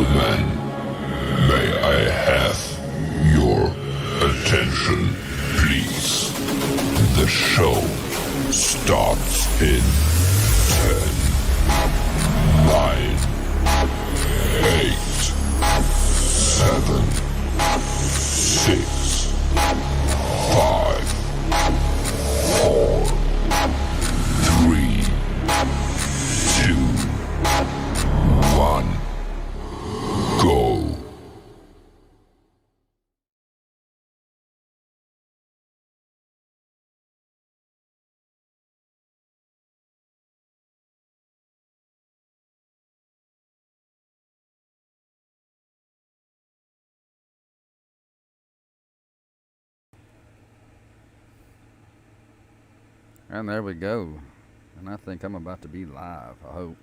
gentlemen, may I have your attention, please? The show starts in 10, 9, 8, 7, 6, 5, 4, 3, 2, 1, go. And there we go. And I think I'm about to be live. I hope.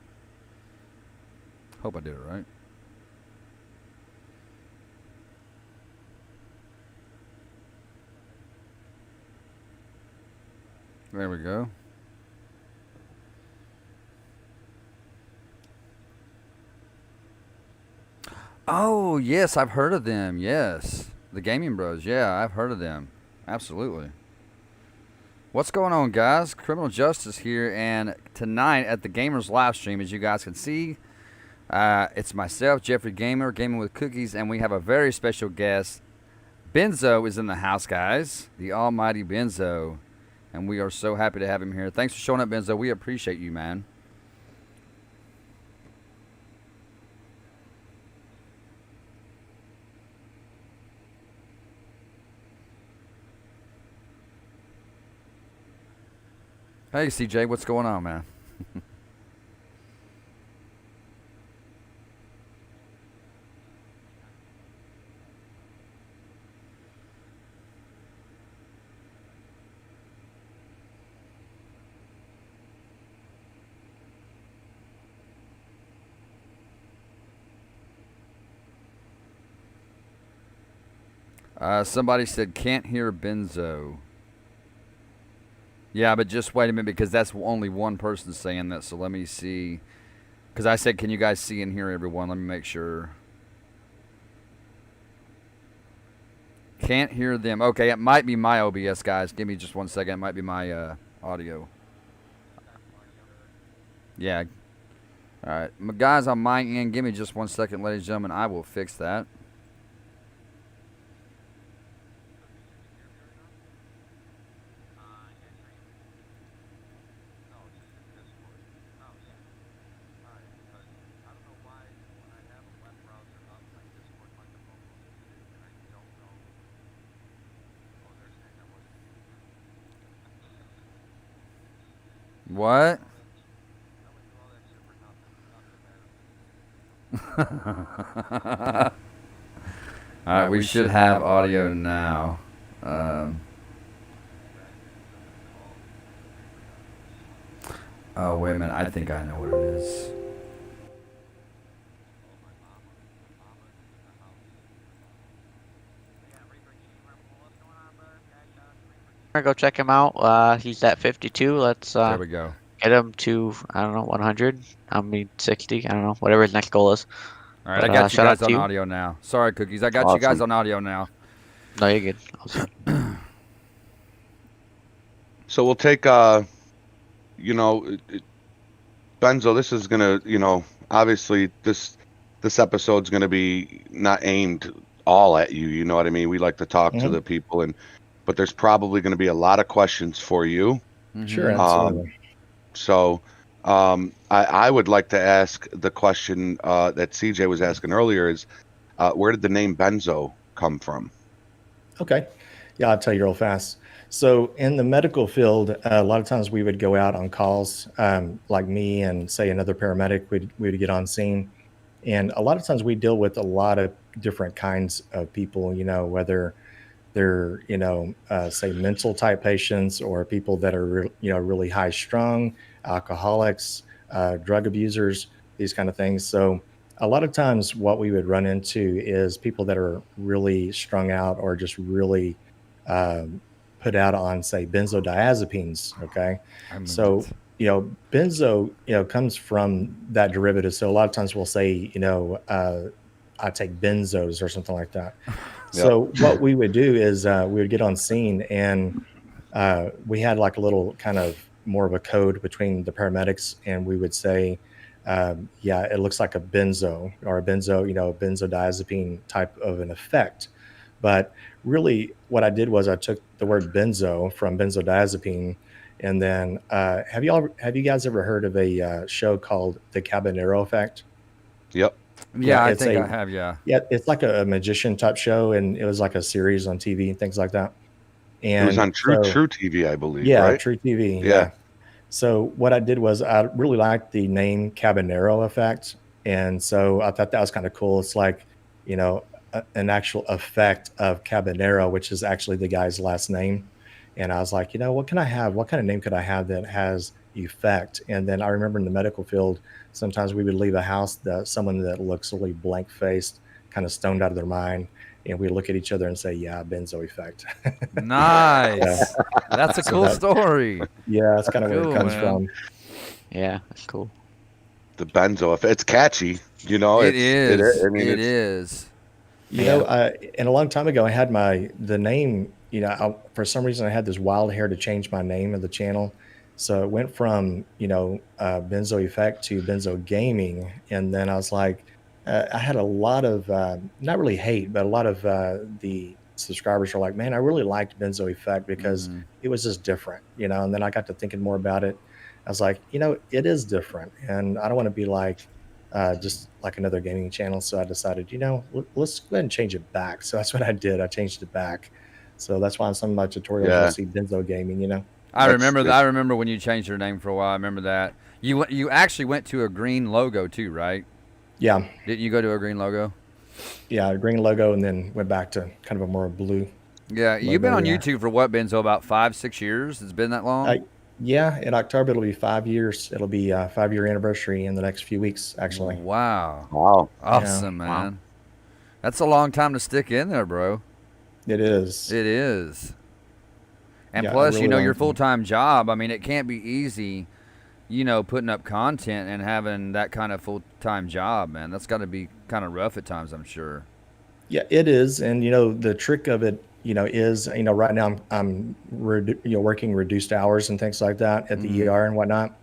Hope I did it right. There we go. Oh, yes, I've heard of them. Yes. The Gaming Bros. Yeah, I've heard of them. Absolutely. What's going on, guys? Criminal Justice here, and tonight at the Gamers live stream, as you guys can see, it's myself, Geoffrey Gamer, Gaming with Cookies, and we have a very special guest. Benzo is in the house, guys. The almighty Benzo. And we are so happy to have him here. Thanks for showing up, Benzo. We appreciate you, man. Hey, CJ, what's going on, man? Somebody said, can't hear Benzo. Yeah, but just wait a minute, because that's only one person saying that, so let me see. Because I said, can you guys see and hear everyone? Let me make sure. Can't hear them. Okay, it might be my OBS, guys. Give me just 1 second. It might be my audio. Yeah. All right. Guys, on my end, give me just 1 second, ladies and gentlemen. I will fix that. What? Alright, we should have audio now. Oh, wait a minute. I think I know what it is. Go check him out. He's at 52. Let's There we go. get him to, I don't know, 100. I mean, 60. I don't know. Whatever his next goal is. All right, I got you guys on audio now. Sorry, Cookies. I got you guys on audio now. No, you're good. Awesome. So we'll take, you know, Benzo, this is going to, you know, obviously this episode's going to be not aimed all at you. You know what I mean? We like to talk to the people, but there's probably going to be a lot of questions for you. Sure, absolutely. So I would like to ask the question that CJ was asking earlier is, where did the name Benzo come from? Okay. Yeah, I'll tell you real fast. So in the medical field, a lot of times we would go out on calls, like me and say another paramedic, we would get on scene. And a lot of times we deal with a lot of different kinds of people, you know, whether they're, you know, say mental type patients or people that are, you know, really high strung, alcoholics, drug abusers, these kind of things. So a lot of times what we would run into is people that are really strung out or just really put out on, say, benzodiazepines. Okay. So, you know, benzo, you know, comes from that derivative. So a lot of times we'll say, you know, I take benzos or something like that. So what we would do is we would get on scene, and we had like a little kind of more of a code between the paramedics, and we would say, yeah, it looks like a benzo or a benzo, benzodiazepine type of an effect. But really, what I did was I took the word benzo from benzodiazepine, and then have you guys ever heard of a show called The Cabanero Effect? Yep. Yeah, I it's think a I have. Yeah. yeah, it's like a magician type show, and it was like a series on TV and things like that. It was And on True TV, I believe, yeah, right? True TV, Yeah. yeah. So what I did was I really liked the name Cabanero Effect, and so I thought that was kind of cool. It's like, an actual effect of Cabanero, which is actually the guy's last name. And I was like, what can I have? What kind of name could I have that has effect? And then I remember in the medical field, sometimes we would leave a house that someone that looks really blank faced, kind of stoned out of their mind, and we look at each other and say, "Yeah, benzo effect." Nice. That's a So cool that- story. Yeah, that's kind of where Cool, it comes man. from. Yeah, that's cool. The Benzo Effect. It's catchy, It It's, is. I mean, It it's, is. And a long time ago, I had the name. For some reason, I had this wild hair to change my name of the channel, so it went from Benzo Effect to Benzo Gaming, and then I was like, I had a lot of not really hate, but a lot of the subscribers were like, "Man, I really liked Benzo Effect because Mhm. it was just different," And then I got to thinking more about it. I was like, it is different, and I don't want to be like just like another gaming channel. So I decided, let's go ahead and change it back. So that's what I did. I changed it back. So that's why on some of my tutorials Yeah. you'll see Benzo Gaming. I That's remember. just- I remember when you changed your name for a while. I remember that. You actually went to a green logo too, right? Yeah, Didn't you go to a green logo? yeah, green logo, and then went back to kind of a more blue. Yeah. You've been Logo, on yeah. YouTube for what, Benzo? About 5-6 years? It's been that long? Yeah, in October it'll be 5 years. It'll be a 5-year anniversary in the next few weeks, actually. Wow. Wow. Awesome, Wow. man. That's a long time to stick in there, bro. It is. It is. And Yeah, plus, really your long time. full-time job, I mean, it can't be easy, putting up content and having that kind of full-time job, man. That's got to be kind of rough at times, I'm sure. Yeah, it is. And the trick of it, is right now I'm working reduced hours and things like that at the ER and whatnot.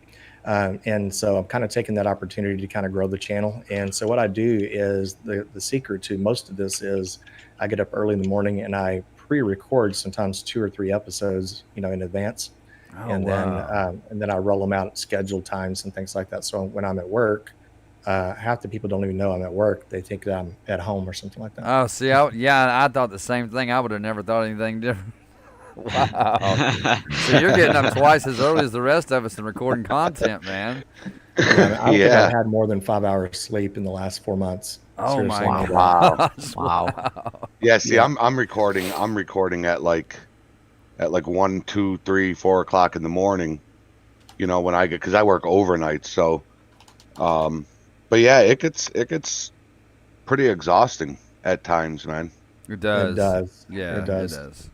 And so I'm kind of taking that opportunity to kind of grow the channel. And so what I do is the secret to most of this is I get up early in the morning and I pre-record sometimes 2 or 3 episodes, in advance. Oh, and wow. then I roll them out at scheduled times and things like that. So when I'm at work, half the people don't even know I'm at work. They think that I'm at home or something like that. Oh, see, I thought the same thing. I would have never thought anything different. Wow. So you're getting up twice as early as the rest of us and recording content, man. I don't think Yeah. I've had more than 5 hours sleep in the last 4 months. Oh, my Seriously. God. Wow. Wow. Yeah. See, Yeah. I'm recording at like 1, 2, 3, 4 o'clock in the morning. When I get, because I work overnight. So, but yeah, it gets pretty exhausting at times, man. It does. It does. Yeah, It does. It does.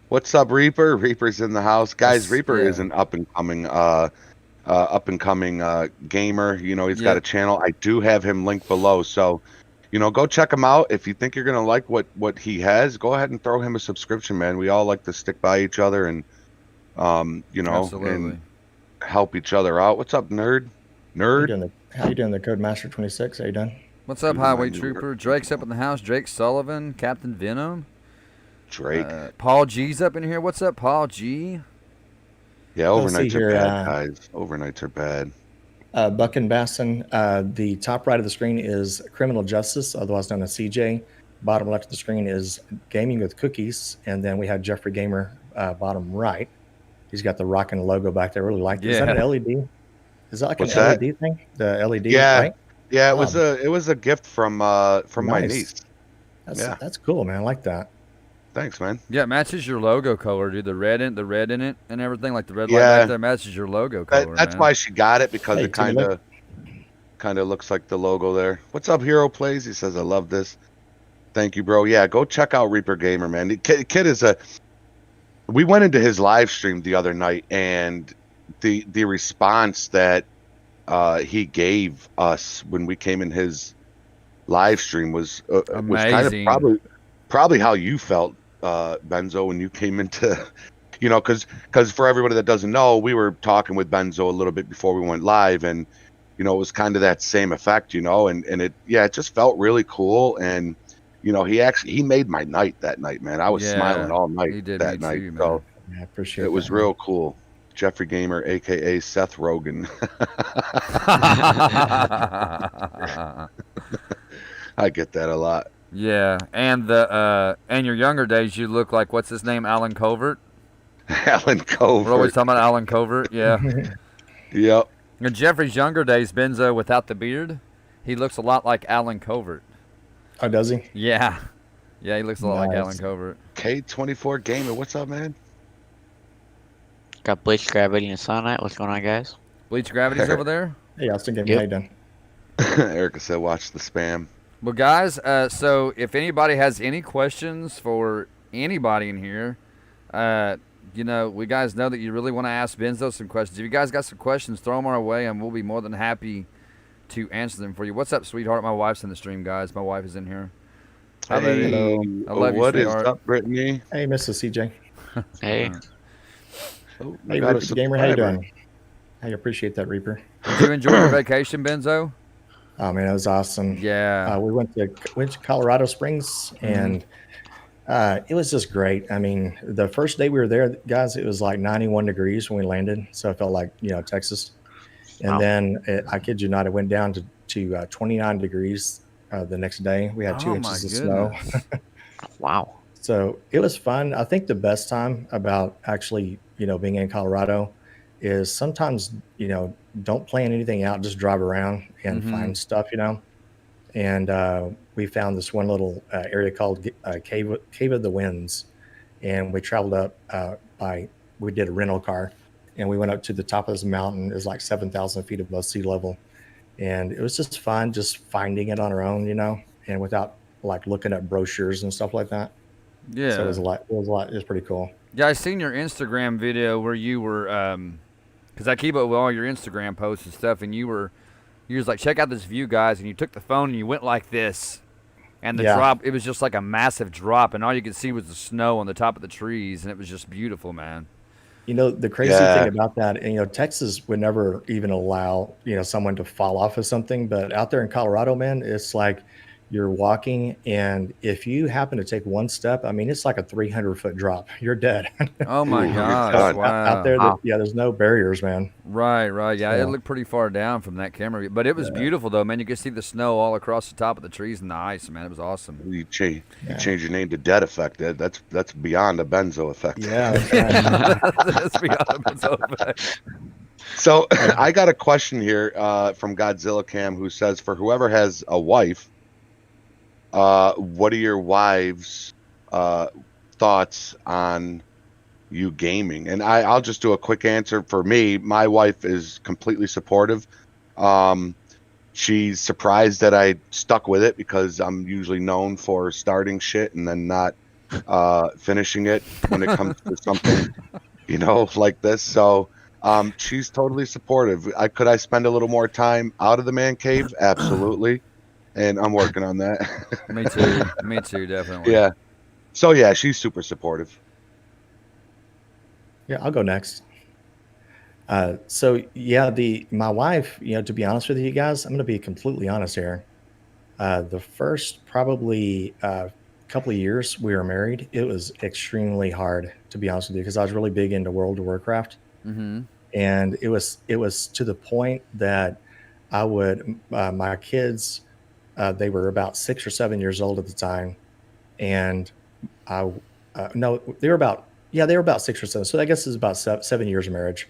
What's up, Reaper? Reaper's in the house, guys. Yes, Reaper yeah. is an up and coming gamer. He's got Yeah. a channel. I do have him linked below, so go check him out. If you think you're gonna like what he has, go ahead and throw him a subscription, man. We all like to stick by each other and Absolutely. and help each other out. What's up, nerd? How you doing the Codemaster 26? How you done? What's up, Dude, Highway my new- Trooper? Drake's up in the house. Drake Sullivan, Captain Venom. Drake. Paul G's up in here. What's up, Paul G? Yeah, let's see overnights are here, bad, guys. Overnights are bad. Buck and Basson. The top right of the screen is Criminal Justice, otherwise known as CJ. Bottom left of the screen is Gaming with Cookies, and then we have Geoffrey Gamer. Bottom right, he's got the rockin' logo back there. Really like it. Is that an Yeah. LED? Is that like What's an that? LED thing? The LED, Yeah. right? Yeah, Oh. it was a gift from my Nice. niece. Yeah. That's cool, man. I like that. Thanks, man. Yeah, it matches your logo color, dude. The red in it and everything, like the red light Yeah. right there matches your logo color. That's man. why she got it, because Hey, it take a kind of looks like the logo there. What's up, Hero Plays? He says, I love this. Thank you, bro. Yeah, go check out Reaper Gamer, man. The kid is we went into his live stream the other night, and the response that he gave us when we came in his live stream was kind of Amazing. probably how you felt, Benzo, when you came into, because for everybody that doesn't know, we were talking with Benzo a little bit before we went live, and it was kind of that same effect, and it just felt really cool, and he made my night that night, man. I was smiling all night he did that me night, too, man. so Yeah, I appreciate it was that, man. real cool. Geoffrey Gamer, aka Seth Rogen. I get that a lot. Yeah, and and your younger days, you look like what's his name, Alan Covert. Alan Covert. We're always talking about Alan Covert. Yeah. Yep. In Jeffrey's younger days, Benzo without the beard, he looks a lot like Alan Covert. Oh, does he? Yeah. Yeah, he looks a lot like Nice. Alan Covert. K24 Gamer, what's up, man? Got Bleach, Gravity, and Sonite. What's going on, guys? Bleach Gravity's over there. Hey, Austin, give Yep. me done. Erica said, watch the spam. Well, guys, so if anybody has any questions for anybody in here, we guys know that you really want to ask Benzo some questions. If you guys got some questions, throw them our way, and we'll be more than happy to answer them for you. What's up, sweetheart? My wife's in the stream, guys. My wife is in here. Hi, baby. Hello. I love you, What is sweetheart. up, Brittany? Hey, Mrs. CJ. Hey. Oh, we Hey, got a Reaper Gamer, how you subscriber. doing? I appreciate that, Reaper. Did you enjoy your vacation, Benzo? Oh man, that was awesome. Yeah. We went to Colorado Springs, and it was just great. I mean, the first day we were there, guys, it was like 91 degrees when we landed, so it felt like Texas. And Wow. then I kid you not, it went down to 29 degrees the next day. We had 2 Oh, inches my of snow. goodness. Wow. So it was fun. I think the best time about actually, being in Colorado is sometimes, don't plan anything out, just drive around and find stuff, And we found this one little area called Cave of the Winds. And we traveled up we did a rental car, and we went up to the top of this mountain. It was like 7,000 feet above sea level. And it was just fun, just finding it on our own, and without like looking at brochures and stuff like that. Yeah. So it was a lot. It was pretty cool. Yeah, I seen your Instagram video where you were, because I keep up with all your Instagram posts and stuff, and you was like, check out this view, guys, and you took the phone and you went like this, and the Yeah. drop, it was just like a massive drop, and all you could see was the snow on the top of the trees, and it was just beautiful, man. The crazy Yeah. thing about that, and Texas would never even allow, someone to fall off of something, but out there in Colorado, man, it's like you're walking, and if you happen to take one step, I mean, it's like a 300-foot drop. You're dead. Oh my Ooh, gosh, God. wow. Out there, Wow. there's no barriers, man. Right, yeah, it Yeah. looked pretty far down from that camera, but it was beautiful though, man. You could see the snow all across the top of the trees and the ice, man. It was awesome. You change Yeah. your name to Dead Effect. That's beyond a Benzo Effect. Yeah, that's right. Let's be honest, it's So I got a question here from Godzilla Cam, who says, for whoever has a wife, what are your wife's thoughts on you gaming? And I'll just do a quick answer. For me, my wife is completely supportive. She's surprised that I stuck with it, because I'm usually known for starting shit and then not finishing it when it comes to something, like this. So she's totally supportive. Could I spend a little more time out of the man cave? Absolutely. And I'm working on that. Me too, definitely. Yeah. So yeah, she's super supportive. Yeah, I'll go next. So yeah, my wife, to be honest with you guys, I'm going to be completely honest here. The first probably couple of years we were married, it was extremely hard, to be honest with you, because I was really big into World of Warcraft, and it was to the point that I would my kids, they were about 6 or 7 years old at the time, and no, they were about 6 or 7. So I guess it's about 7 years of marriage.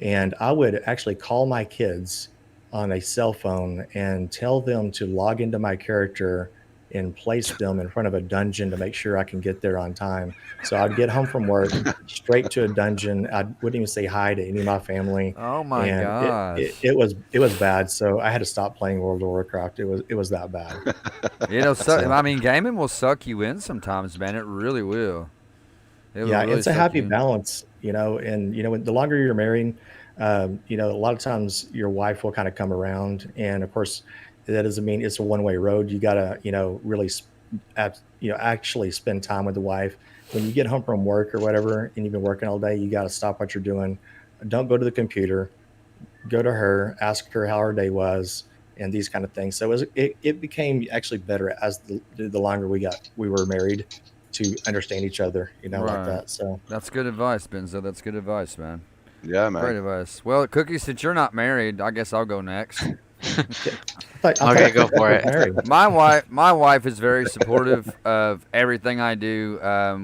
And I would actually call my kids on a cell phone and tell them to log into my character and place them in front of a dungeon to make sure I can get there on time. So I'd get home from work, straight to a dungeon. I wouldn't even say hi to any of my family. Oh my And gosh. it was bad. So I had to stop playing World of Warcraft. It was that bad. I mean, gaming will suck you in sometimes, man. It really will. It will Yeah, really it's a suck happy you in. balance, and when the longer you're married, a lot of times your wife will kind of come around, and of course, that doesn't mean it's a one-way road. You gotta, really, actually spend time with the wife. When you get home from work or whatever, and you've been working all day, you gotta stop what you're doing. Don't go to the computer. Go to her, ask her how her day was, and these kind of things. So it became actually better as the longer we were married, to understand each other, like Right. that. So That's good advice, Benzo. That's good advice, man. Yeah, man. Great advice. Well, Cookie, since you're not married, I guess I'll go next. Okay, go for it. Married. My wife is very supportive of everything I do,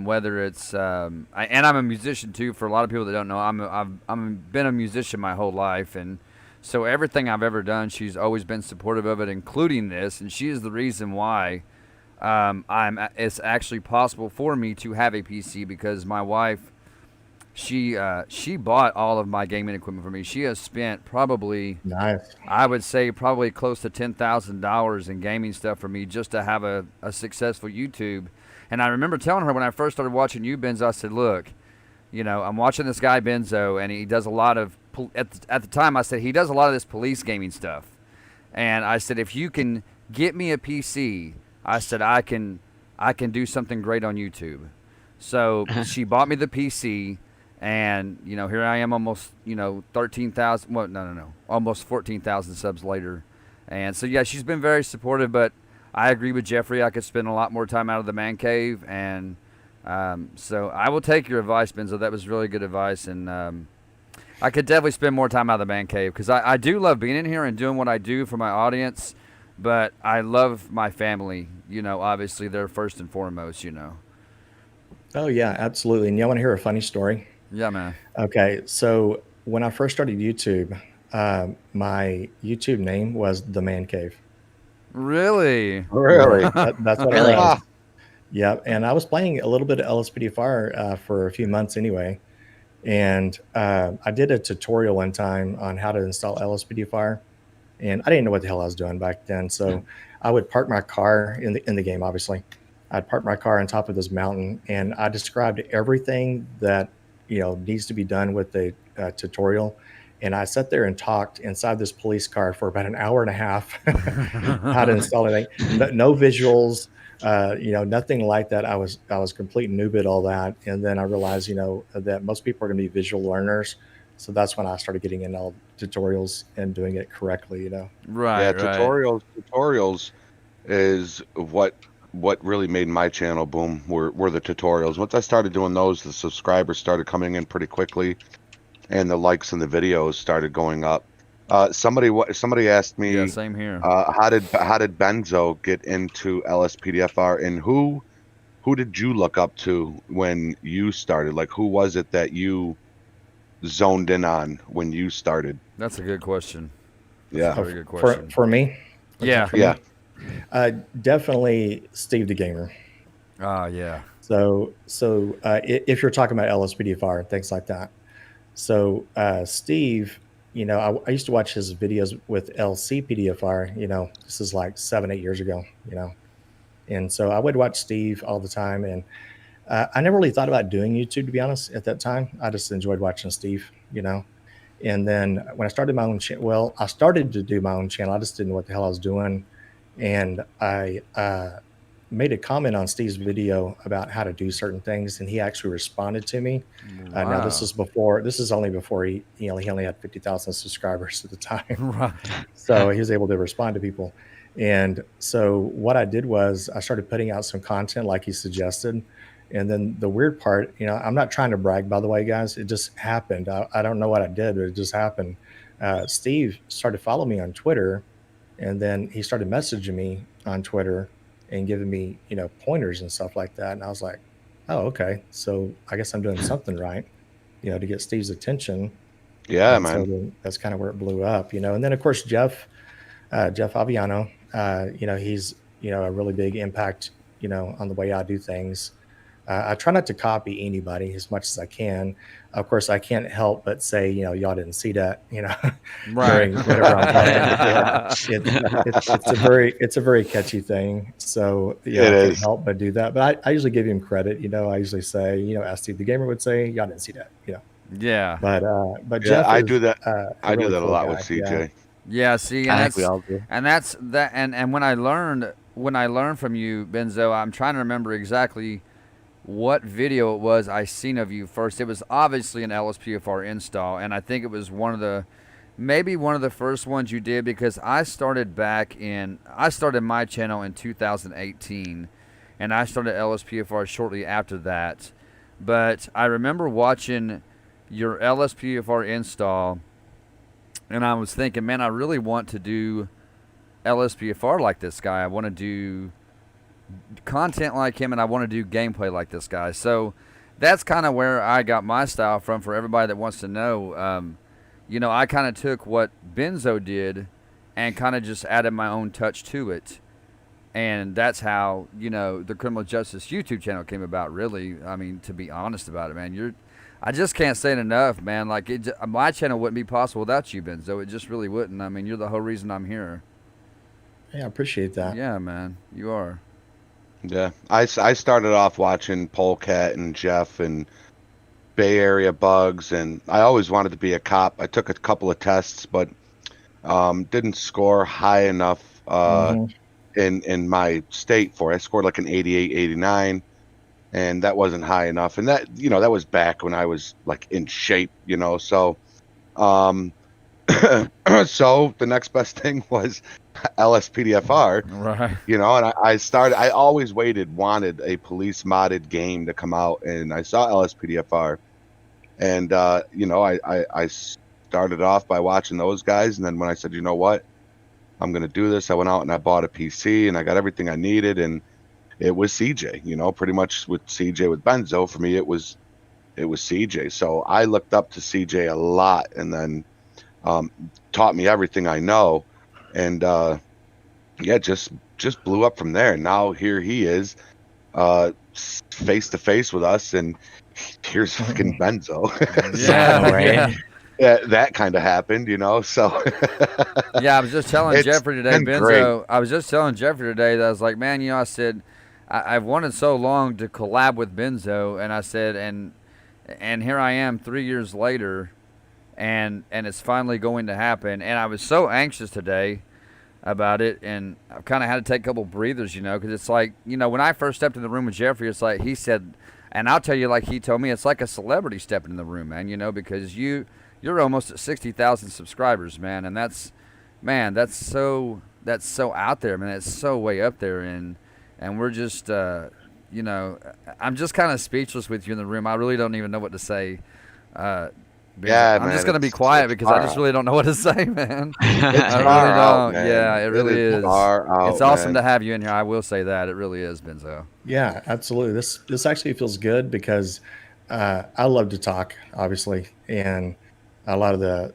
whether it's and I'm a musician too. For a lot of people that don't know, I've been a musician my whole life, and so everything I've ever done, she's always been supportive of it, including this, and she is the reason why it's actually possible for me to have a PC, because my wife, she bought all of my gaming equipment for me. She has spent probably, Nice. I would say, probably close to $10,000 in gaming stuff for me just to have a successful YouTube. And I remember telling her when I first started watching you, Benzo, I said, look, I'm watching this guy Benzo, and he does a lot of at the time I said he does a lot of this police gaming stuff, and I said, if you can get me a PC, I said I can do something great on YouTube. So she bought me the PC. And, here I am almost, 13,000, well, no, almost 14,000 subs later. And so, yeah, she's been very supportive, but I agree with Geoffrey. I could spend a lot more time out of the man cave. And so I will take your advice, Benzo. That was really good advice. And I could definitely spend more time out of the man cave, because I do love being in here and doing what I do for my audience. But I love my family. Obviously, they're first and foremost, Oh yeah, absolutely. And you want to hear a funny story? Yeah, man. Okay, so when I first started YouTube, my YouTube name was The Man Cave. Really? Really? That's what Really? it was. Yeah, and I was playing a little bit of LSPDFR for a few months anyway, and I did a tutorial one time on how to install LSPDFR, and I didn't know what the hell I was doing back then. So I would park my car in the game. Obviously, I'd park my car on top of this mountain, and I described everything that needs to be done with the tutorial. And I sat there and talked inside this police car for about an hour and a half how to install anything. No visuals, nothing like that. I was complete noob at all that. And then I realized, that most people are going to be visual learners. So that's when I started getting into all tutorials and doing it correctly, Right, Yeah, right. tutorials is what really made my channel boom, were the tutorials. Once I started doing those, the subscribers started coming in pretty quickly, and the likes and the videos started going up. Somebody asked me, Yeah, same here. how did Benzo get into LSPDFR, and who did you look up to when you started? Like, who was it that you zoned in on when you started? That's a good question. Yeah. Very good question. For me. Yeah. For me, definitely Steve the Gamer. Yeah. So if you're talking about LSPDFR and things like that, so Steve, I used to watch his videos with LCPDFR. This is like 7-8 years ago. And so I would watch Steve all the time, and I never really thought about doing YouTube, to be honest. At that time, I just enjoyed watching Steve. And then when I started my own channel, I started to do my own channel. I just didn't know what the hell I was doing. And I made a comment on Steve's video about how to do certain things, and he actually responded to me. Now this is only before he only had 50,000 subscribers at the time. Right. So he was able to respond to people. And so what I did was I started putting out some content like he suggested. And then the weird part, I'm not trying to brag, by the way, guys. It just happened. I don't know what I did, but it just happened. Steve started following me on Twitter, and then he started messaging me on Twitter and giving me, pointers and stuff like that. And I was like, oh, okay. So I guess I'm doing something right, to get Steve's attention. Yeah, And man. so then that's kind of where it blew up, And then of course Jeff Aviano, he's a really big impact, on the way I do things. I try not to copy anybody as much as I can. Of course, I can't help but say, y'all didn't see that, Right. during whatever I'm talking. It's a very catchy thing. So yeah, It I can't is. help but do that. But I usually give him credit. I usually say, as Steve the Gamer would say, y'all didn't see that. Yeah. But Yeah, Jeff I is, do that. a I do really that a cool lot guy. with CJ. Yeah. Yeah, see, I think we all do. and that's that, and when I learned from you, Benzo, I'm trying to remember exactly what video it was I seen of you first. It was obviously an LSPFR install, and I think it was maybe one of the first ones you did, because I started my channel in 2018, and I started LSPFR shortly after that. But I remember watching your LSPFR install, and I was thinking, man, I really want to do LSPFR like this guy. I want to do content like him, and I want to do gameplay like this guy. So that's kind of where I got my style from. For everybody that wants to know, I kind of took what Benzo did and kind of just added my own touch to it. And that's how, the Criminal Justice YouTube channel came about, really. I mean, to be honest about it, man, I just can't say it enough, man. Like, my channel wouldn't be possible without you, Benzo. It just really wouldn't. I mean, you're the whole reason I'm here. Yeah, I appreciate that. Yeah, man, you are. Yeah, I started off watching Polecat and Jeff and Bay Area Bugs, and I always wanted to be a cop. I took a couple of tests, but didn't score high enough in my state for it. I scored like an 88, 89, and that wasn't high enough. And that that was back when I was like in shape, so so the next best thing was LSPDFR, Right. and I always wanted a police modded game to come out, and I saw LSPDFR, and I started off by watching those guys, and then when I said, you know what, I'm gonna do this, I went out and I bought a PC, and I got everything I needed, and it was CJ, pretty much with CJ with Benzo. For me, it was CJ. So I looked up to CJ a lot, and then taught me everything I know, and just blew up from there. Now here he is, face to face with us, and here's fucking Benzo. Yeah, right. Yeah, that kind of happened, so Yeah, I was just telling It's Geoffrey today, been Benzo. great. I was just telling Geoffrey today that I was like, man, I said, I've wanted so long to collab with Benzo, and I said, and here I am 3 years later, and it's finally going to happen. And I was so anxious today about it, and I kind of had to take a couple breathers, because it's like, when I first stepped in the room with Geoffrey, it's like he said, and I'll tell you, like he told me, it's like a celebrity stepping in the room, man, because you're almost at 60,000 subscribers, man, and that's so out there, man. It's so way up there, and we're just, I'm just kind of speechless with you in the room. I really don't even know what to say. Yeah, I'm man, just gonna be it's quiet because I far just out. really don't know what to say, man. It's I far really out, don't. man. Yeah, it really is is. far out, It's awesome man. to have you in here. I will say that. It really is, Benzo. Yeah, absolutely. This actually feels good because I love to talk, obviously, and a lot of the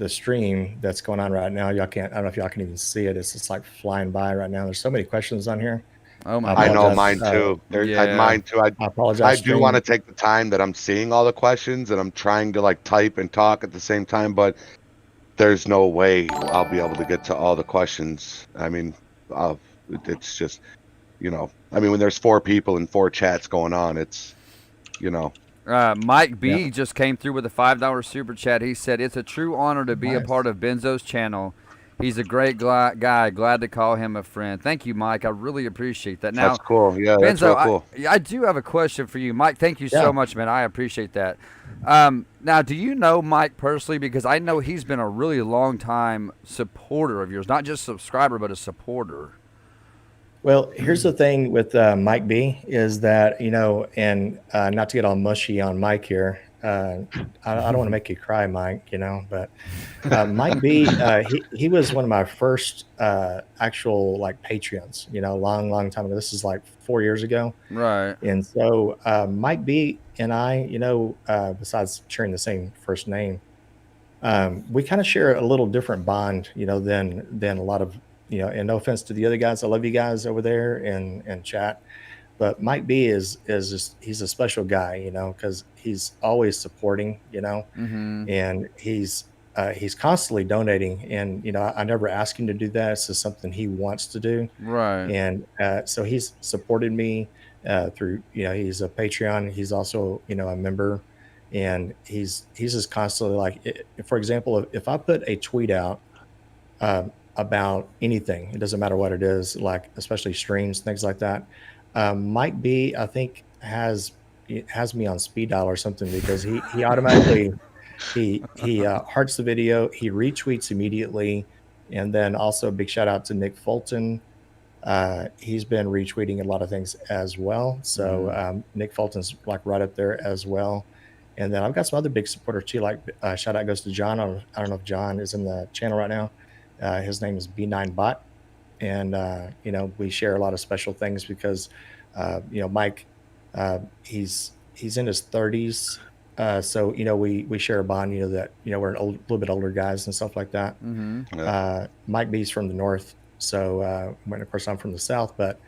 stream that's going on right now, y'all can't. I don't know if y'all can even see it. It's just like flying by right now. There's so many questions on here. Oh my I I know goodness. apologize. mine too. Yeah. Mine too. I apologize. I do want to Stream. take the time that I'm seeing all the questions, and I'm trying to like type and talk at the same time, but there's no way I'll be able to get to all the questions. I mean, it's just, I mean, when there's 4 people and 4 chats going on, it's, Mike B Yeah. just came through with a $5 super chat. He said, "It's a true honor to be a Nice. part of Benzo's channel. He's a great guy. Glad to call him a friend." Thank you, Mike. I really appreciate that. Now, that's cool. Yeah, that's Benzo, real cool. I do have a question for you, Mike. Thank you Yeah. so much, man. I appreciate that. Now, do you know Mike personally? Because I know he's been a really long time supporter of yours, not just subscriber, but a supporter. Well, here's the thing with Mike B is that, and not to get all mushy on Mike here. I don't want to make you cry, Mike, but Mike B, he was one of my first actual like Patreons, long time ago. This is like 4 years ago. Right. And so Mike B and I, besides sharing the same first name, we kind of share a little different bond, than a lot of, and no offense to the other guys. I love you guys over there in chat. But Mike B is just, he's a special guy, because he's always supporting, Mm-hmm. and he's constantly donating. And, I never ask him to do that. It's just something he wants to do. Right. And so he's supported me through, he's a Patreon. He's also, a member, and he's just constantly like, for example, if I put a tweet out about anything. It doesn't matter what it is, like especially streams, things like that. Mike B, I think has me on speed dial or something because he automatically he hearts the video, he retweets immediately, and then also a big shout out to Nick Fulton. He's been retweeting a lot of things as well. So Nick Fulton's like right up there as well. And then I've got some other big supporters too. Like shout out goes to John. I don't know if John is in the channel right now. His name is B9Bot, and we share a lot of special things because Mike, he's in his 30s. So we share a bond. That we're a little bit older guys and stuff like that. Yeah. Mike B's from the north, so when of course I'm from the south, but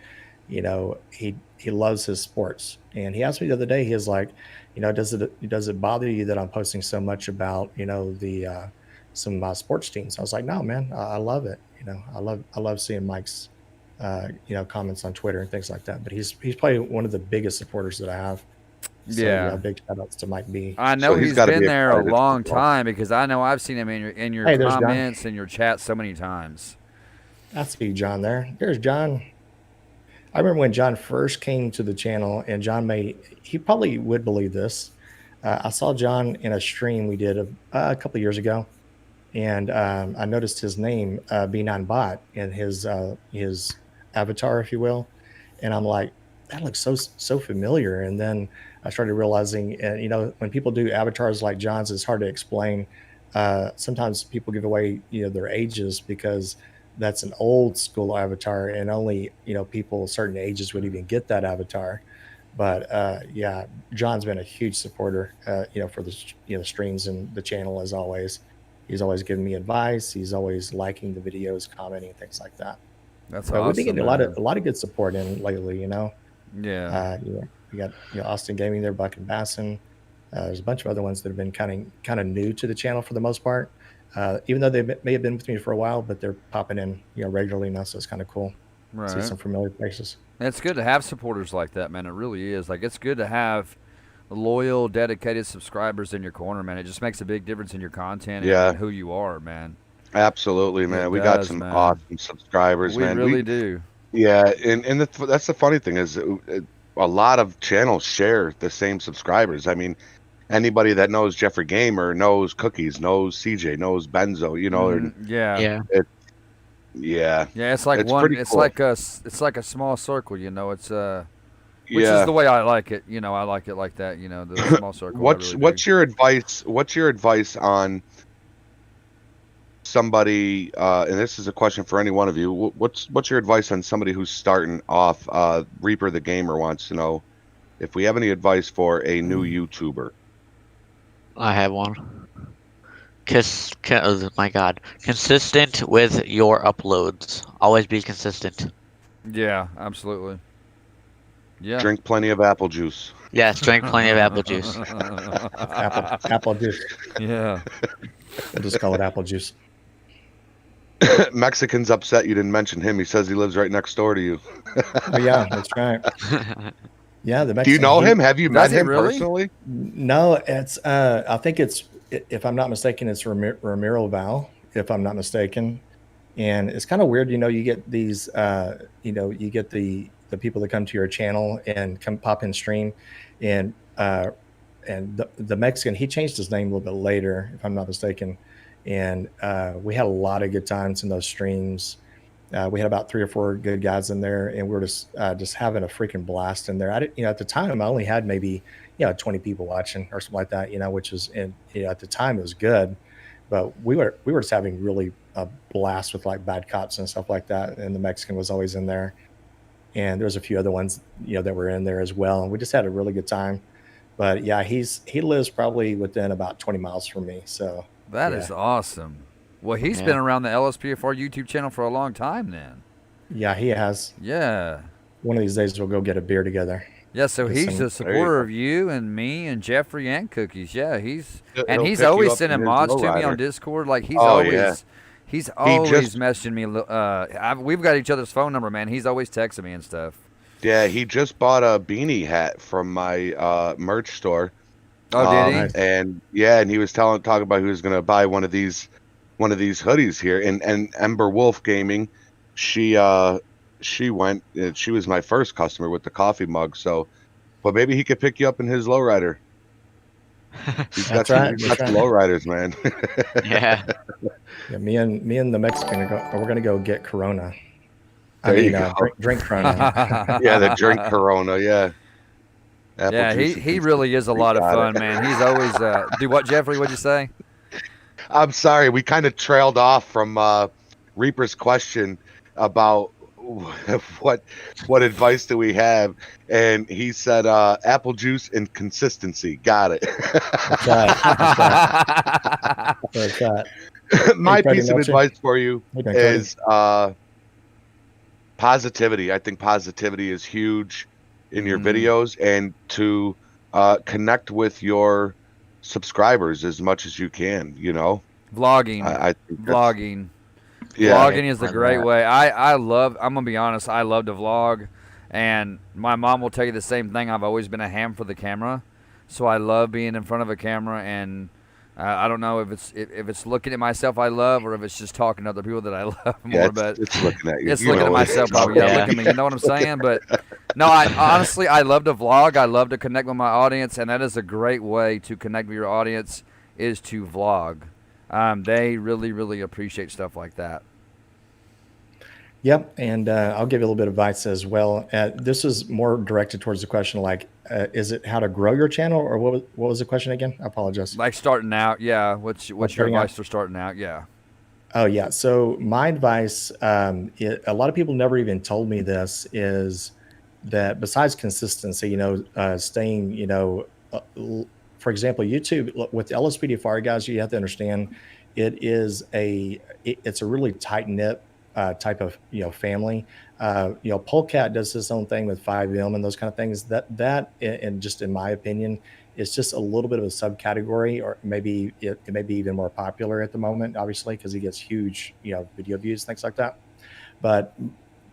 he loves his sports. And he asked me the other day, he was like, does it bother you that I'm posting so much about the some of my sports teams? I was like, no, man, I love it. I love seeing Mike's comments on Twitter and things like that. But he's probably one of the biggest supporters that I have. So, Yeah. big shout outs to Mike B. I know So he's he's gotta been be there a excited long as well. time because I know I've seen him in your Hey, there's John. comments and your chat so many times. I see John there. There's John. I remember when John first came to the channel, and he probably would believe this. I saw John in a stream we did a couple of years ago, and I noticed his name, B9Bot, in his avatar, if you will, and I'm like, that looks so familiar. And then I started realizing, when people do avatars like John's, it's hard to explain. Sometimes people give away their ages because that's an old school avatar, and only people certain ages would even get that avatar. But yeah, John's been a huge supporter for the streams and the channel. As always, he's always giving me advice, he's always liking the videos, commenting, things like that. That's But awesome. we've been getting man. a lot of good support in lately. Yeah. We got Austin Gaming there, Buck and Basson. There's a bunch of other ones that have been kind of new to the channel for the most part. Even though they may have been with me for a while, but they're popping in regularly now, so it's kind of cool. Right. See some familiar faces. And it's good to have supporters like that, man. It really is. Like, it's good to have loyal, dedicated subscribers in your corner, man. It just makes a big difference in your content Yeah. and who you are, man. Absolutely, man. It We got does, some man. awesome subscribers, We man. really do. Yeah, and that's the funny thing is a lot of channels share the same subscribers. I mean, anybody that knows Geoffrey Gamer knows Cookies, knows CJ, knows Benzo, and Yeah. Yeah. yeah, Yeah, it's like It's one. pretty It's cool. it's like a small circle. It's which yeah. is the way I like it. I like it like that. The small circle. I What's really do. your advice? What's your advice on somebody? And this is a question for any one of you. What's your advice on somebody who's starting off? Reaper the Gamer wants to know if we have any advice for a new YouTuber. I have one. Oh my God. Consistent with your uploads. Always be consistent. Yeah, absolutely. Yeah. Drink plenty of apple juice. Yes, drink plenty of apple juice. Apple juice. Yeah. We'll just call it apple juice. Mexican's upset you didn't mention him. He says he lives right next door to you. Oh yeah, that's right. Yeah, the Mexican. Do you know him? Have you met Does he him really? personally? No, it's. I think it's. If I'm not mistaken, it's Ramiro Val. If I'm not mistaken, and it's kind of weird. You get these. You get the people that come to your channel and come pop in stream, and the Mexican. He changed his name a little bit later, if I'm not mistaken, and we had a lot of good times in those streams. We had about 3 or 4 good guys in there, and we were just having a freaking blast in there. At the time, I only had maybe 20 people watching or something like that. Which was at the time it was good, but we were just having really a blast with like bad cops and stuff like that. And the Mexican was always in there, and there was a few other ones that were in there as well, and we just had a really good time. But yeah, he lives probably within about 20 miles from me. So That yeah. is awesome. Well, he's Yeah. been around the LSPFR YouTube channel for a long time then. Yeah, he has. Yeah. One of these days we'll go get a beer together. Yeah, so Get he's some- a supporter of you and me and Jeffrey and Cookies. Yeah, he's He'll he's pick you always up sending in his mods to me lowrider. on Discord. Like he's Oh, always yeah. he's always just- messaging me. We've got each other's phone number, man. He's always texting me and stuff. Yeah, he just bought a beanie hat from my merch store. Oh, did he? nice. And yeah, and he was talking about he was gonna buy one of these one of these hoodies here. And Ember Wolf Gaming, she went. She was my first customer with the coffee mug. So, but maybe he could pick you up in his lowrider. He's got That's right. some That's right. lowriders, man. Yeah. Yeah, me and the Mexican we're gonna go get Corona. There you go. Drink Corona. Yeah, the drink Corona. Yeah. Apple Yeah, juice he and really is a lot of got fun, it. man. He's always do what, Jeffrey? What'd you say? I'm sorry, we kind of trailed off from Reaper's question about what advice do we have, and he said apple juice and consistency. Got it. That's right. That's right. My Freddie piece of Melcher. advice for you Hey, man, Cody. is positivity. I think positivity is huge in your videos, and to connect with your subscribers as much as you can. You know, Vlogging. I think that's- Vlogging. Yeah, Vlogging is a great way. I'm gonna be honest, I love to vlog, and my mom will tell you the same thing. I've always been a ham for the camera, so I love being in front of a camera, and I don't know if it's looking at myself I love, or if it's just talking to other people that I love more. yeah, But it's looking at you. it's You looking know at what myself it's probably. about. Yeah, Yeah. look at me. You know what I'm saying? But no, I honestly I love to vlog. I love to connect with my audience, and that is a great way to connect with your audience is to vlog. They really appreciate stuff like that. Yep, and I'll give you a little bit of advice as well. This is more directed towards the question, like, is it how to grow your channel, or what was the question again? I apologize. Like starting out, yeah. What's your starting out. advice for starting out? Yeah. Oh yeah. So my advice, a lot of people never even told me this, is that besides consistency, staying, for example, YouTube with LSPDFR guys, you have to understand, it's a really tight knit type of family. Polecat does his own thing with 5M and those kind of things. And just in my opinion, it's just a little bit of a subcategory, or maybe it may be even more popular at the moment, obviously, because he gets huge, video views, things like that. But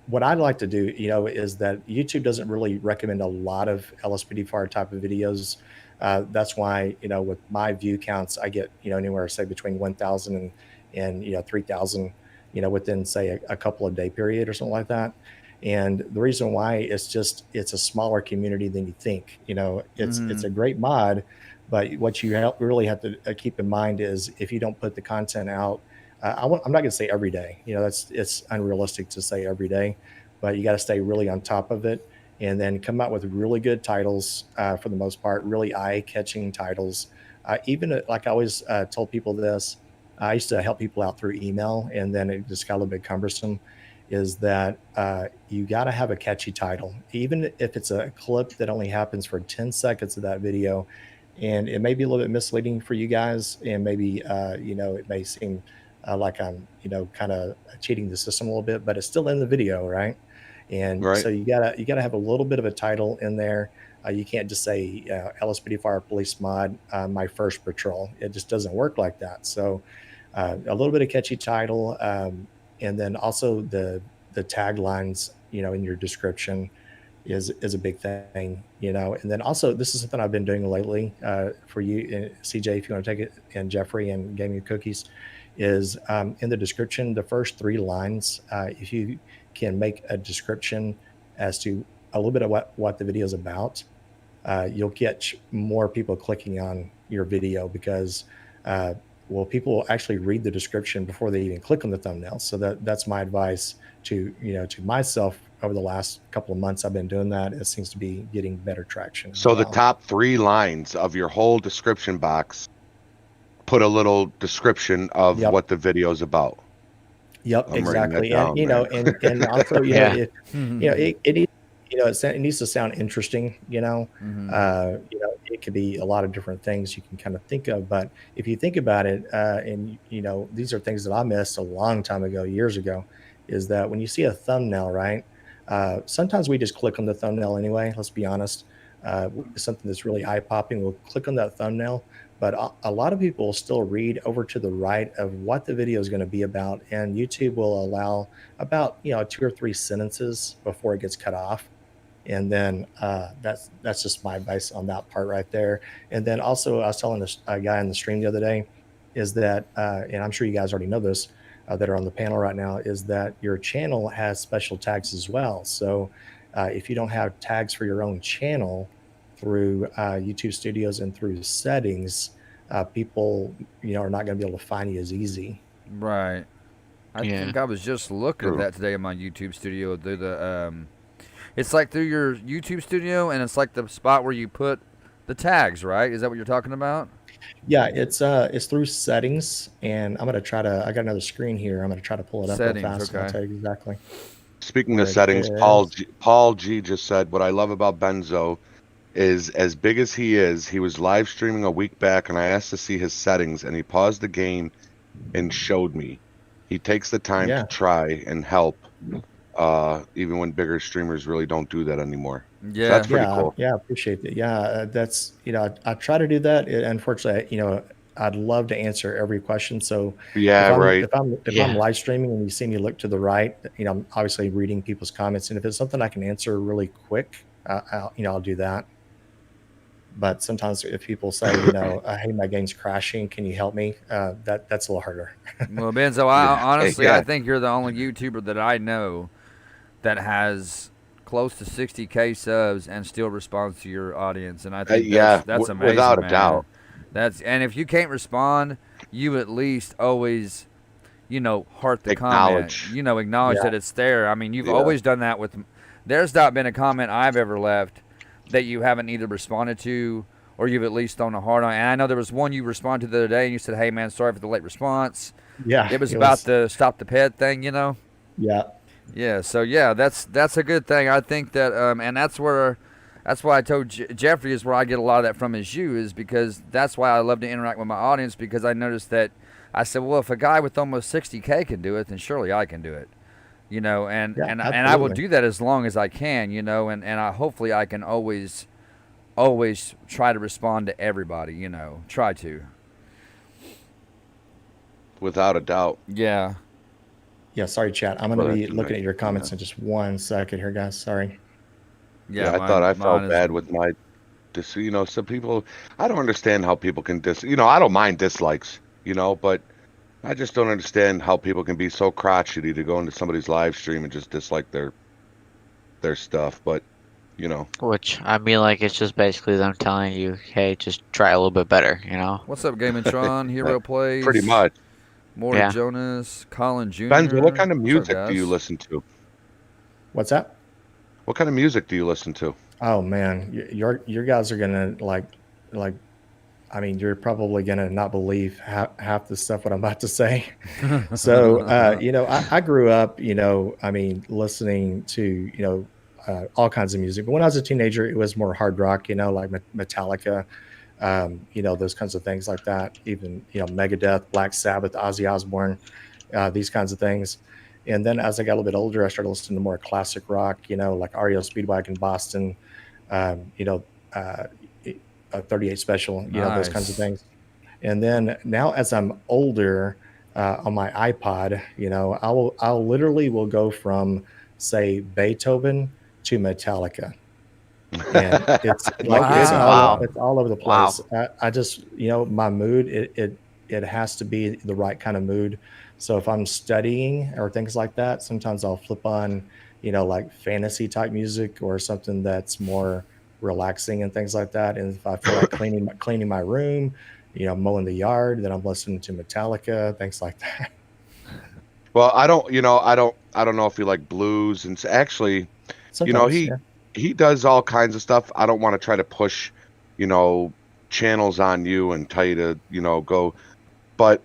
what I'd like to do, is that YouTube doesn't really recommend a lot of LSPDFR type of videos. That's why, with my view counts, I get, anywhere, say, between 1,000 and 3,000, within, say, a couple of day period or something like that. And the reason why it's a smaller community than you think. It's a great mod, but what you really have to keep in mind is, if you don't put the content out, I'm not going to say every day. It's unrealistic to say every day, but you got to stay really on top of it, and then come out with really good titles, for the most part, really eye-catching titles. Even like I always told people this, I used to help people out through email, and then it just got a little bit cumbersome, is that you got to have a catchy title, even if it's a clip that only happens for 10 seconds of that video. And it may be a little bit misleading for you guys, and maybe, it may seem like I'm, kind of cheating the system a little bit, but it's still in the video, right? And Right. so you gotta have a little bit of a title in there. You can't just say LSPDFR Police Mod, my first patrol. It just doesn't work like that. So a little bit of catchy title, and then also the taglines, in your description is a big thing, And then also, this is something I've been doing lately, for you, CJ, if you want to take it, and Jeffrey and Gaming Cookies, is in the description, the first 3 lines. If you can make a description as to a little bit of what the video is about, you'll get more people clicking on your video, because people will actually read the description before they even click on the thumbnail. So that's my advice to myself. Over the last couple of months, I've been doing that. It seems to be getting better traction. So the top 3 lines of your whole description box, put a little description of Yep. what the video is about. Yep, I'm writing that exactly. down, And and also, Yeah. it needs to sound interesting. It could be a lot of different things you can kind of think of. But if you think about it, and these are things that I missed a long time ago, years ago, is that when you see a thumbnail, right? Sometimes we just click on the thumbnail anyway. Let's be honest. Something that's really eye-popping, we'll click on that thumbnail. But a lot of people will still read over to the right of what the video is going to be about, and YouTube will allow about 2 or 3 sentences before it gets cut off. And then that's just my advice on that part right there. And then also, I was telling a guy in the stream the other day, is that, and I'm sure you guys already know this that are on the panel right now, is that your channel has special tags as well. So if you don't have tags for your own channel through YouTube Studios and through settings, people, are not going to be able to find you as easy. Right. I Yeah. think I was just looking at True. that today in my YouTube studio through the it's like through your YouTube studio, and it's like the spot where you put the tags, right? Is that what you're talking about? Yeah, it's through settings, and I'm gonna try to. I got another screen here. I'm gonna try to pull it up real Settings, fast, and I'll okay. tell you exactly Speaking where of it settings, is. Paul G just said, what I love about Benzo is as big as he was live streaming a week back, and I asked to see his settings, and he paused the game and showed me. He takes the time to Yeah, try and help, even when bigger streamers really don't do that anymore. So Yeah. that's pretty yeah, cool. yeah. I appreciate that. Yeah, that's I try to do that. Unfortunately, I'd love to answer every question. So Yeah, if I'm right. if I'm Yeah. live streaming and you see me look to the right, I'm obviously reading people's comments, and if it's something I can answer really quick, I'll do that. But sometimes if people say, hey, my game's crashing, can you help me? That's a little harder. Well, Benzo, Yeah, honestly, I yeah. think you're the only YouTuber that I know that has close to 60K subs and still responds to your audience, and I think Yeah, that's without amazing, a doubt. man. And if you can't respond, you at least always, heart the comment. Acknowledge. Acknowledge Yeah, that it's there. I mean, you've Yeah. always done that with. There's not been a comment I've ever left that you haven't either responded to or you've at least thrown a heart on. And I know there was one you responded to the other day, and you said, "Hey, man, sorry for the late response." yeah, It was it about was. the stop the pet thing, Yeah, Yeah. So yeah, that's a good thing. I think that, and that's why I told Jeffrey is where I get a lot of that from is you, is because that's why I love to interact with my audience, because I noticed that I said, well, if a guy with almost 60K can do it, then surely I can do it. And yeah, and I will absolutely. do that as long as I can, and I hopefully I can always try to respond to everybody, try to. Without a doubt. Yeah. Yeah, sorry, chat. I'm going to Brother be tonight. looking at your comments in just 1 second here, guys. Sorry. Yeah, Yeah, I thought I mine felt is. bad with my some people, I don't understand how people can I don't mind dislikes, but I just don't understand how people can be so crotchety to go into somebody's live stream and just dislike their stuff. But Which I mean, like it's just basically them telling you, hey, just try a little bit better. What's up, Game and Tron? Hero plays. pretty much. Morty Yeah. Jonas, Colin Jr. Benzo, what kind of What's up, music do you guys? listen to? What's that? What kind of music do you listen to? Oh man, your guys are gonna like. I mean, you're probably gonna not believe half the stuff what I'm about to say. So, I grew up, I mean, listening to, all kinds of music. But when I was a teenager, it was more hard rock, like Metallica, those kinds of things like that. Even, Megadeth, Black Sabbath, Ozzy Osbourne, these kinds of things. And then as I got a little bit older, I started listening to more classic rock, like REO Speedwagon, Boston, um, you know, uh, 38 Special, those kinds of Nice. things. And then now, as I'm older, on my iPod, I'll literally will go from say Beethoven to Metallica, and it's No like kidding. Wow. it's all over the Wow. place. I just my mood it has to be the right kind of mood. So if I'm studying or things like that, sometimes I'll flip on like fantasy type music or something that's more relaxing and things like that. And if I feel like cleaning my room, mowing the yard, then I'm listening to Metallica, things like that. Well, I don't know if you like blues, and actually, Sometimes, he yeah. he does all kinds of stuff. I don't want to try to push, you know, channels on you and tell you to, go. But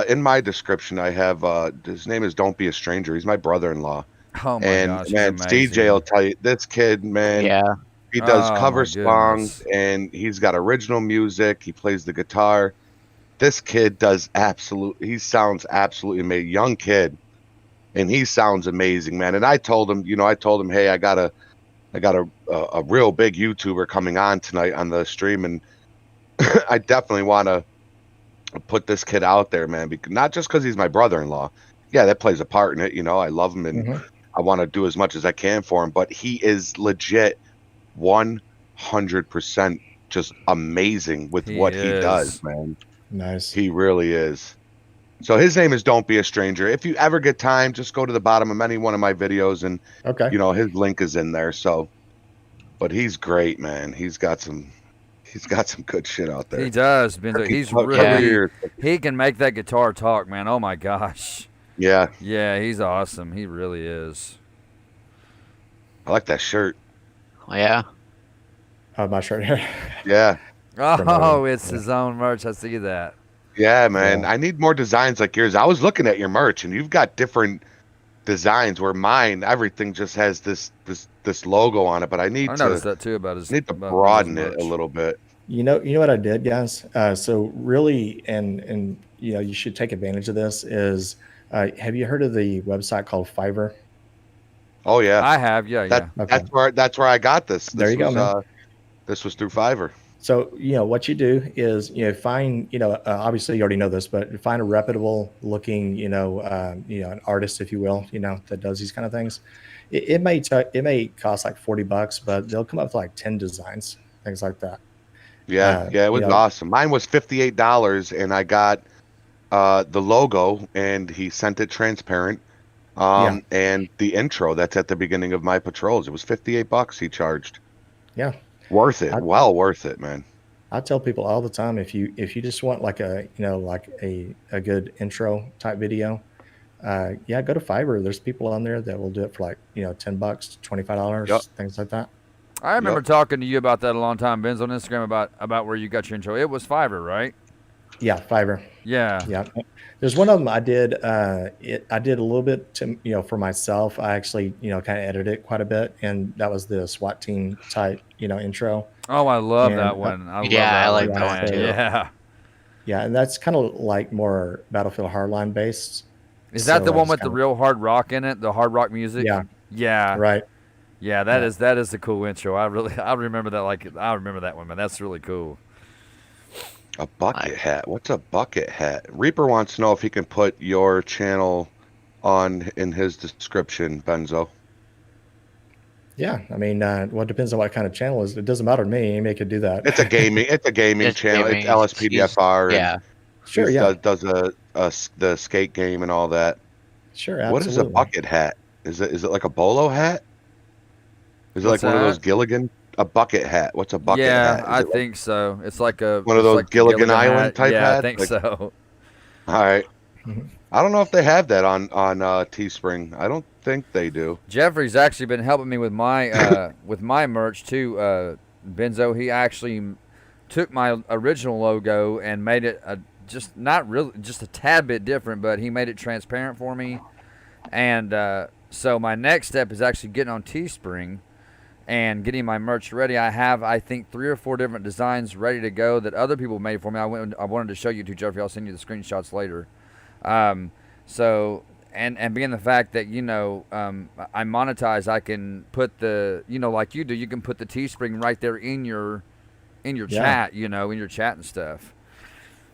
in my description, I have his name is Don't Be a Stranger. He's my brother-in-law, Oh my and gosh, he's man, CJ will amazing. tell you this kid, man. Yeah. He does Oh cover my songs goodness. and he's got original music. He plays the guitar. This kid he sounds absolutely amazing. Young kid, and he sounds amazing, man. And I told him, hey, I got a real big YouTuber coming on tonight on the stream, and I definitely want to put this kid out there, man. Because not just because he's my brother-in-law. Yeah, that plays a part in it. I love him and Hmm. I want to do as much as I can for him. But he is legit 100% just amazing with He what he does, is. man. Nice. He really is. So his name is Don't Be a Stranger. If you ever get time, just go to the bottom of any one of my videos, and Okay. his link is in there. So, but he's great, man. He's got some good shit out there. He does, Benzo. Freaking He's Cover really Years. he can make that guitar talk, man. Oh my gosh. Yeah, Yeah, he's awesome. He really is. I like that shirt. Yeah. Oh, my shirt here. Yeah, Oh, him. it's his own merch. I see that. yeah, man. Yeah. I need more designs like yours. I was looking at your merch, and you've got different designs. Where mine, everything just has this logo on it. But I need I to noticed that too about his. need to about broaden his it a merch. little bit. You know what I did, guys. So really, and you should take advantage of this. Is have you heard of the website called Fiverr? Oh yeah, I have, yeah. Okay. that's where I got this. There you go, man. This was through Fiverr. So what you do is find obviously you already know this, but find a reputable looking an artist, if you will, that does these kind of things. It may cost like $40, but they'll come up with like 10 designs, things like that. Yeah, it was awesome. Mine was $58, and I got the logo, and he sent it transparent. And the intro that's at the beginning of my patrols. It was $58 he charged. Yeah. Worth it. Well worth it, man. I tell people all the time, if you just want like a good intro type video, go to Fiverr. There's people on there that will do it for like $10, $25, Yep. things like that. I remember talking to you about that a long time, Benz, on Instagram about where you got your intro. It was Fiverr, right? Yeah, Fiverr. Yeah. Yeah. There's one of them I did. I did a little bit to for myself. I actually kind of edited it quite a bit, and that was the SWAT team type intro. Oh, I love And, that one. I like love that one too. Yeah. Yeah, and that's kind of like more Battlefield Hardline based. Is that the So I one just with the kinda- real hard rock in it? The hard rock music? Yeah. Yeah. Right. Yeah, that is the cool intro. I remember that. I remember that one, man. That's really cool. A bucket hat. What's a bucket hat? Reaper wants to know if he can put your channel in his description, Benzo. Yeah, I mean, well, it depends on what kind of channel it is. It doesn't matter to me. Anybody could do that. It's a gaming It's channel. gaming. It's LSPDFR. Yeah. Sure, yeah, Does the skate game and all that. sure. What is a Absolutely. bucket hat? Is it like a bolo hat? Is it What's like one of those that? Gilligan? A bucket hat. What's a bucket hat? Is I it like think so. It's like a one of it's those like Gilligan Island hat. type Yeah, I hats? think Like- so. All right. Mhm. I don't know if they have that on Teespring. I don't think they do. Jeffrey's actually been helping me with my with my merch too. Benzo, he actually took my original logo and made it just a tad bit different, but he made it transparent for me. And so my next step is actually getting on Teespring and getting my merch ready. I have, I think, 3 or 4 different designs ready to go that other people made for me. I wanted to show you too, Jeffrey. I'll send you the screenshots later. So and being the fact that I monetize, I can put the like you do. You can put the Teespring right there in your Yeah. chat. In your chat and stuff.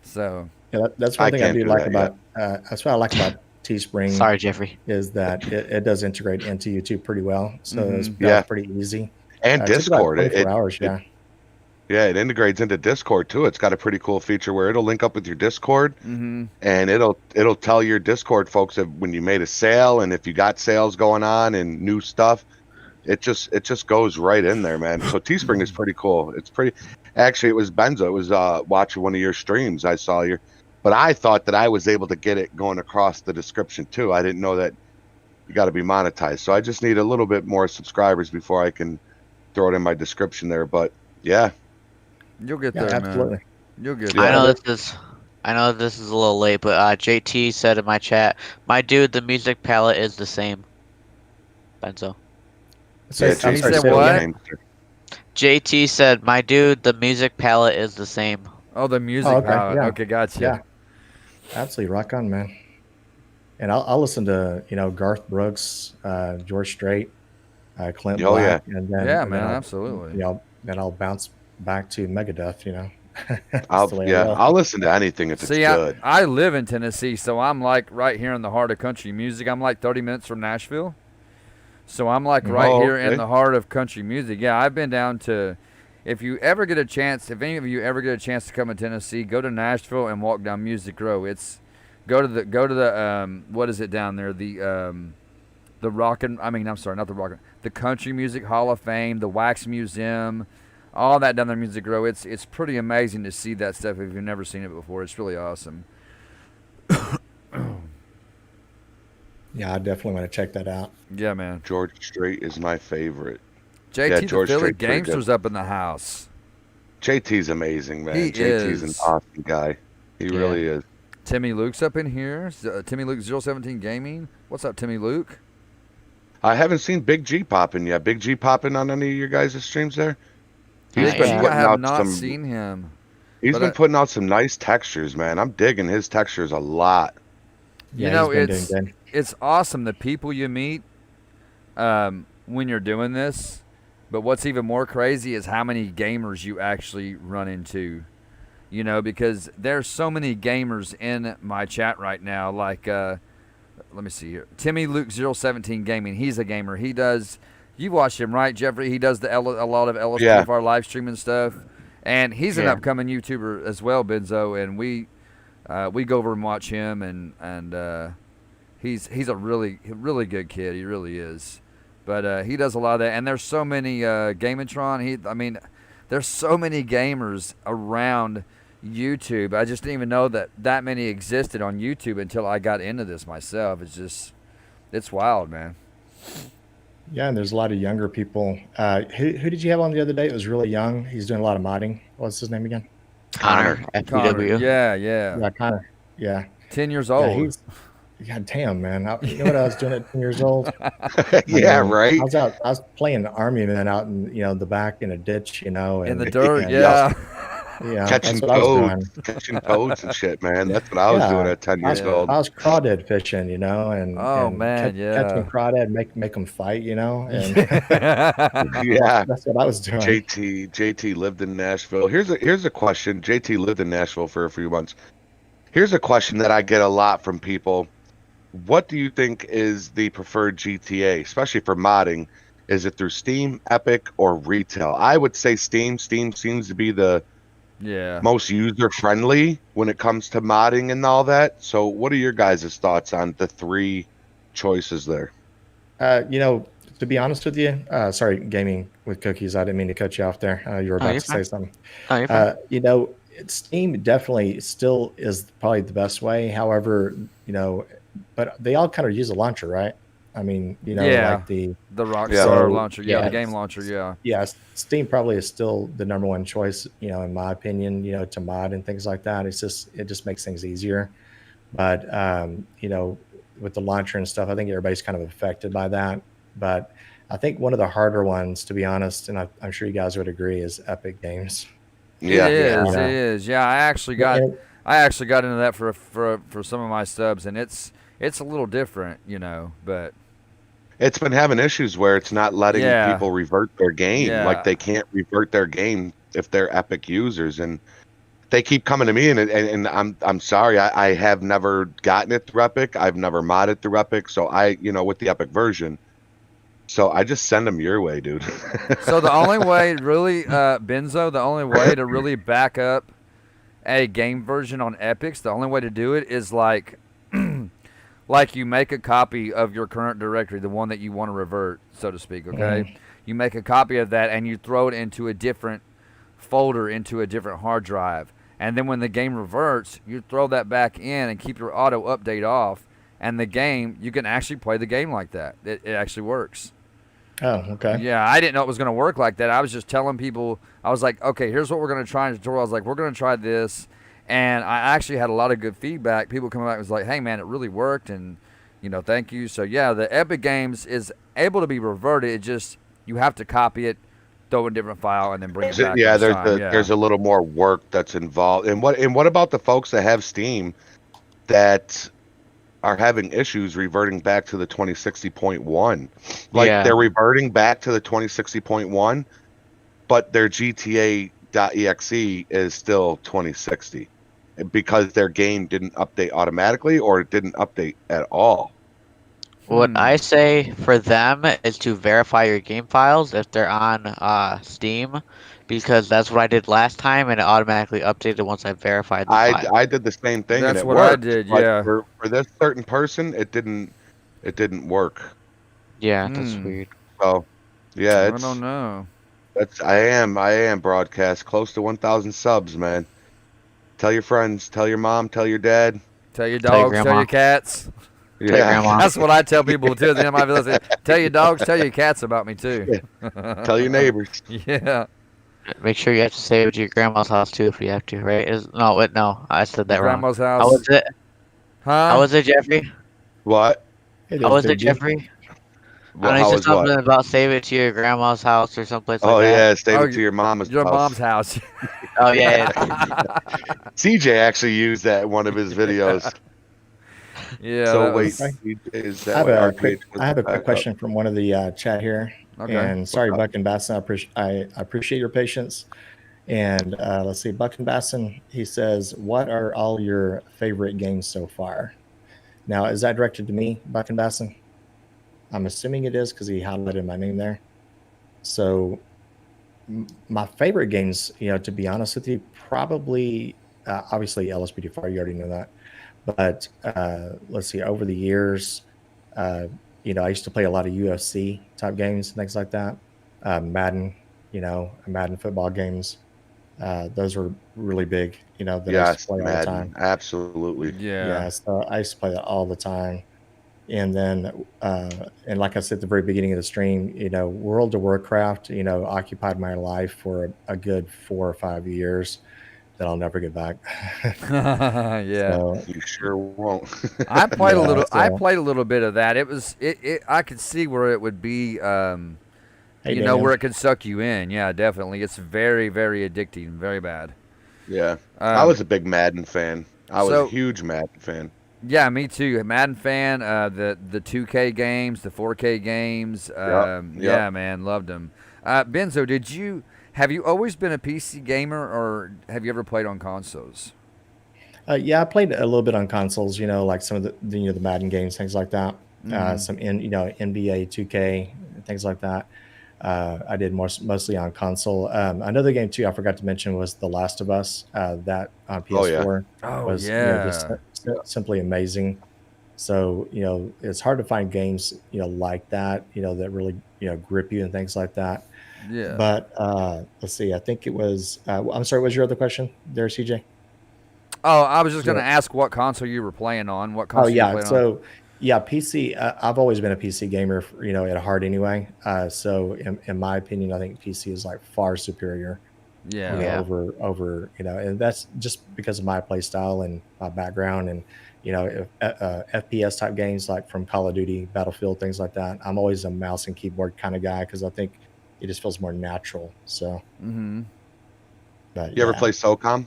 So Yeah, that's one I thing I can't do do like that about. That's what I like about Teespring. Sorry, Jeffrey. Is that it does integrate into YouTube pretty well, so Mhm. that's Yeah. pretty easy. And It took about Discord. 24 hours, yeah. It integrates into Discord too. It's got a pretty cool feature where it'll link up with your Discord, mhm. and it'll tell your Discord folks that when you made a sale and if you got sales going on and new stuff. It just goes right in there, man. So Teespring is pretty cool. It's pretty. Actually, it was Benzo. It was watching one of your streams. I saw but I thought that I was able to get it going across the description too. I didn't know that you got to be monetized. So I just need a little bit more subscribers before I can throw it in my description there. But yeah, You'll get Yeah, there, absolutely. man. You'll get Yeah. there. I know this is a little late, but JT said in my chat, "My dude, the music palette is the same." Benzo. So, Yeah, I'm He sorry, said say it what? again. JT said, "My dude, the music palette is the same." Oh, the music okay, palette. yeah. Okay, gotcha. Yeah, absolutely, rock on, man. And I'll listen to Garth Brooks, George Strait, Clint Oh, Black, and then Yeah, and man, then absolutely. then I'll bounce back to Megadeth. That's I'll the way I roll. I'll listen to anything if it's See, good. I live in Tennessee, so I'm like right here in the heart of country music. I'm like 30 minutes from Nashville. So I'm like right Oh, here in okay. the heart of country music. Yeah, I've been down to if you ever get a chance, if any of you ever get a chance to come to Tennessee, go to Nashville and walk down Music Row. It's go to the what is it down there? The Rockin', I mean, I'm sorry, not the Rockin', the Country Music Hall of Fame, the Wax Museum, all that down there in Music Row. It's pretty amazing to see that stuff if you've never seen it before. It's really awesome. Yeah, I definitely want to check that out. Yeah, man. George Strait is my favorite. JT Yeah, the George Philly Strait's pretty good. Gamster's up in the house. JT's amazing, man. He JT's is. an awesome guy. He Yeah. really is. Timmy Luke's up in here. Timmy Luke 017 Gaming. What's up, Timmy Luke? I haven't seen Big G popping yet. Big G popping on any of your guys' streams there? He's Big been G, I putting have out not some. seen him. He's but been I- putting out some nice textures, man. I'm digging his textures a lot. Yeah, You know, he's been it's doing good. it's awesome the people you meet when you're doing this. But what's even more crazy is how many gamers you actually run into. You know, because there's so many gamers in my chat right now. Like, let me see here. Timmy Luke 017 Gaming. He's a gamer. He does. You watch him, right, Jeffrey? He does a lot of LSPFR live streaming stuff, and he's an Yeah. upcoming YouTuber as well, Benzo. And we go over and watch him, and he's a really good kid. He really is. But he does a lot of that, and there's so many Gamatron. There's so many gamers around YouTube. I just didn't even know that many existed on YouTube until I got into this myself. It's wild, man. Yeah, and there's a lot of younger people. Who did you have on the other day? It was really young. He's doing a lot of modding. What's his name again? Connor, Connor. FPW. Yeah. Yeah, Connor. Yeah. 10 years Yeah, old. he's. God damn, man! You know what I was doing at 10 years old? Yeah, I mean, right. I was playing Army Man out in the back in a ditch, in the and dirt, and, yeah. yeah, Catching that's what I was doing. catching toads and shit, man. That's what I was Yeah, doing at 10 years I old. was crawdad fishing, and Oh, and man, yeah. catching crawdad, make them fight, and Yeah. that's what I was doing. JT lived in Nashville. Here's a question. JT lived in Nashville for a few months. Here's a question that I get a lot from people. What do you think is the preferred GTA, especially for modding? Is it through Steam, Epic, or retail? I would say Steam. Steam seems to be the Yeah. most user-friendly when it comes to modding and all that. So what are your guys' thoughts on the three choices there? To be honest with you, sorry, gaming with cookies. I didn't mean to cut you off there. You were about you're to say fine. something. Oh, you're fine. Steam definitely still is probably the best way. However, but they all kind of use a launcher, right? I mean, Yeah. like the The Rockstar So, launcher. Yeah, yeah, the game launcher. Yeah. yeah, Steam probably is still the number one choice, in my opinion, to mod and things like that. It just makes things easier. But with the launcher and stuff, I think everybody's kind of affected by that. But I think one of the harder ones, to be honest, and I'm sure you guys would agree, is Epic Games. Yeah. It is. Yeah. It is. Yeah, I actually got into that for some of my subs, and it's a little different, but It's been having issues where it's not letting Yeah. people revert their game. Yeah. Like they can't revert their game if they're Epic users, and they keep coming to me. And I'm sorry, I have never gotten it through Epic. I've never modded through Epic, so with the Epic version. So I just send them your way, dude. so the only way, really, Benzo, the only way to really back up a game version on Epics, the only way to do it is like you make a copy of your current directory, the one that you want to revert, so to speak, okay? You make a copy of that and you throw it into a different folder, into a different hard drive. And then when the game reverts, you throw that back in and keep your auto update off. And the game, you can actually play the game like that. It actually works. Oh, okay. Yeah, I didn't know it was going to work like that. I was just telling people, I was like, okay, here's what we're going to try in the tutorial. I was like, we're going to try this. And I actually had a lot of good feedback. People coming back and was like, hey, man, it really worked. And, thank you. So, yeah, the Epic Games is able to be reverted. It just, you have to copy it, throw it in a different file, and then bring it back. Yeah, each time. there's a little more work that's involved. And what about the folks that have Steam that are having issues reverting back to the 2060.1? Like Yeah. they're reverting back to the 2060.1, but their GTA.exe is still 2060 because their game didn't update automatically or it didn't update at all. What I say for them is to verify your game files if they're on Steam, because that's what I did last time, and it automatically updated once I verified the file. I did the same thing and That's it what I worked. did, But yeah. for this certain person, it didn't work. Yeah, that's weird. So yeah, I it's don't know. that's I am broadcast close to 1,000 subs, man. Tell your friends, tell your mom, tell your dad. Tell your Tell your dogs, tell grandma. your cats. Tell your Yeah, grandma. That's what I tell people too. At the end of my video, I say, tell your dogs, tell your cats about me too. tell your neighbors. Yeah. Make sure you have to save it to your grandma's house too if you have to, right? No, wait, no, I said that wrong. Grandma's How house. was it? How Huh? was it, Jeffrey? What? Hey, How there's was it, Big D. Jeffrey? Well, I know you how said was what? something about save it to your grandma's house or someplace like Oh that. yeah, save Oh, it to your mama's Your house. mom's house. Oh yeah. CJ actually used that in one of his videos. Yeah, So that wait, was CJ, is I that have why a RPH quick. was I have a back quick up? question from one of the chat here. okay. And sorry, up? Buck and Basson, I appreciate your patience. And let's see, Buck and Basson, he says, "What are all your favorite games so far?" Now, is that directed to me, Buck and Basson? I'm assuming it is because he highlighted my name there. So, my favorite games, to be honest with you, probably obviously LSPD4. You already know that. But let's see, over the years, uh, I used to play a lot of UFC type games, things like that. Madden, Madden football games. Those were really big, that I used to Yes, play all the time. Madden, absolutely. Yeah. Yeah, so I used to play that all the time. And then, and like I said at the very beginning of the stream, World of Warcraft, occupied my life for a good 4 or 5 years that I'll never get back. Yeah. So, You sure won't. I played a yeah, little. I so, played a little bit of that. It was. It. I could see where it would be. hey, You know, Dan. where it could suck you in. Yeah, definitely. It's very, very addicting. Very bad. Yeah, I was a big Madden fan. I was a So huge Madden fan. yeah, me too. Madden fan. The 2K games, the 4K games. Yep. Yeah, man, loved them. Benzo, have you always been a PC gamer, or have you ever played on consoles? Yeah, I played a little bit on consoles, like some of the Madden games, things like that. Some NBA 2K, things like that. I did mostly on console. Another game too I forgot to mention was The Last of Us. That on Oh yeah. PS4 Oh was just yeah, simply amazing. So it's hard to find games like that that really grip you and things like that. yeah. But let's see. I think it was. I'm sorry. What was your other question there, CJ? Oh, I was just Yeah. gonna ask what console you were playing on. What Oh console you yeah. playing on? So yeah, PC. I've always been a PC gamer, at heart anyway. So in my opinion, I think PC is like far superior, Yeah. Yeah. over and that's just because of my play style and my background and FPS type games like from Call of Duty, Battlefield, things like that. I'm always a mouse and keyboard kind of guy because I think it just feels more natural. So, Mm-hmm. but You ever yeah. play SOCOM?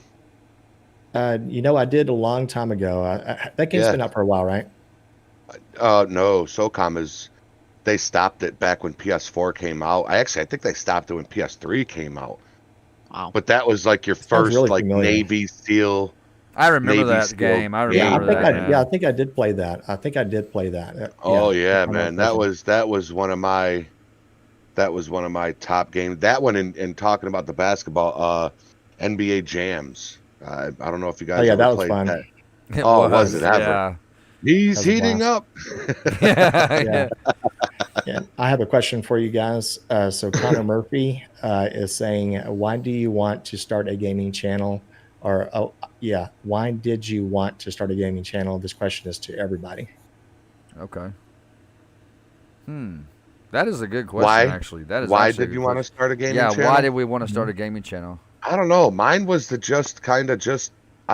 I did a long time ago. That game's Yeah. been out for a while, right? No, SOCOM is. They stopped it back when PS4 came out. I think they stopped it when PS3 came out. Wow. But that was like your Sounds first really like familiar. Navy SEAL. I remember Navy that SEAL game. I Yeah, I remember think that. I Man. yeah, I think I did play that. I think I did play that. Oh Yeah, yeah, if I'm not man. That mistaken. was one of my top games. That one in talking about the basketball, NBA Jams. I don't know if you Oh guys yeah, ever that was played fun. that. It Oh, was. was it ever? Yeah. He's That was a heating blast. up. Yeah, yeah. I have a question for you guys. So Connor Murphy is saying, why do you want to start a gaming channel? Or yeah, why did you want to start a gaming channel? This question is to everybody. Okay. That is a good question, Why? actually. That is Why actually a did good you want to question. start a gaming Yeah. channel? Why did we want to start Mhm. a gaming channel? I don't know. Mine was to just I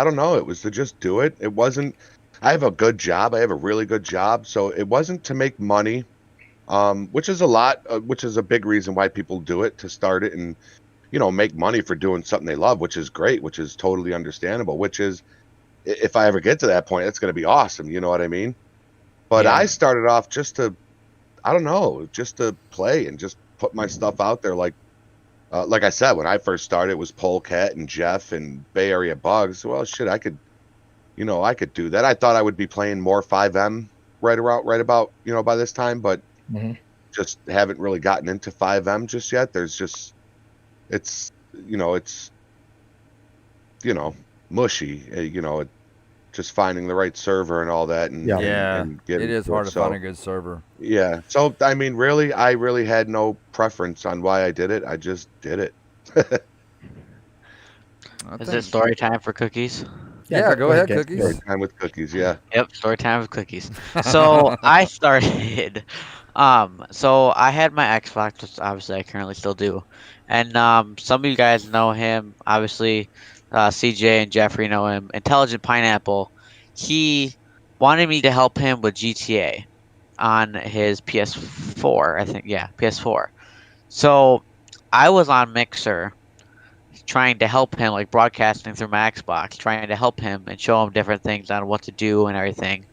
don't know. It was to just do it. It wasn't. I have a good job. I have a really good job. So it wasn't to make money, which is which is a big reason why people do it, to start it and make money for doing something they love, which is great, which is totally understandable. Which is, if I ever get to that point, it's going to be awesome. You know what I mean? But Yeah. I started off just to, I don't know, just to play and just put my stuff out there. Like I said, when I first started, it was Polecat and Jeff and Bay Area Bugs. Well, shit, I could do that. I thought I would be playing more 5M right about by this time, but Mhm. just haven't really gotten into 5M just yet. There's just it's it's mushy, just finding the right server and all that, and Yeah. and getting it is to hard it. to find So a good server. yeah, so I mean, really, I really had no preference on why I did it. I just did it. I Is it think. story time for cookies? Yeah, go ahead, Gabe. Story cookies. time with cookies, yeah. Yep, story time with cookies. So I started. So I had my Xbox, which obviously I currently still do, and some of you guys know him. Obviously, CJ and Jeffrey know him. Intelligent Pineapple. He wanted me to help him with GTA on his PS4. I think, yeah, PS4. So I was on Mixer trying to help him, like broadcasting through my Xbox, trying to help him and show him different things on what to do and everything.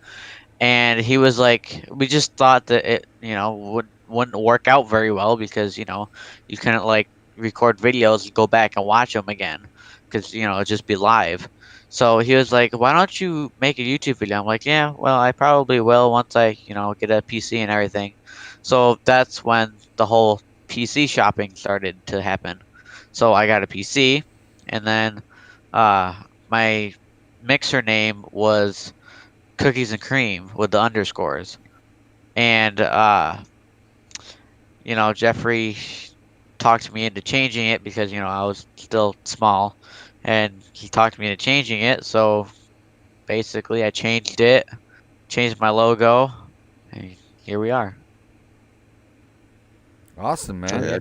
And he was like, we just thought that it, wouldn't work out very well because you couldn't like record videos and go back and watch them again because it'd just be live. So he was like, why don't you make a YouTube video? I'm like, yeah, well, I probably will once I get a PC and everything. So that's when the whole PC shopping started to happen. So I got a PC, and then my mixer name was Cookies and Cream with the underscores. And Jeffrey talked me into changing it because I was still small, and he talked me into changing it. So basically, I changed it, changed my logo, and here we are. Awesome, man. Yeah.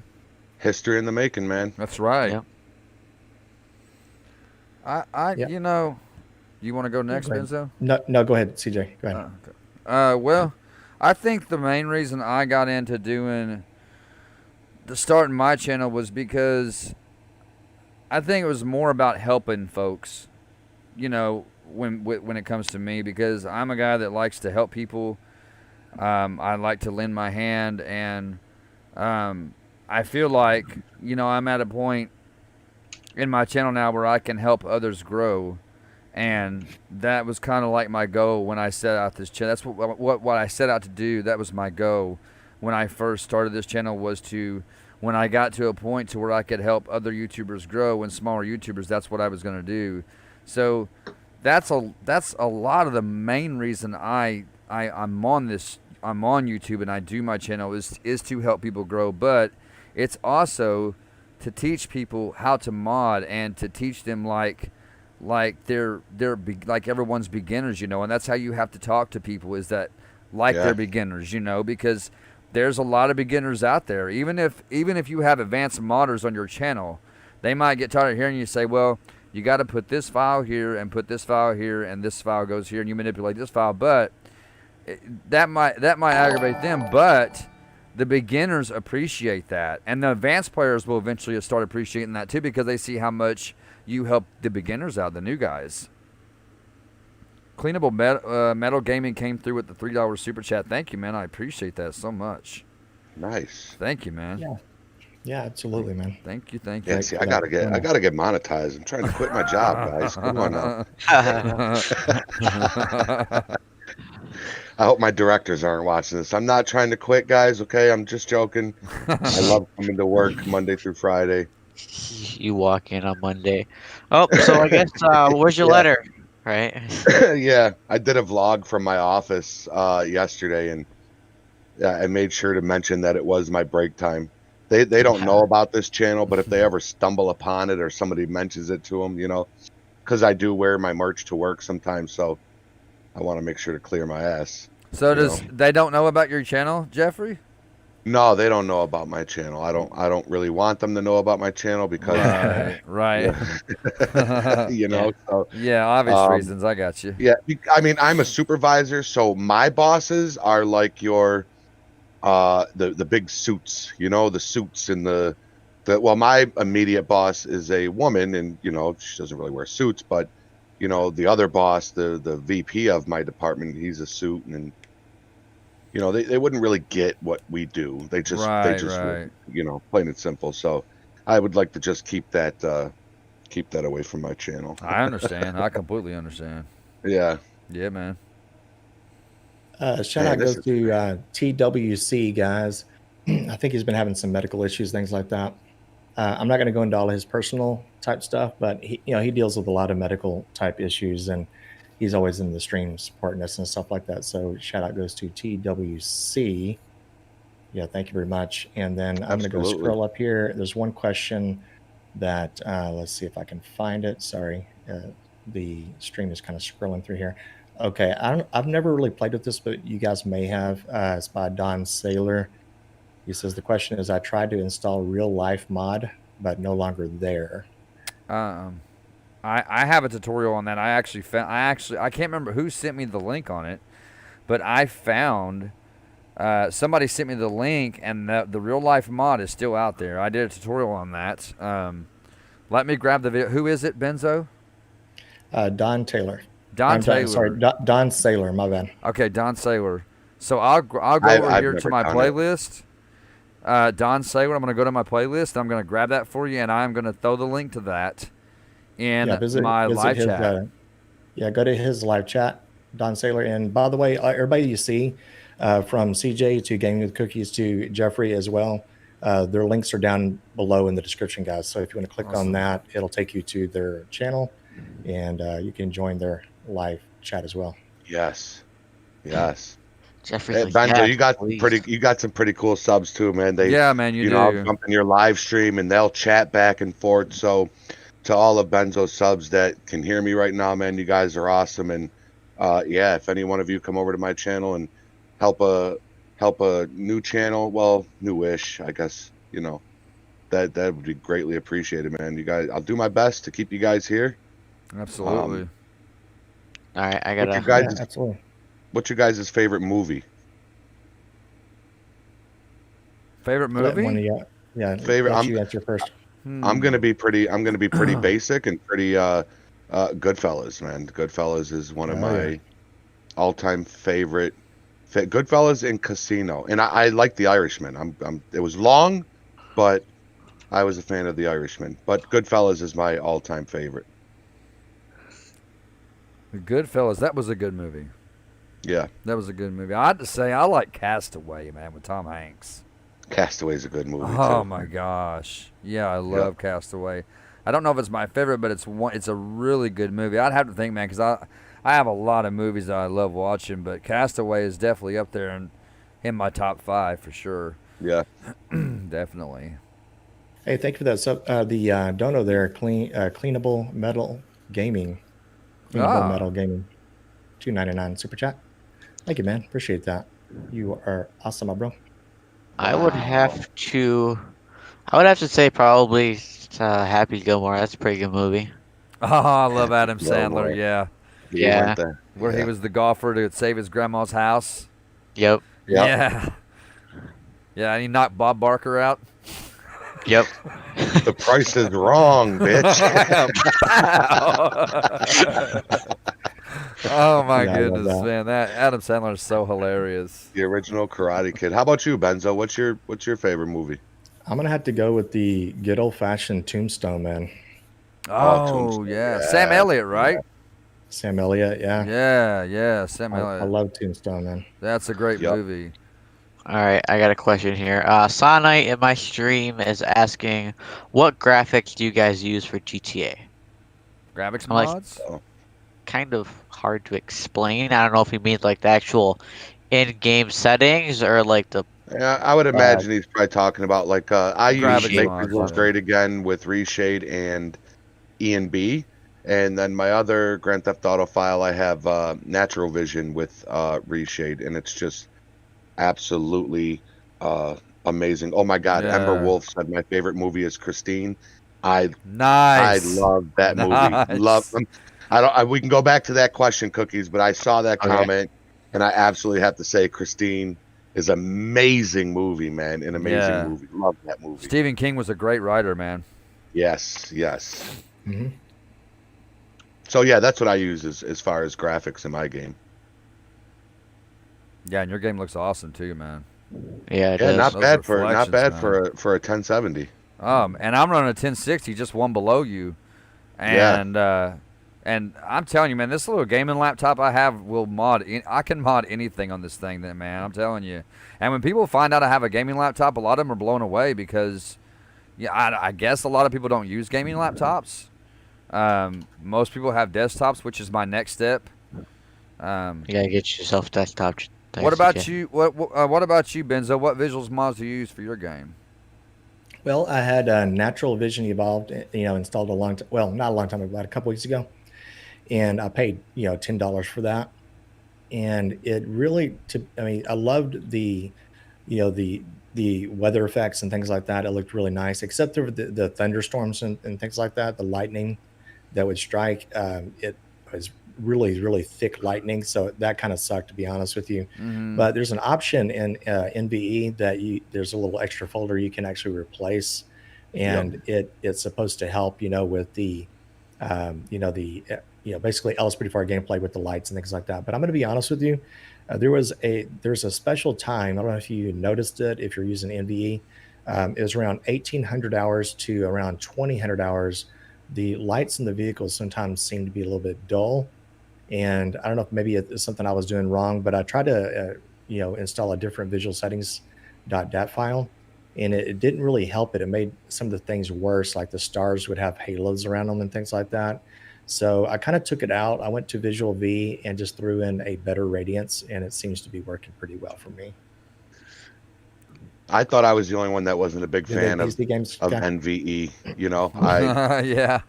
History in the making, man. That's right. Yep. Yeah. You want to go next, Go ahead. Benzo? No, go ahead, CJ. Go ahead. Okay. Well, I think the main reason I got into starting my channel was because I think it was more about helping folks. When it comes to me, because I'm a guy that likes to help people. I like to lend my hand, and I feel like I'm at a point in my channel now where I can help others grow. And that was kind of like my goal when I set out this channel. That's what I set out to do. That was my goal when I first started this channel, was when I got to a point to where I could help other YouTubers grow and smaller YouTubers, that's what I was going to do. So that's a lot of the main reason I'm on YouTube and I do my channel is to help people grow, but it's also to teach people how to mod and to teach them like they're like everyone's beginners, and that's how you have to talk to people, is that they're beginners, because there's a lot of beginners out there. Even if you have advanced modders on your channel, they might get tired of hearing you say, well, you got to put this file here and put this file here and this file goes here and you manipulate this file, but that might aggravate them, but the beginners appreciate that, and the advanced players will eventually start appreciating that too, because they see how much you help the beginners out, the new guys. Cleanable Metal Gaming came through with the $3 super chat. Thank you, man. I appreciate that so much. Nice. Thank you, man. Yeah, absolutely, man. Thank you. Yeah, see, I gotta get monetized. I'm trying to quit my job, guys. Come on now. I hope my directors aren't watching this. I'm not trying to quit, guys. Okay, I'm just joking. I love coming to work Monday through Friday. You walk in on Monday. Oh, so I guess where's your letter, right? Yeah, I did a vlog from my office yesterday, and I made sure to mention that it was my break time. They don't know about this channel, but if they ever stumble upon it or somebody mentions it to them, because I do wear my merch to work sometimes, so I want to make sure to clear my ass. So they don't know about your channel, Jeffrey? No, they don't know about my channel. I don't really want them to know about my channel because right. So yeah, obvious reasons. I got you. Yeah, I mean, I'm a supervisor, so my bosses are like your the big suits, the suits and well, my immediate boss is a woman, and she doesn't really wear suits, but the other boss, the VP of my department, he's a suit, and they wouldn't really get what we do. They just plain and simple. So I would like to just keep that away from my channel. I understand. I completely understand. Yeah. Yeah, man. Shout Man, out this goes is to TWC, guys. I think he's been having some medical issues, things like that. I'm not going to go into all his personal type stuff, but he deals with a lot of medical type issues, and he's always in the stream supporting us and stuff like that. So shout out goes to TWC. Yeah, thank you very much. And then I'm going to go absolutely. scroll up here. There's one question that let's see if I can find it. Sorry, the stream is kind of scrolling through here. Okay, I've never really played with this, but you guys may have. It's by Don Sailor. He says the question is, I tried to install real life mod, but no longer there. Um, I have a tutorial on that. I actually found. I can't remember who sent me the link on it, but I found. Somebody sent me the link, and the real life mod is still out there. I did a tutorial on that. Let me grab the video. Who is it, Benzo? Don Taylor. Don Taylor. Sorry, Don Sailor. My bad. Okay, Don Sailor. So I'll go over I've here to never my done it. playlist. Don Sailor. I'm going to go to my playlist. I'm going to grab that for you, and I'm going to throw the link to that in my live his, chat. Go to his live chat, Don Sailor. And by the way, everybody you see, from CJ to Gaming with Cookies to Geoffrey as well, their links are down below in the description, guys. So if you want to click on that, it'll take you to their channel, and you can join their live chat as well. Yes. Yes. Jeffrey's Hey, like, Benzo, yeah, you got please. you got some pretty cool subs too, man. They Yeah, man, you I'll do. jump in your live stream and they'll chat back and forth. So to all of Benzo's subs that can hear me right now, man, you guys are awesome. And yeah, if any one of you come over to my channel and help a new channel, well, newish, I guess, that would be greatly appreciated, man. You guys, I'll do my best to keep you guys here. Absolutely. All right, I What's gotta. your guys' Yeah, absolutely. What's your guys' favorite movie? Favorite Let one of movie? you, yeah, Favorite- let I'm- you answer first. I'm gonna be pretty basic and pretty Goodfellas, man. Goodfellas is one of Oh, my yeah. all-time favorite. Goodfellas and Casino, and I like The Irishman. It was long, but I was a fan of The Irishman. But Goodfellas is my all-time favorite. Goodfellas. That was a good movie. Yeah, That was a good movie. I had to say, I like Castaway, man, with Tom Hanks. Castaway's a good movie Oh too. my gosh. Yeah, I love Castaway. I don't know if it's my favorite, but it's a really good movie. I'd have to think, man, because I have a lot of movies that I love watching, but Castaway is definitely up there in my top 5 for sure. Yeah, Definitely. Hey, thank you for that. So the dono there, cleanable metal gaming, cleanable metal gaming, $2.99 super chat. Thank you, man. Appreciate that. You are awesome, my bro. I would have to say probably Happy Gilmore. That's a pretty good movie. Oh, I love Adam No Sandler. more. Yeah, You Yeah. went there. where he Yeah. was the golfer to save his grandma's house. Yep. Yeah. Yeah. Yeah, and he knocked Bob Barker out. Yep. The price is wrong, bitch. Oh my Yeah, I love goodness, that. man! That Adam Sandler is so hilarious. The original Karate Kid. How about you, Benzo? What's your favorite movie? I'm gonna have to go with the good old fashioned Tombstone, man. Oh, Tombstone, yeah. yeah, Sam Elliott, right? Sam Elliott, yeah. Yeah, Sam I Elliott. love Tombstone, man. That's a great Yep. movie. All right, I got a question here. Sonite in my stream is asking, what graphics do you guys use for GTA? Graphics I like- mods? Kind of hard to explain. I don't know if he means like the actual in-game settings or like the. Yeah, I would imagine he's probably talking about like I use Graphics Make mods, Visuals yeah. Great Again with Reshade and E&B, and then my other Grand Theft Auto file I have Natural Vision with Reshade, and it's just absolutely amazing. Oh my God, Ember Yeah. Wolf said my favorite movie is Christine. I Nice. love that Nice. movie. Love. We can go back to that question, Cookies, but I saw that Okay. comment, and I absolutely have to say Christine is an amazing movie, man. An amazing Yeah. movie. Love that movie. Stephen King was a great writer, man. Yes. hmm So yeah, that's what I use as far as graphics in my game. Yeah, and your game looks awesome too, man. Yeah, it Yeah, is. not Those bad for reflections, a 1070. And I'm running a 1060, just one below you, Yeah. and And I'm telling you, man, this little gaming laptop I have will mod. I can mod anything on this thing, then, man. I'm telling you. And when people find out I have a gaming laptop, a lot of them are blown away because, yeah, I guess a lot of people don't use gaming laptops. Most people have desktops, which is my next step. You gotta get yourself desktop. What about you? What about you, Benzo? What visuals mods do you use for your game? Well, I had Natural Vision Evolved, installed a long time. Well, not a long time ago, about a couple weeks ago, and I paid $10 for that, and it really. I loved the weather effects and things like that. It looked really nice, except for the thunderstorms and things like that, the lightning that would strike. It was really, really thick lightning, so that kind of sucked, to be honest with you. But there's an option in NVE that there's a little extra folder you can actually replace, and it's supposed to help, with the, basically Ellis Pretty Far gameplay with the lights and things like that. But I'm going to be honest with you, there's a special time. I don't know if you noticed it if you're using NVE. It was around 1,800 hours to around 2,000 hours. The lights in the vehicles sometimes seem to be a little bit dull. And I don't know if maybe it's something I was doing wrong, but I tried to, install a different visual settings.dat file, and it didn't really help it. It made some of the things worse, like the stars would have halos around them and things like that. So I kind of took it out. I went to Visual V and just threw in a better radiance, and it seems to be working pretty well for me. I thought I was the only one that wasn't a big fan of NVE. Yeah.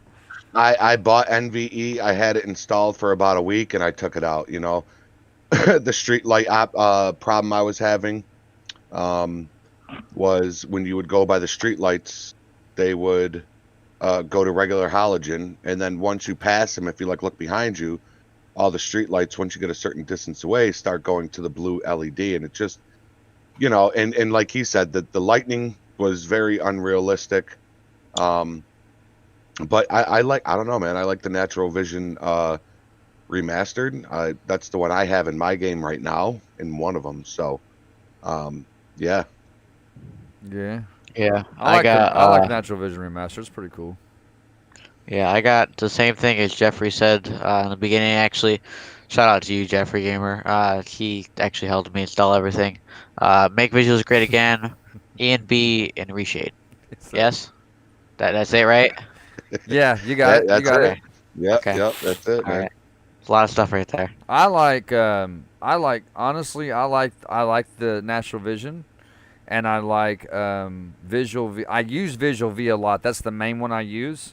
I bought NVE. I had it installed for about a week, and I took it out. The street light problem I was having was when you would go by the street lights, they would go to regular halogen, and then once you pass them, if you look behind you, all the street lights, once you get a certain distance away, start going to the blue LED, and it just, and like he said, that the lightning was very unrealistic. But I don't know, man. I like the Natural Vision remastered. That's the one I have in my game right now, in one of them. So, yeah. Yeah. I like Natural Vision remastered. It's pretty cool. Yeah, I got the same thing as Geoffrey said in the beginning. Actually, shout out to you, Geoffrey Gamer. He actually helped me install everything. Make visuals great again. E and B and reshade. Yes, that's it, right? Yeah, you got it. That's you got it. Yep, Okay. yep, that's it, man. Right. A lot of stuff right there. I like the Natural Vision, and I like Visual V. I use Visual V a lot. That's the main one I use,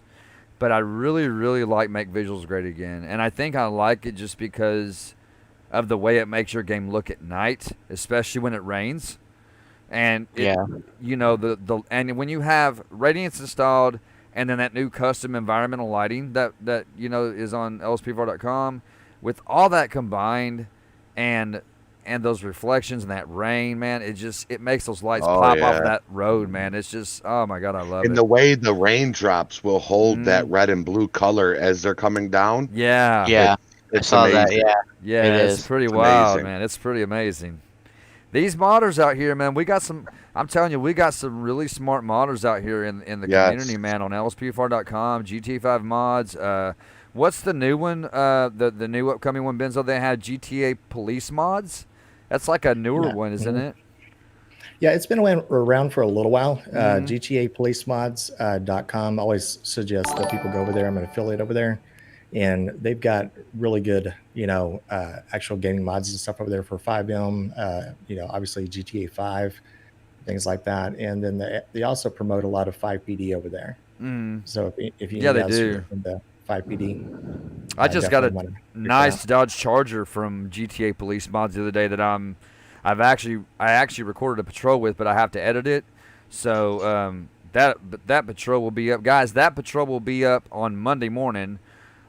but I really, really like Make Visuals Great Again, and I think I like it just because of the way it makes your game look at night, especially when it rains, and and when you have Radiance installed. And then that new custom environmental lighting that is on lspvar.com, with all that combined, and those reflections and that rain, man, it makes those lights pop off that road, man. It's just, oh my God, I love it. And the way the raindrops will hold that red and blue color as they're coming down. Yeah. I saw amazing. that. Yeah, it's pretty wild, man. It's pretty amazing. These modders out here, man, I'm telling you, we got some really smart modders out here in the community, man, on lspfr.com, GTA 5 mods. What's the new one, the new upcoming one, Benzo? They had GTA Police mods? That's like a newer one, isn't it? Yeah, it's been around for a little while. GTApolicemods.com. I always suggest that people go over there. I'm an affiliate over there. And they've got really good, actual gaming mods and stuff over there for 5M, obviously GTA 5, things like that. And then they also promote a lot of 5PD over there. So if you they do. The 5PD. I just got a nice Dodge Charger from GTA Police Mods the other day that I actually recorded a patrol with, but I have to edit it. So that patrol will be up, guys. That patrol will be up on Monday morning.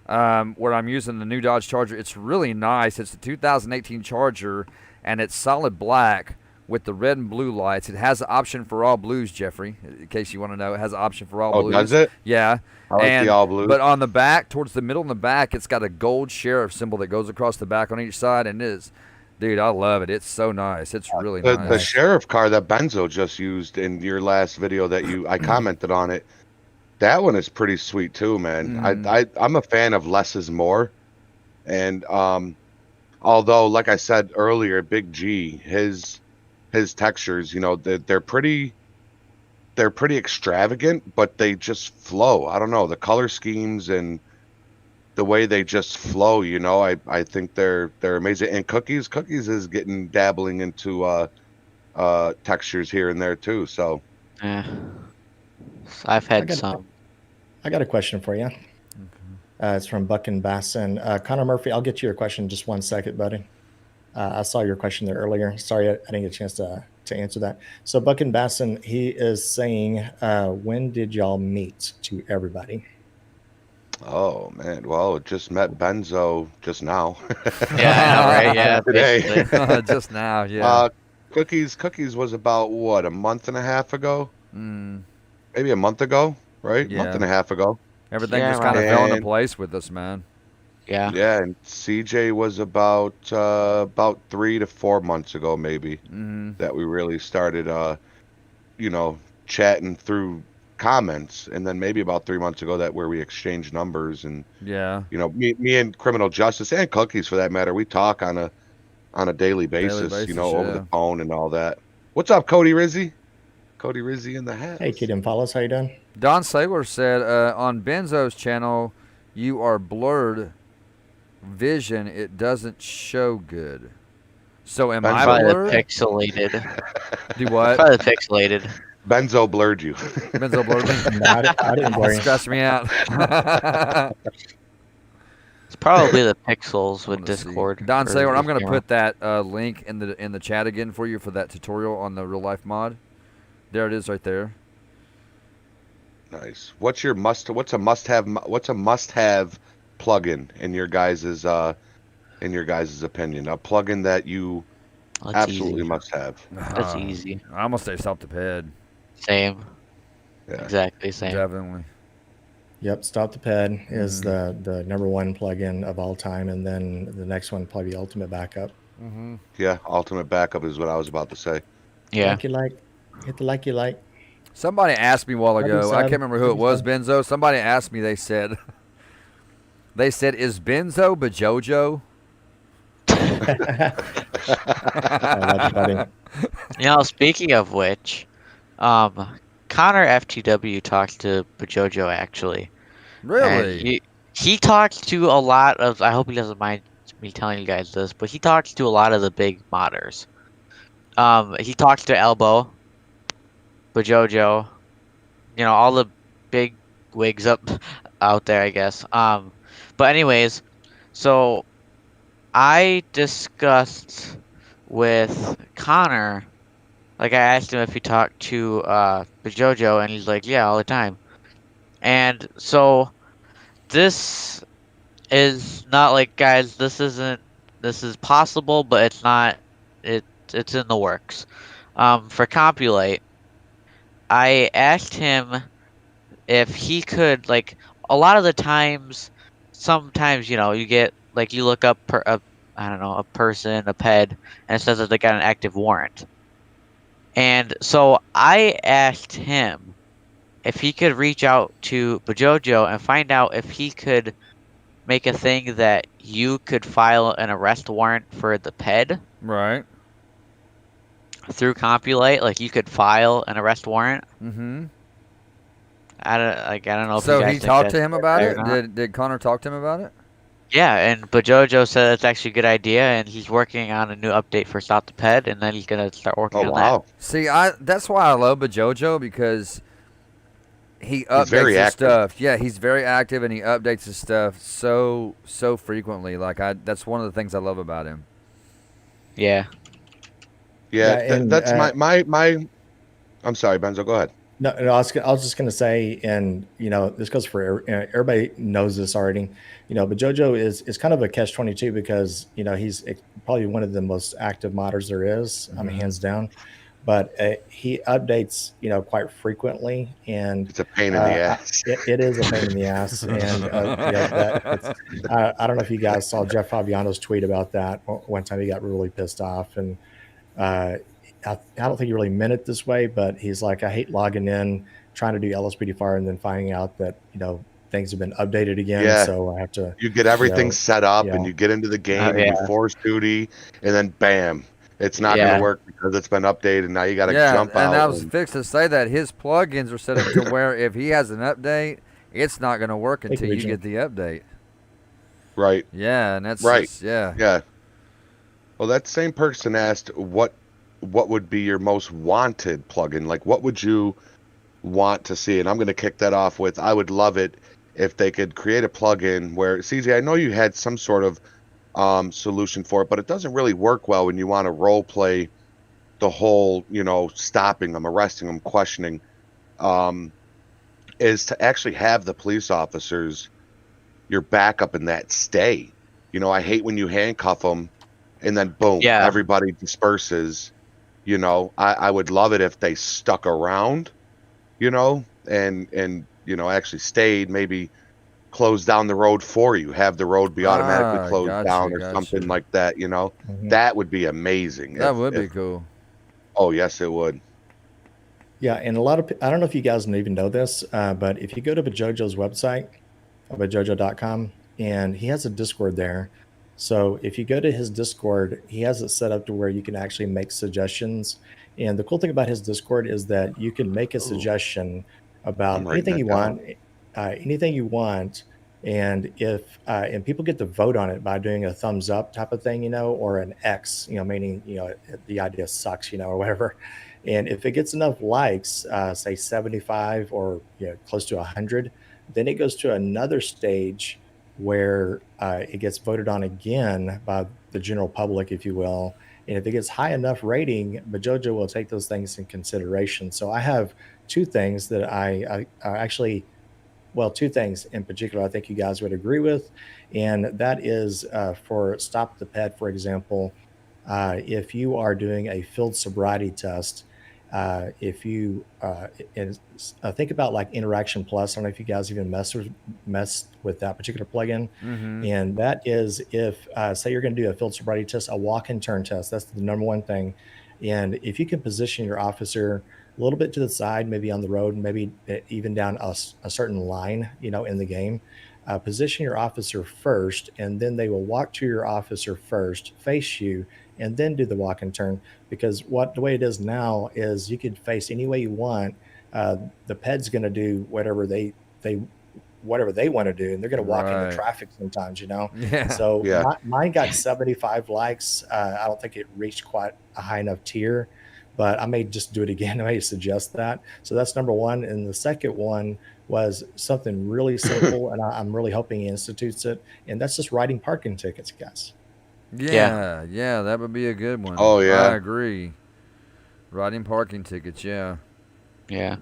Where I'm using the new Dodge Charger. It's really nice. It's the 2018 Charger, and it's solid black with the red and blue lights. It has an option for all blues, Geoffrey, in case you want to know. It has an option for all blues. Oh, does it? Yeah. I like the all blues. But on the back, towards the middle and the back, it's got a gold sheriff symbol that goes across the back on each side, and dude, I love it. It's so nice. It's really nice. The sheriff car that Benzo just used in your last video that I commented on it, That one is pretty sweet too, man. I'm a fan of less is more, and although, like I said earlier, Big G, his textures, you know, they're pretty extravagant, but they just flow. I don't know, the color schemes and the way they just flow. You know, I think they're amazing. And Cookies is getting dabbling into textures here and there too. So Yeah. I've I had got- some. I got a question for you. It's from Buck and Basson. Connor Murphy, I'll get you your question in just 1 second, buddy. I saw your question there earlier. Sorry, I didn't get a chance to answer that. So Buck and Basson, he is saying, when did y'all meet to everybody? oh man, well, just met Benzo just now. Yeah, I know, right? Yeah, Today. basically. Just now, yeah. Cookies was about what, a month and a half ago? Maybe a month ago, right? Yeah. Month and a half ago. Everything Yeah, just kind of right. fell into And- place with us, man. Yeah. Yeah, and CJ was about 3 to 4 months ago, maybe, that we really started, you know, chatting through comments, and then maybe about 3 months ago that where we exchanged numbers, and Yeah. you know, me and Criminal Justice and Cookies for that matter, we talk on a daily basis, you know, basis, over yeah. the phone and all that. What's up, Cody Rizzi? Cody Rizzi in the house. Hey, Kid and Follows, how you doing? Don Saylor said on Benzo's channel, you are blurred vision. It doesn't show good. So am I Probably the blurred? pixelated. Do what? Probably the pixelated. Benzo blurred you. Benzo blurred me. No, I didn't blur you. Scratch me out. It's probably the pixels with Let's see. Discord. Don or Saylor, I'm going to camera. put that link in the chat again for you for that tutorial on the real life mod. There it is, right there. Nice. What's a must-have plugin in your guys's opinion? A plugin that you That's absolutely easy. must have. That's easy. I'm going to say Stop the Ped. Same. Yeah. Exactly same. Definitely. Yep, Stop the Ped is the number one plugin of all time, and then the next one probably Ultimate Backup. Yeah, ultimate backup is what I was about to say. Yeah. Like you like, hit the like you like. Somebody asked me a while That'd be ago. I sad. can't remember who it was, Benzo. Somebody asked me, they said, is Benzo Bajojo? That's funny. You know, speaking of which, Connor FTW talked to Bajojo actually. And Really? he talks to a lot of. I hope he doesn't mind me telling you guys this, but he talks to a lot of the big modders. He talks to Elbow, Bajojo, you know, all the big wigs out there, I guess. But anyways, so I discussed with Connor, like I asked him if he talked to Bajojo, and he's like, yeah, all the time. And so this is not like, guys, this is possible, but it's not, it's in the works. For Compulate, I asked him if he could, like, a lot of the times, sometimes, you know, you get, like, you look up, I don't know, a person, a ped, and it says that they got an active warrant. And so I asked him if he could reach out to Bajojo and find out if he could make a thing that you could file an arrest warrant for the ped Right. through Compulate. Like, you could file an arrest warrant. Mm-hmm. I don't know if So you guys he think talked to that's him about fair it? or not. Did Connor talk to him about it? Yeah, and Bajojo said it's actually a good idea, and he's working on a new update for Stop the Ped, and then he's gonna start working Oh on wow. See, that's why I love Bajojo, because he updates very his active. stuff. Yeah, he's very active, and he updates his stuff so frequently. Like that's one of the things I love about him. that. Yeah. Yeah, Yeah, and, that's my. I'm sorry, Benzo. Go ahead. No, I was just going to say, and you know, this goes for everybody knows this already. You know, but JoJo is kind of a catch-22 because you know he's probably one of the most active modders there is. I mean, hands down. But he updates, you know, quite frequently, and It's a pain in the ass. it is a pain in the ass. And I don't know if you guys saw Jeff Fabiano's tweet about that one time. He got really pissed off, and I don't think he really meant it this way, but he's like, I hate logging in, trying to do LSPDFR, and then finding out that things have been updated again. Yeah. So I have to, You get everything know, set up, and yeah. you get into the game, you do yeah, force duty, and then bam, it's not going to yeah, work because it's been updated. And now you got to Yeah, jump and I out. was And, fixed to say that his plugins are set up to where if he has an update, it's not going to work Thank you, until you Region. get the update. right, Yeah, and that's right, just, yeah. yeah. Well, that same person asked what would be your most wanted plugin? Like, what would you want to see? And I'm going to kick that off with, I would love it if they could create a plugin where, CZ, I know you had some sort of solution for it, but it doesn't really work well when you want to role play the whole, stopping them, arresting them, questioning, is to actually have the police officers, your backup in that stay. I hate when you handcuff them and then boom, yeah, everybody disperses. I would love it if they stuck around, and actually stayed, maybe close down the road for you, have the road be automatically closed down or something like that. Mhm. That would be amazing. That would be cool. Oh yes, it would. Yeah, and a lot of I don't know if you guys even know this, but if you go to Bajojo's website, bajojo.com, and he has a Discord there. So if you go to his Discord, he has it set up to where you can actually make suggestions. And the cool thing about his Discord is that you can make a suggestion about I'm writing that down. anything you want, and if and people get to vote on it by doing a thumbs up type of thing, or an X, meaning the idea sucks, or whatever. And if it gets enough likes, say 75 or close to 100, then it goes to another stage where it gets voted on again by the general public, if you will. And if it gets high enough rating, Bajojo will take those things in consideration. So I have two things that I actually, well, two things in particular I think you guys would agree with. And that is for Stop the Pet, for example, if you are doing a field sobriety test, if you and think about like Interaction Plus. I don't know if you guys even messed with that particular plugin. Mm-hmm. And that is if say you're going to do a field sobriety test, a walk and turn test. That's the number one thing. And if you can position your officer a little bit to the side, maybe on the road, maybe even down a certain line, in the game. Position your officer first, and then they will walk to your officer first, face you, and then do the walk and turn. Because the way it is now is you could face any way you want. The ped's going to do they whatever they want to do, and they're going to walk into Right. traffic sometimes. Yeah. So Yeah. mine got 75 likes. I don't think it reached quite a high enough tier, but I may just do it again. I may suggest that. So that's number one. And the second one was something really simple, and I'm really hoping he institutes it. And that's just writing parking tickets, guys. Yeah, yeah, that would be a good one. Oh, yeah. I agree. Writing parking tickets, yeah. yeah.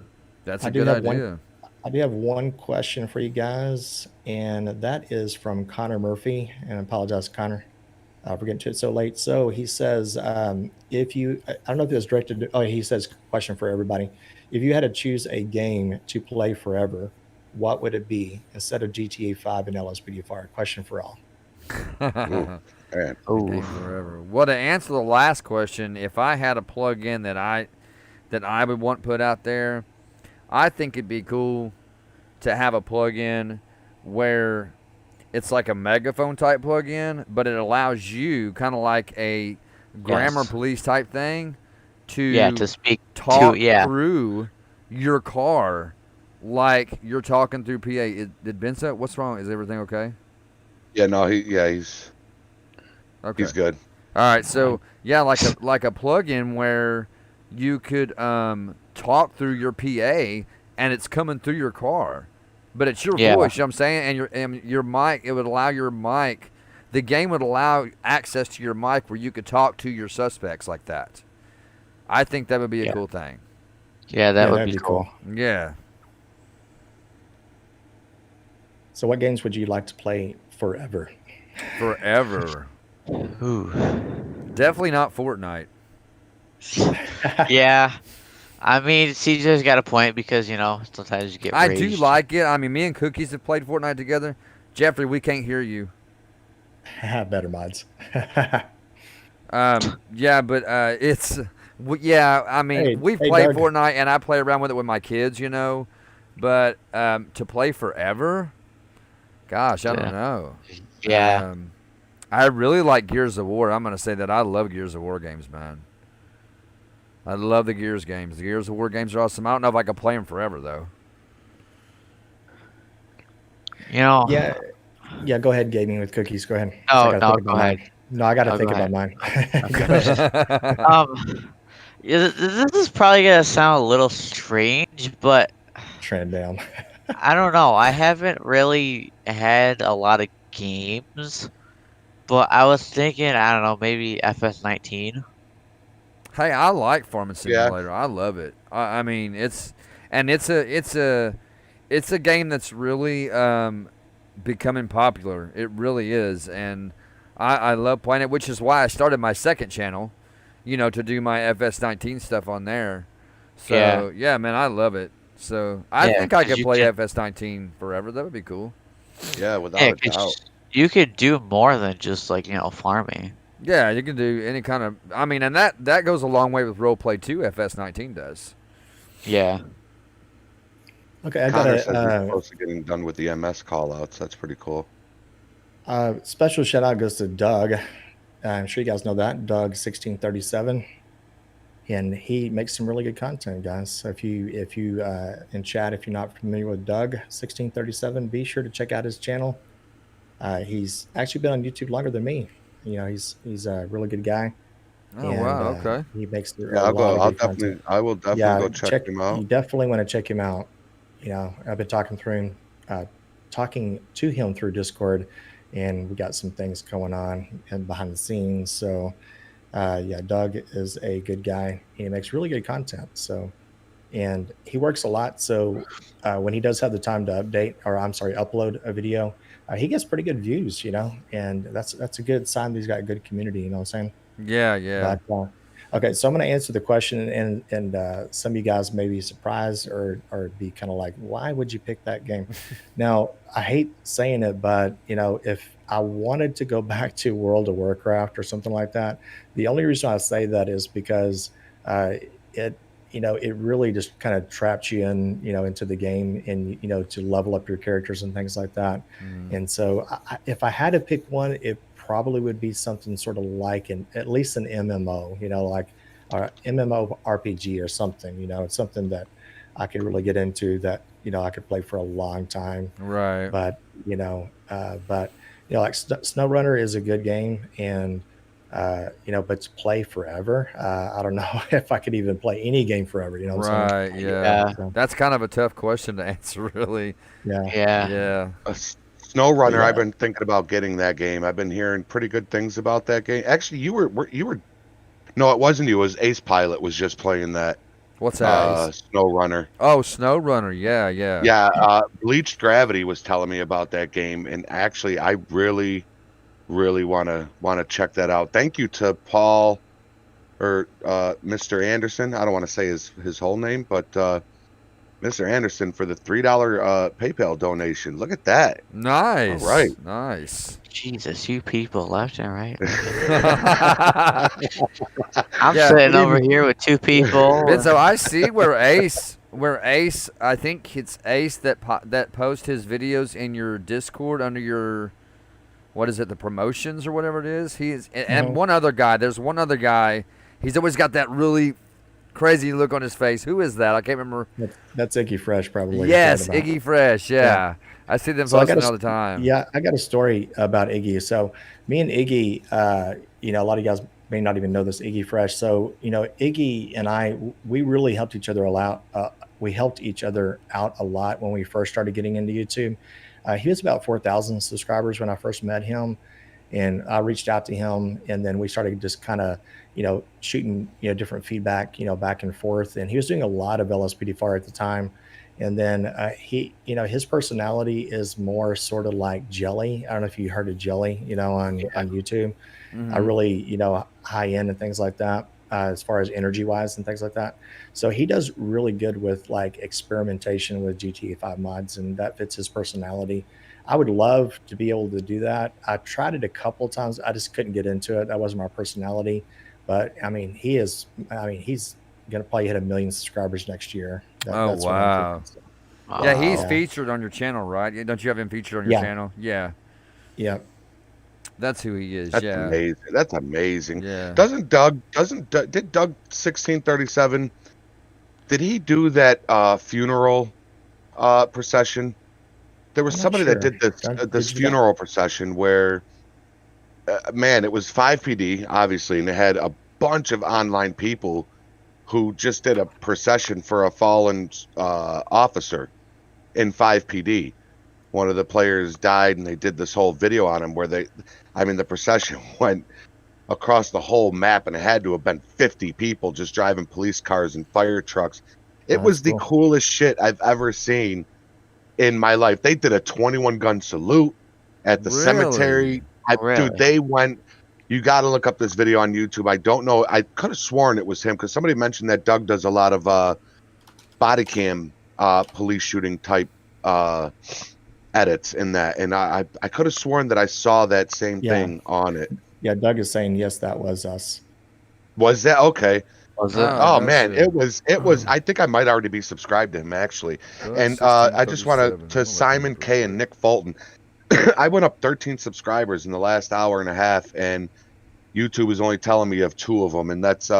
That's I a do good have one- idea. I do have one question for you guys, and that is from Connor Murphy. And I apologize, Connor, for getting to it so late. So he says, if you, I don't know if it was directed to, he says, question for everybody. If you had to choose a game to play forever, what would it be instead of GTA 5 and LSPDFR? Question for all. Man. Game Oh, forever. Well, to answer the last question, if I had a plug-in that I would want put out there, I think it'd be cool to have a plug-in where it's like a megaphone type plug-in, but it allows you, kind of like a grammar Yes. police type thing, to yeah. To speak talk to, yeah. through your car like you're talking through PA. Did Benzo? What's wrong? Is everything okay? Yeah, no, he's Okay. he's good. All right, so yeah, like a plug-in where you could talk through your PA and it's coming through your car, but it's your Yeah. voice. You know what I'm saying? And your mic, it would allow your mic. The game would allow access to your mic where you could talk to your suspects like that. I think that would be a Yeah. cool thing. Yeah, that Yeah, would that'd be be cool. Yeah. So what games would you like to play forever? Forever. Ooh. Definitely not Fortnite. Yeah. I mean, CJ's got a point because sometimes you get. I do raged. like it. I mean, me and Cookies have played Fortnite together. Jeffrey, we can't hear you. Better mods. Yeah, but it's Yeah, I mean, we've Hey, played Doug. Fortnite, and I play around with it with my kids, you know. But to play forever, gosh, I don't Yeah. know. Yeah. I really like Gears of War. I'm gonna say that I love Gears of War games, man. I love the Gears games. The Gears of War games are awesome. I don't know if I could play them forever though. You know. Yeah, yeah. Go ahead, gaming with cookies. Go ahead. 'Cause I No, gotta no, think go about ahead. mine. No, I gotta No, think go about ahead. mine. Go ahead. Yeah, this is probably gonna sound a little strange, but Trend down. I don't know. I haven't really had a lot of games, but I was thinking, I don't know, maybe FS19. Hey, I like Farming Yeah. Simulator. I love it. I mean, it's a game that's really becoming popular. It really is, and I love playing it, which is why I started my second channel, you know, to do my FS19 stuff on there. Yeah. So yeah, man, I love it. So I Yeah, think I 'cause could you play can, FS19 forever. That would be cool. Yeah, without yeah, a doubt. 'cause you could do more than just like, farming. Yeah, you can do any kind of. I mean, and that goes a long way with roleplay too. FS19 does. Yeah. Okay, I got Connor says he's a close to getting done with the MS callouts. That's pretty cool. special shout out goes to Doug. I'm sure you guys know that Doug 1637, and he makes some really good content, guys. So if you in chat, if you're not familiar with Doug 1637, be sure to check out his channel. He's actually been on YouTube longer than me. You know, he's a really good guy, Oh and wow, okay. he makes a Yeah, I'll lot go. of I'll good content. definitely. I will definitely Yeah, go check him out. you definitely want to check him out. You know, I've been talking through him, talking to him through Discord, and we got some things going on and behind the scenes. So, yeah, Doug is a good guy. He makes really good content. So, and he works a lot. So, when he does have the time to upload a video, he gets pretty good views. You know, and that's a good sign that he's got a good community. You know what I'm saying? Yeah, yeah. But okay, so I'm going to answer the question, and some of you guys may be surprised or be kind of like, why would you pick that game? Now, I hate saying it, but you know, if I wanted to go back to World of Warcraft or something like that, the only reason I say that is because uh, it it really just kind of traps you in into the game, and to level up your characters and things like that. Mm. And so, if I had to pick one, it probably would be something sort of like at least an MMO, like MMO RPG or something. It's something that I could really get into, that I could play for a long time. Right. But like SnowRunner is a good game, and but to play forever, I don't know if I could even play any game forever. You know what I'm saying? Right, yeah. Yeah. So, That's kind of a tough question to answer, really. yeah. Yeah. Yeah. SnowRunner. yeah. I've been thinking about getting that game. I've been hearing pretty good things about that game. Actually, you were. No, it wasn't you. It was Ace Pilot was just playing that. What's that? SnowRunner. Oh, SnowRunner. Yeah, yeah. Yeah, Bleached Gravity was telling me about that game, and actually, I really, really want to check that out. Thank you to Paul or Mr. Anderson. I don't want to say his whole name, but Mr. Anderson for the $3 PayPal donation. Look at that. Nice. All right. Nice. Jesus, you people left and right. Yeah. I'm sitting over here with two people. Benzo, I see where Ace, I think it's Ace that posts his videos in your Discord under your, what is it, the promotions or whatever it is. And one other guy. There's one other guy. He's always got that really crazy look on his face. Who is that? I can't remember. That's Iggy Fresh, probably. Yes, you're talking about. Iggy Fresh. Yeah. I see them So I posting got all the time. Yeah, I got a story about Iggy. So me and Iggy, a lot of you guys may not even know this, Iggy Fresh. So Iggy and I, we really helped each other a lot. We helped each other out a lot when we first started getting into YouTube. He was about 4,000 subscribers when I first met him, and I reached out to him, and then we started just kind of shooting different feedback back and forth. And he was doing a lot of LSPDFR at the time. And then he, his personality is more sort of like Jelly. I don't know if you heard of Jelly, on YouTube. Mhm. I really, high end and things like that, as far as energy wise and things like that. So he does really good with like experimentation with GTA 5 mods, and that fits his personality. I would love to be able to do that. I tried it a couple times. I just couldn't get into it. That wasn't my personality. But I mean, he's gonna probably hit 1 million subscribers next year. Oh, That's what I'm wow. thinking. So, Yeah, he's Yeah. featured on your channel, right? Don't you have him featured on your Yeah. channel? Yeah, yeah. that's who he is. That's Yeah, amazing. That's amazing. yeah. Did Doug 1637? Did he do that funeral procession? There was I'm not somebody that sure. did this Did this you do that? funeral procession where, man, it was 5 PD obviously, and it had a bunch of online people who just did a procession for a fallen officer in 5 PD. One of the players died, and they did this whole video on him where the procession went across the whole map, and it had to have been 50 people just driving police cars and fire trucks. It Oh, was that's the cool. coolest shit I've ever seen in my life. They did a 21 gun salute at the Really? cemetery. Really? Dude, they went. You got to look up this video on YouTube. I don't know. I could have sworn it was him because somebody mentioned that Doug does a lot of body cam police shooting type edits in that, and I could have sworn that I saw that same Yeah. thing on it. Yeah, Doug is saying yes, that was us. Was that okay? Was it? Oh that's man, it. it was. I think I might already be subscribed to him actually. Doug And I just want 1637. to Simon K and Nick Fulton. I went up 13 subscribers in the last hour and a half, and YouTube is only telling me of 2 of them, and that's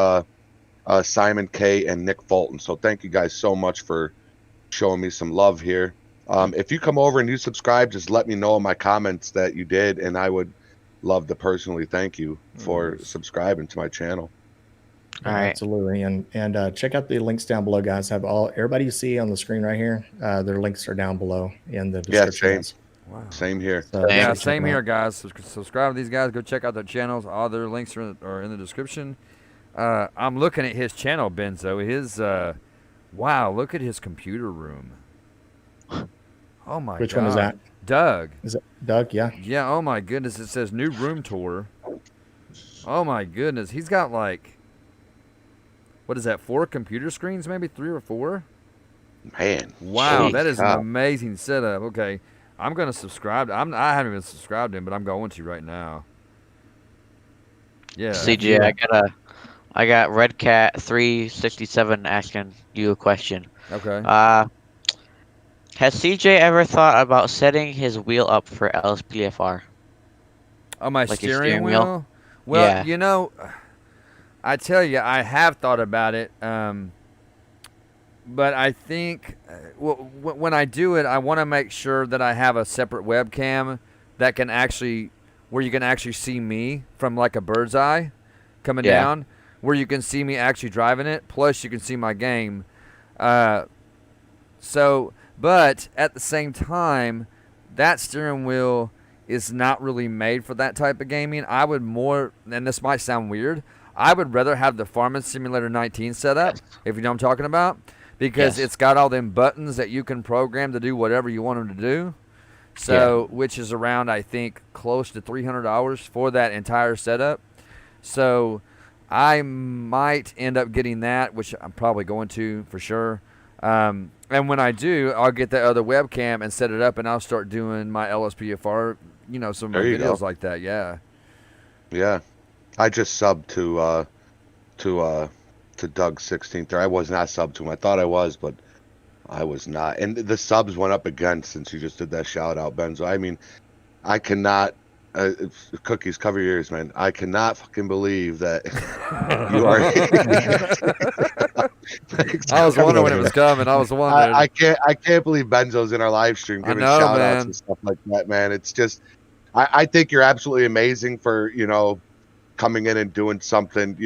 Simon K and Nick Fulton. So thank you guys so much for showing me some love here. If you come over and you subscribe, just let me know in my comments that you did, and I would love to personally thank you for subscribing to my channel. All right. Absolutely. And check out the links down below, guys. Everybody you see on the screen right here, their links are down below in the Yeah, description. same. guys. Wow. Same here. So, Yeah, check same them here, out. guys. Subscribe to these guys. Go check out their channels. All their links are in the description. I'm looking at his channel, Benzo. His wow, look at his computer room. Oh my god. Which one is that? Doug. Is it Doug? Yeah. Yeah, oh my goodness. It says new room tour. Oh my goodness. He's got like, what is that, 4 computer screens, maybe 3 or 4? Man. Wow, jeez, that is an God. amazing setup. Okay, I'm going to subscribe. I haven't even subscribed to him, but I'm going to right now. Yeah. CJ, I got Red Cat 367 asking you a question. Okay. Has CJ ever thought about setting his wheel up for LSPFR? Oh, my like your steering steering wheel? wheel? Well, Yeah. you know, I tell you, I have thought about it. But I think when I do it, I want to make sure that I have a separate webcam that can actually, where you can actually see me from like a bird's eye coming Yeah. down, where you can see me actually driving it. Plus, you can see my game. But at the same time, that steering wheel is not really made for that type of gaming. I would more, and this might sound weird, I would rather have the Farming Simulator 19 set up, if you know what I'm talking about, because Yes. it's got all them buttons that you can program to do whatever you want them to do. So, which is around, I think, close to $300 for that entire setup. So, I might end up getting that, which I'm probably going to for sure. And when I do, I'll get that other webcam and set it up, and I'll start doing my LSPFR, some of my There you go. videos like that. Yeah. Yeah. I just subbed to Doug 16th. I was not subbed to him. I thought I was, but I was not. And the subs went up again since you just did that shout out, Benzo. I mean, I cannot. Cookies, cover your ears, man. I cannot fucking believe that you are. I was wondering when it was coming. I was wondering. I can't believe Benzo's in our live stream I giving know, shout outs man. and stuff like that, man. It's just I think you're absolutely amazing for, coming in and doing something,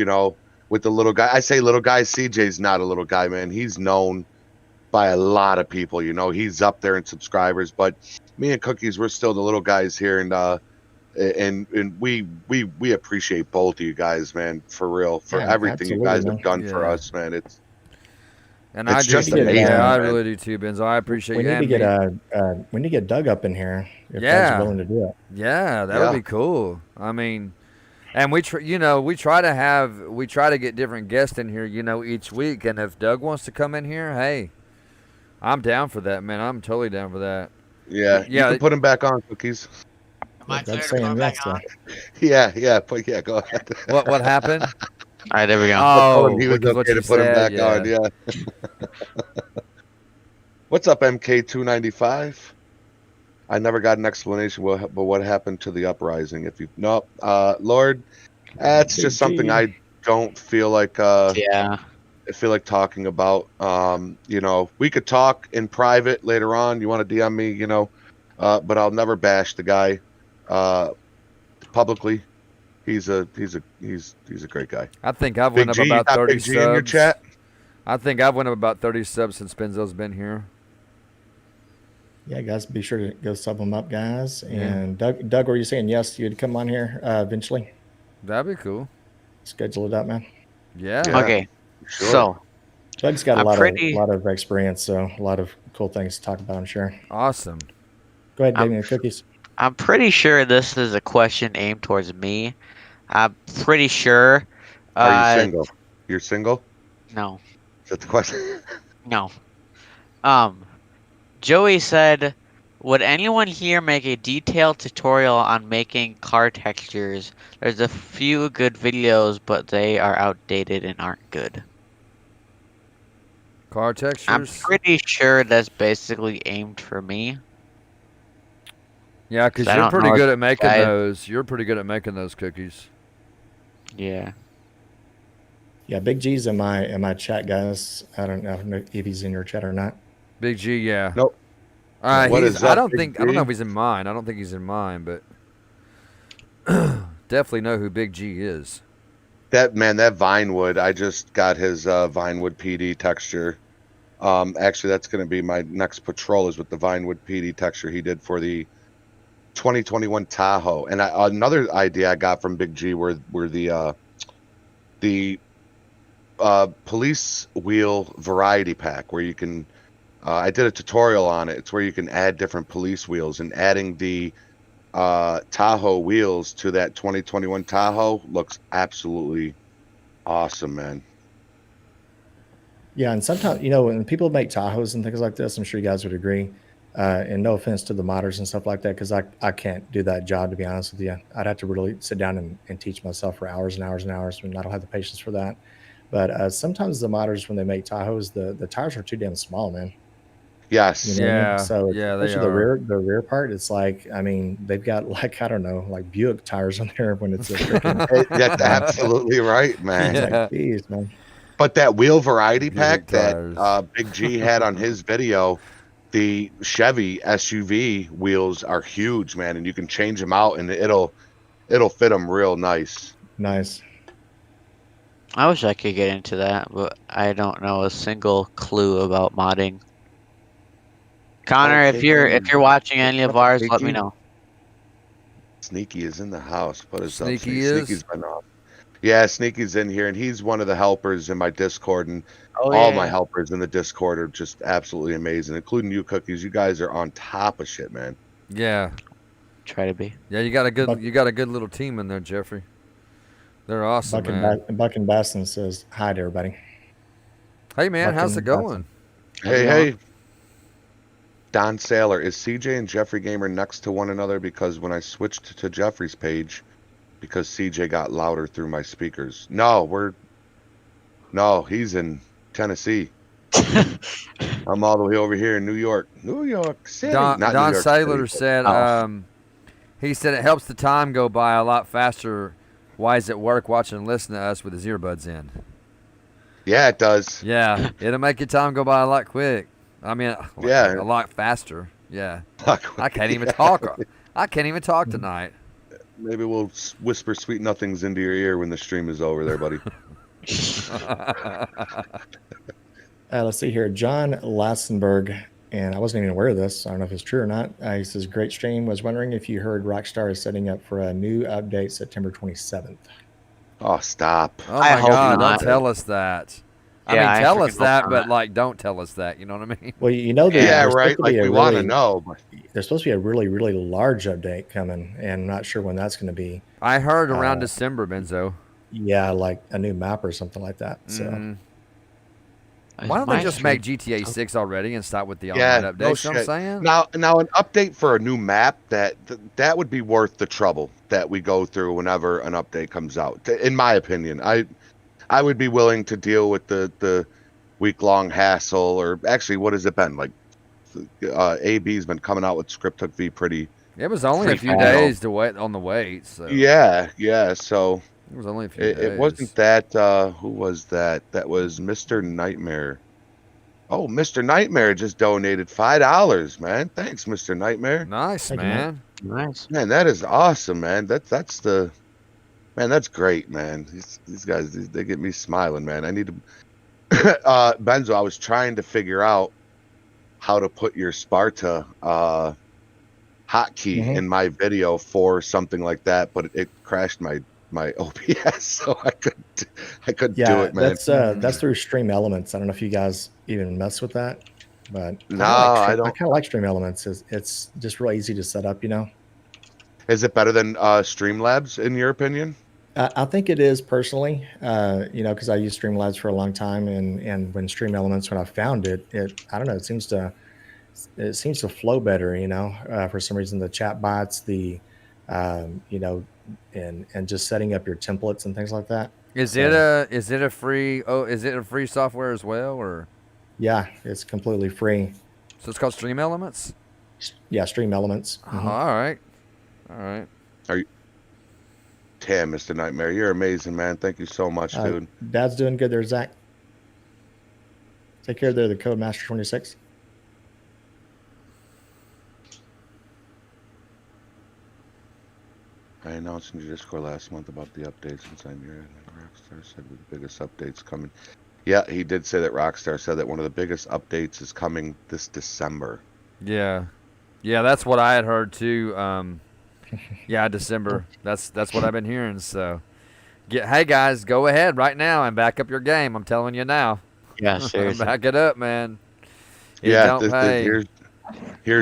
with the little guy. I say little guy, CJ's not a little guy, man. He's known by a lot of people, he's up there in subscribers, but me and Cookies, we're still the little guys here, and we appreciate both of you guys, man, for real, for Yeah, everything you absolutely, guys man. have done for Yeah. us, man. And It's I do just too. amazing, Yeah, I man. really do too, Benzo. I appreciate We you. need to And get we need to get Doug up in here if Yeah. Doug's willing to do it. Yeah, that Yeah. would be cool. I mean, and we try to get different guests in here, each week. And if Doug wants to come in here, hey, I'm down for that, man. I'm totally down for that. Yeah, Yeah, you can put him back on, Cookies. Am I Doug's clear to saying come yes. back on? Yeah, go ahead. What happened? All right, there we go. I told him Oh, he was because what okay you to put him said, back on. Yeah. What's up, MK295? I never got an explanation. But what happened to the uprising? If you nope, Lord, that's Big just something G. I don't feel like. Yeah. I feel like talking about. You know, we could talk in private later on. You want to DM me, you know, but I'll never bash the guy publicly. He's a great guy. I think I've Big went up G, you about got 30 Big G in your subs. chat? I think I've went up about 30 subs since Benzo's been here. Yeah, guys, be sure to go sub them up, guys. Yeah. And Doug, were you saying yes? You'd come on here eventually. That'd be cool. Schedule it up, man. Yeah. Yeah. Okay. Sure. So Doug's got a I'm lot of experience, so a lot of cool things to talk about, I'm sure. Awesome. Go ahead, I'm- Damien, cookies. I'm pretty sure this is a question aimed towards me. I'm pretty sure. Are you single? You're single? No. Is that the question? No. Joey said, would anyone here make a detailed tutorial on making car textures? There's a few good videos, but they are outdated and aren't good. Car I'm textures. pretty sure that's basically aimed for me. Yeah, because I you're don't pretty know good if at making guys- those. You're pretty good at making those cookies. Yeah. Yeah, Big G's in my chat, guys. I don't know if he's in your chat or not. Big G, yeah. Nope. What He's, is I up, don't Big think I don't know G? if he's in mine. I don't think he's in mine, but definitely know who Big G is. That Vinewood, I just got his Vinewood PD texture. Actually, that's going to be my next patrol is with the Vinewood PD texture he did for the 2021 Tahoe. And another idea I got from Big G were the police wheel variety pack where you can. I did a tutorial on it. It's where you can add different police wheels, and adding the Tahoe wheels to that 2021 Tahoe looks absolutely awesome, man. Yeah, and sometimes, you know, when people make Tahoes and things like this, I'm sure you guys would agree. And no offense to the modders and stuff like that, because I can't do that job, to be honest with you. I'd have to really sit down and teach myself for hours and hours and hours, and I don't have the patience for that. But sometimes the modders, when they make Tahoes, the tires are too damn small, man. Yes. You know what I mean? Yeah, So yeah, they especially are. the rear part, it's like, I mean, they've got like, I don't know, like Buick tires on there when it's a freaking That's absolutely right, man. it's Yeah. like, geez, man. But that wheel variety Buick pack tires. that Big G had on his video, the Chevy SUV wheels are huge, man, and you can change them out, and it'll fit them real nice. Nice. I wish I could get into that, but I don't know a single clue about modding. Connor, Okay, if you're watching any of ours, let me Sneaky. know. Sneaky is in the house. Put us up. Sneaky is? Sneaky's been off. Yeah, Sneaky's in here, and he's one of the helpers in my Discord, and Oh, all yeah. my helpers in the Discord are just absolutely amazing, including you, Cookies. You guys are on top of shit, man. Yeah, Try to be. yeah. You got a good little team in there, Jeffrey. They're awesome, man. Buck and Baston says hi to everybody. Hey, man, Buck how's and it going? Hey, How's it hey. Don Saylor, is CJ and Geoffrey Gamer next to one another? Because when I switched to Jeffrey's page, because CJ got louder through my speakers. No, he's in Tennessee. I'm all the way over here in New York City. Don Not New York Saylor City, said, he said it helps the time go by a lot faster. Why is it work watching and listening to us with his earbuds in? yeah, it does. Yeah, it'll make your time go by a lot quick. I mean, Yeah. a lot faster. Yeah, I can't even talk. I can't even talk tonight. Maybe we'll whisper sweet nothings into your ear when the stream is over there, buddy. Let's see here. John Lassenberg, and I wasn't even aware of this. I don't know if it's true or not. He says, great stream. Was wondering if you heard Rockstar is setting up for a new update September 27th. Oh, stop. Oh I my hope God! not. Don't tell us that. I Yeah, mean, I tell freaking us hope that, not. but like, don't tell us that. You know what I mean? Well, you know, Yeah, there's right. supposed to Like be a we want to really- know. But There's supposed to be a really, really large update coming, and I'm not sure when that's going to be. I heard around December, Benzo. Yeah, like a new map or something like that. So Mhm. Is Why don't my they just stream- make GTA 6 already and start with the Yeah, online updates? no You know shit. what I'm saying? Now an update for a new map that would be worth the trouble that we go through whenever an update comes out. In my opinion, I would be willing to deal with the week-long hassle, or actually, what has it been like? AB's been coming out with Script Hook V pretty. It was only a Pretty few fast. days to wait on the wait, so Yeah. So it was only a few it days. wasn't that. Who was that? That was Mr. Nightmare. Oh, Mr. Nightmare just donated $5, man. Thanks, Mr. Nightmare. Nice, Thank you, man. Nice. Man, that is awesome, man. That's the man. That's great, man. These guys, they get me smiling, man. I need to. Benzo, I was trying to figure out how to put your Sparta hotkey in my video for something like that, but it crashed my OBS, so I couldn't do it, man. That's through Stream Elements. I don't know if you guys even mess with that, but No, I don't. I kind of like Stream Elements. It's just real easy to set up, you know. Is it better than Streamlabs in your opinion? I think it is personally, you know, because I used Streamlabs for a long time, and when Stream Elements, when I found it, I don't know, it seems to flow better, you know. For some reason, the chat bots, you know, and just setting up your templates and things like that. Is it a free? Oh, is it a free software as well, or? Yeah, it's completely free. So it's called Stream Elements. Yeah, Stream Elements. All right. Damn, Mr. Nightmare, you're amazing, man. Thank you so much, dude. Dad's doing good there, Zach. Take care there, the Codemaster 26. I announced in your Discord last month about the updates since I'm here. Rockstar said the biggest updates coming. Yeah, he did say that Rockstar said that one of the biggest updates is coming this December. Yeah, that's what I had heard too. Yeah, December. That's what I've been hearing. So, hey guys, go ahead right now and back up your game. I'm telling you now. Yeah, seriously. Back it up, man. Here's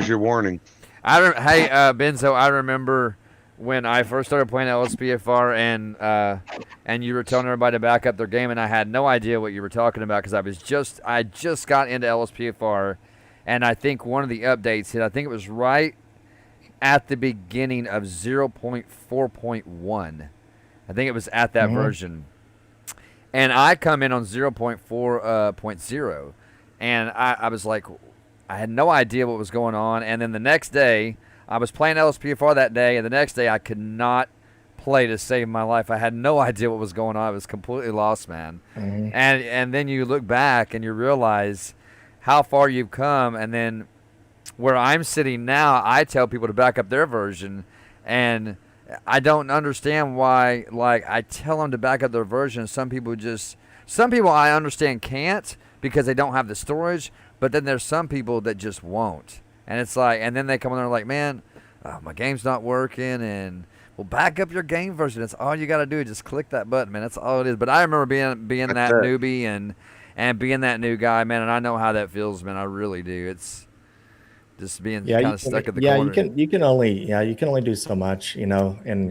your warning. Hey, Benzo, I remember when I first started playing LSPFR and you were telling everybody to back up their game, and I had no idea what you were talking about because I just got into LSPFR, and I think one of the updates hit. I think it was right at the beginning of 0.4.1. I think it was at that version. And I come in on 0.4.0. And I was like, I had no idea what was going on. And then the next day, I was playing LSPFR that day. And the next day, I could not play to save my life. I had no idea what was going on. I was completely lost, man. And then you look back and you realize how far you've come. And then where I'm sitting now, I tell people to back up their version, and I don't understand why. Like, I tell them to back up their version. Some people I understand can't because they don't have the storage, but then there's some people that just won't. And it's like, and then they come on there like, man, my game's not working, and well, back up your game version. That's all you got to do. Just click that button, man. That's all it is. But I remember being that newbie and being that new guy, man, and I know how that feels, man. I really do. It's just being kind of stuck at the corner. you can only do so much, you know. And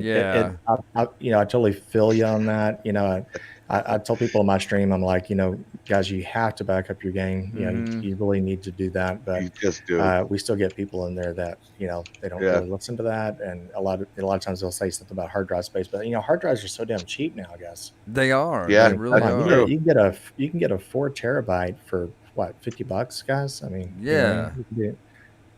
I totally feel you on that. You know, I tell people in my stream, I'm like, you know, guys, you have to back up your game. You know, you really need to do that. But You just do. we still get people in there that, you know, they don't really listen to that, and a lot of times they'll say something about hard drive space. But you know, hard drives are so damn cheap now, guys. They are. Yeah, they really that's are. true. You can get a 4 terabyte for what, $50, guys? I mean, Yeah. you can get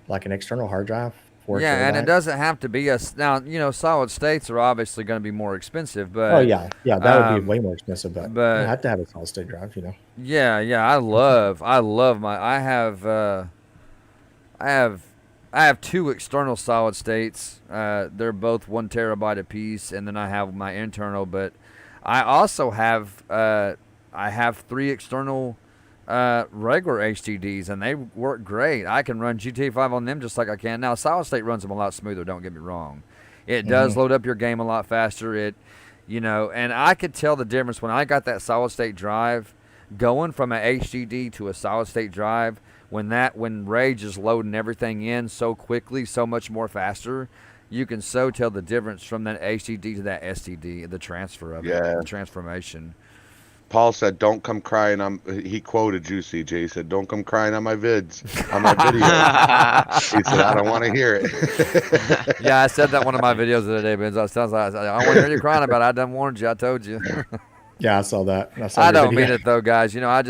like an external hard drive. 4 Yeah, and it terabyte. doesn't have to be now. You know, solid states are obviously going to be more expensive, but Oh yeah, that would be way more expensive, but but- you have to have a solid state drive, you know. yeah, I love my. I have 2 external solid states. They're both 1 terabyte apiece, and then I have my internal. But I also have 3 external regular HDDs, and they work great. I can run GTA 5 on them just like I can now. Solid state runs them a lot smoother. Don't get me wrong. It does load up your game a lot faster. And I could tell the difference when I got that solid state drive going from an HDD to a solid state drive. When Rage is loading everything in so quickly, so much more faster, you can so tell the difference from that HDD to that SSD, the transfer of it, the transformation. Paul said, "Don't come crying on." He quoted you, CJ. He said, "Don't come crying on my vids, on my videos." He said, "I don't want to hear it." Yeah, I said that one of my videos the other day, Benzo. I want to hear you crying about it. I done warned you. I told you. Yeah, I saw that. I saw I your don't video. mean it though, guys. You know, I'm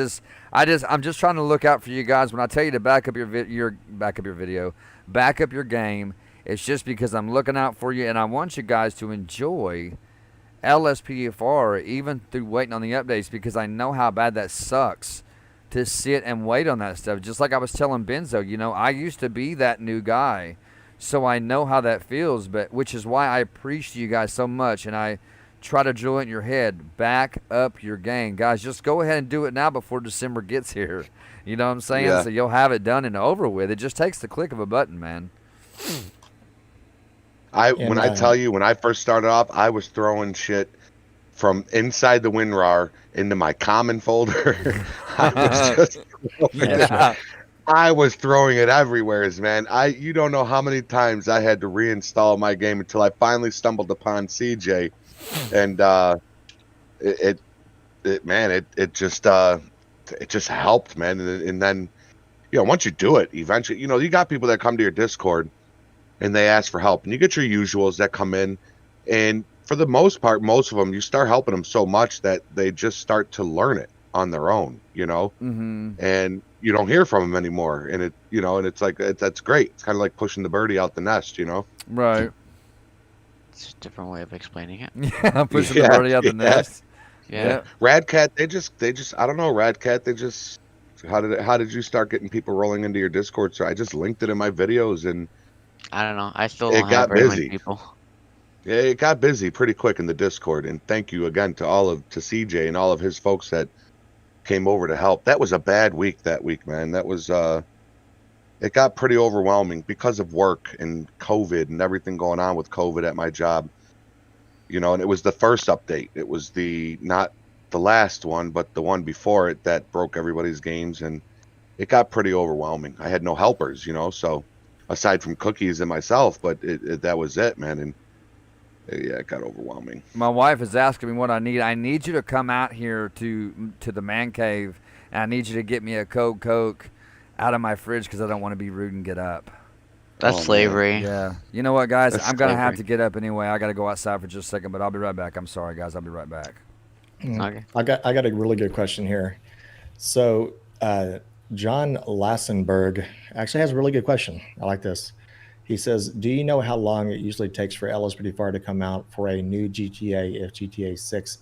just trying to look out for you guys. When I tell you to back up back up your video, back up your game, it's just because I'm looking out for you, and I want you guys to enjoy LSPDFR even through waiting on the updates, because I know how bad that sucks to sit and wait on that stuff. Just like I was telling Benzo, you know, I used to be that new guy, so I know how that feels. But which is why I appreciate you guys so much, and I try to drill it in your head. Back up your game, guys. Just go ahead and do it now before December gets here. You know what I'm saying? Yeah. So you'll have it done and over with. It just takes the click of a button, man. When I tell you, when I first started off, I was throwing shit from inside the WinRAR into my common folder. I was just Yeah. I was throwing it everywhere, man. You don't know how many times I had to reinstall my game until I finally stumbled upon CJ, and it just helped, man. And then, you know, once you do it, eventually, you know, you got people that come to your Discord and they ask for help, and you get your usuals that come in, and for the most part, most of them, you start helping them so much that they just start to learn it on their own, you know, and you don't hear from them anymore, and it's like that's great. It's kind of like pushing the birdie out the nest, you know. Right. It's a different way of explaining it. Yeah, pushing the birdie out the nest. Yeah. Radcat, they just I don't know, Radcat, they just how did you start getting people rolling into your Discord? So I just linked it in my videos, and I don't know. I still It don't got have very many busy. people. yeah, it got busy pretty quick in the Discord. And thank you again to CJ and all of his folks that came over to help. That was a bad week that week, man. That was it got pretty overwhelming because of work and COVID and everything going on with COVID at my job. You know, and it was the first update. It was not the last one, but the one before it that broke everybody's games, and it got pretty overwhelming. I had no helpers, you know, so aside from cookies and myself, but that was it, man. And yeah, it got overwhelming. My wife is asking me what I need. I need you to come out here to the man cave, and I need you to get me a Coke out of my fridge because I don't want to be rude and get up. That's Oh, man. slavery. Yeah. You know what, guys? That's I'm going to have slavery. to get up anyway. I got to go outside for just a second, but I'll be right back. I'm sorry, guys. I'll be right back. Okay. I got a really good question here. So John Lassenberg actually has a really good question. I like this. He says, "Do you know how long it usually takes for LSPDFR to come out for a new GTA if GTA 6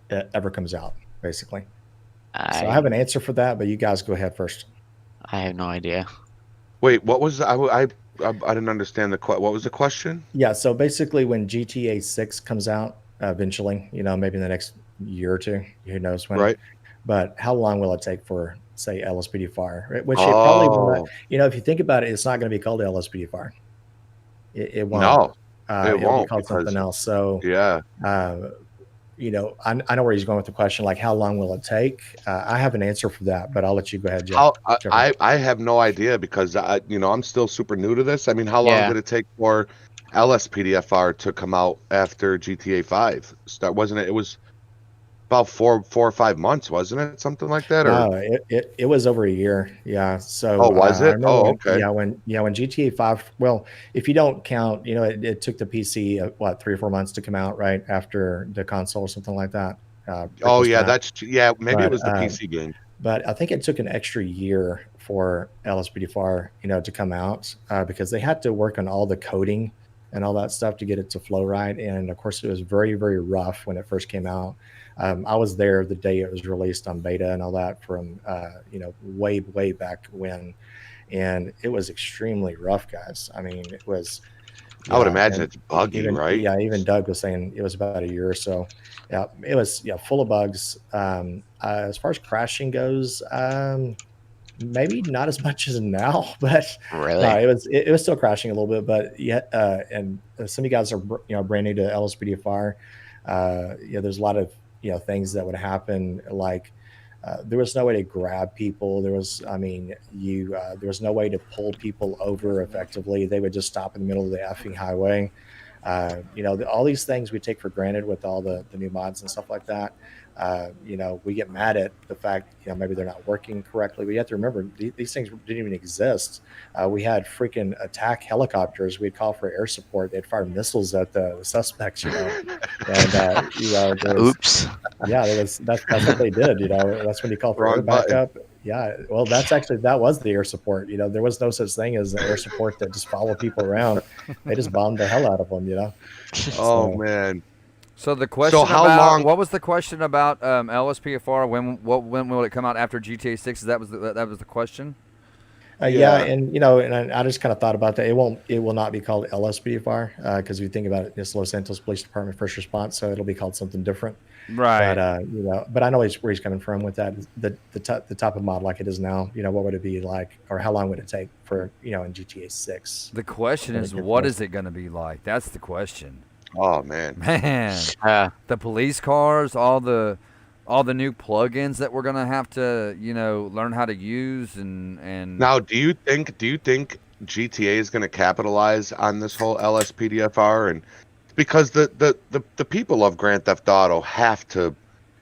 ever comes out?" Basically. So I have an answer for that, but you guys go ahead first. I have no idea. Wait, what was I didn't understand what was the question? Yeah. So basically, when GTA 6 comes out eventually, you know, maybe in the next year or two, who knows when. Right. But how long will it take for, say, LSPD Fire? Which it probably will not. Oh, You know, if you think about it, it's not going to be called LSPD Fire. It won't. no, it It'll be won't called because something else. So, yeah. you know, I know where he's going with the question. Like, how long will it take? I have an answer for that, but I'll let you go ahead, Jeff. I have no idea because I'm still super new to this. I mean, how long Yeah. did it take for LSPDFR to come out after GTA 5? Wasn't it? It was about four or 5 months, wasn't it? Something like that, or No, it was over a year. Yeah. So oh, was I it? remember Oh, okay. when GTA 5. Well, if you don't count, you know, it took the PC 3 or 4 months to come out right after the console or something like that. Oh, Christmas yeah, time. maybe it But was the PC game. but I think it took an extra year for LSPDFR, you know, to come out because they had to work on all the coding and all that stuff to get it to flow right. And of course, it was very, very rough when it first came out. I was there the day it was released on beta and all that from, you know, way, way back when. And it was extremely rough, guys. I mean, it was. I would Yeah, imagine and it's buggy, right? Yeah, even Doug was saying it was about a year or so. Yeah, it was full of bugs. As far as crashing goes, maybe not as much as now, but Really? no, it was still crashing a little bit. But yeah, and some of you guys are brand new to LSPDFR. There's a lot of things that would happen like. There was no way to grab people. There was no way to pull people over effectively. They would just stop in the middle of the effing highway. All these things we take for granted with all the new mods and stuff like that. We get mad at the fact, maybe they're not working correctly. But you have to remember these things didn't even exist. We had freaking attack helicopters. We'd call for air support. They'd fire missiles at the suspects, and there was, Oops. yeah, that's what they did. That's when you call for air Wrong button. backup. Yeah, well, that was the air support. There was no such thing as air support that just followed people around. They just bombed the hell out of them. Oh So, man. So the question how about long- what was the question about LSPFR? When will it come out after GTA 6? That was the question. yeah, Yeah. and I just kind of thought about that. It will not be called LSPFR because if you think about it, it's Los Santos Police Department First Response, so it'll be called something different. Right. But I know where he's coming from with that. The type of mod like it is now, what would it be like, or how long would it take for in GTA 6? The question is, what is it going to be like? That's the question. Oh man. Man, Yeah. the police cars, all the new plugins that we're gonna have to learn how to use and Now, do you think GTA is going to capitalize on this whole LSPDFR? And because the people of Grand Theft Auto have to,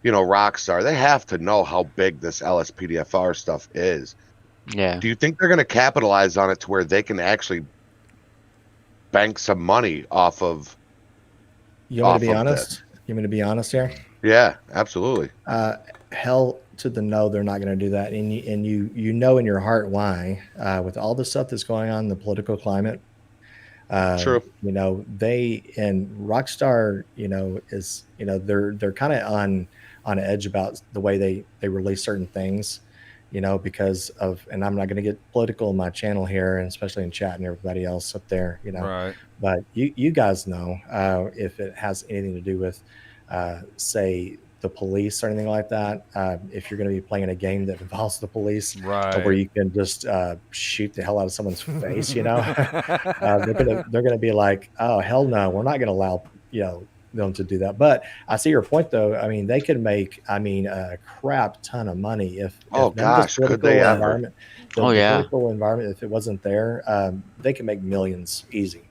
Rockstar, they have to know how big this LSPDFR stuff is. Yeah. Do you think they're going to capitalize on it to where they can actually bank some money off of? You want me to be off of honest? You want me to be honest here? Yeah, absolutely. Hell to the no, they're not going to do that, and you know in your heart why. With all the stuff that's going on in the political climate, True. They and Rockstar, is they're kind of on edge about the way they release certain things, because of, and I'm not going to get political in my channel here, and especially in chat and everybody else up there, right. but you guys know if it has anything to do with say the police or anything like that. If you're going to be playing a game that involves the police, Right. where you can just shoot the hell out of someone's face, they're gonna be like, oh hell no, we're not going to allow them to do that. But I see your point though. I mean, they could make a crap ton of money if Oh none of this gosh, could they ever? environment, Oh, the yeah. political environment, if it wasn't there, they could make millions easy.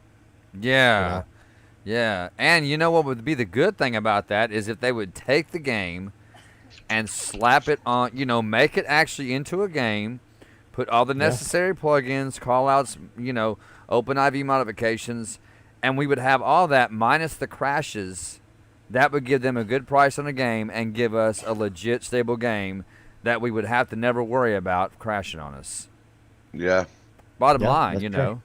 Yeah. Yeah. And you know what would be the good thing about that is if they would take the game and slap it on, make it actually into a game, put all the necessary plugins, call outs, open IV modifications, and we would have all that minus the crashes. That would give them a good price on a game and give us a legit stable game that we would have to never worry about crashing on us. Yeah. Bottom Yeah, line, that's true.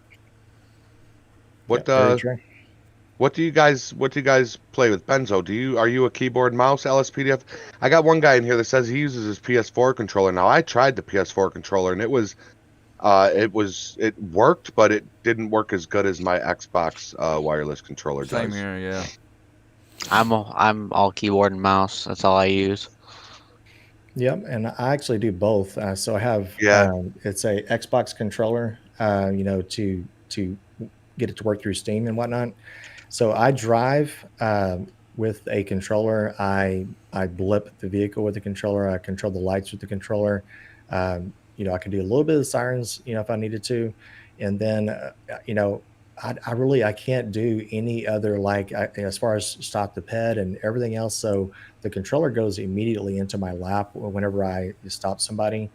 What Very true. What do you guys play with Benzo? Are you a keyboard and mouse LSPDF? I got one guy in here that says he uses his PS4 controller. Now I tried the PS4 controller and it worked, but it didn't work as good as my Xbox wireless controller does. Same here, yeah. I'm all keyboard and mouse. That's all I use. Yep, and I actually do both. So I have it's a Xbox controller, to get it to work through Steam and whatnot. So I drive with a controller. I blip the vehicle with the controller. I control the lights with the controller. I can do a little bit of sirens, if I needed to, and then I can't do any other as far as stop the ped and everything else. So the controller goes immediately into my lap whenever I stop somebody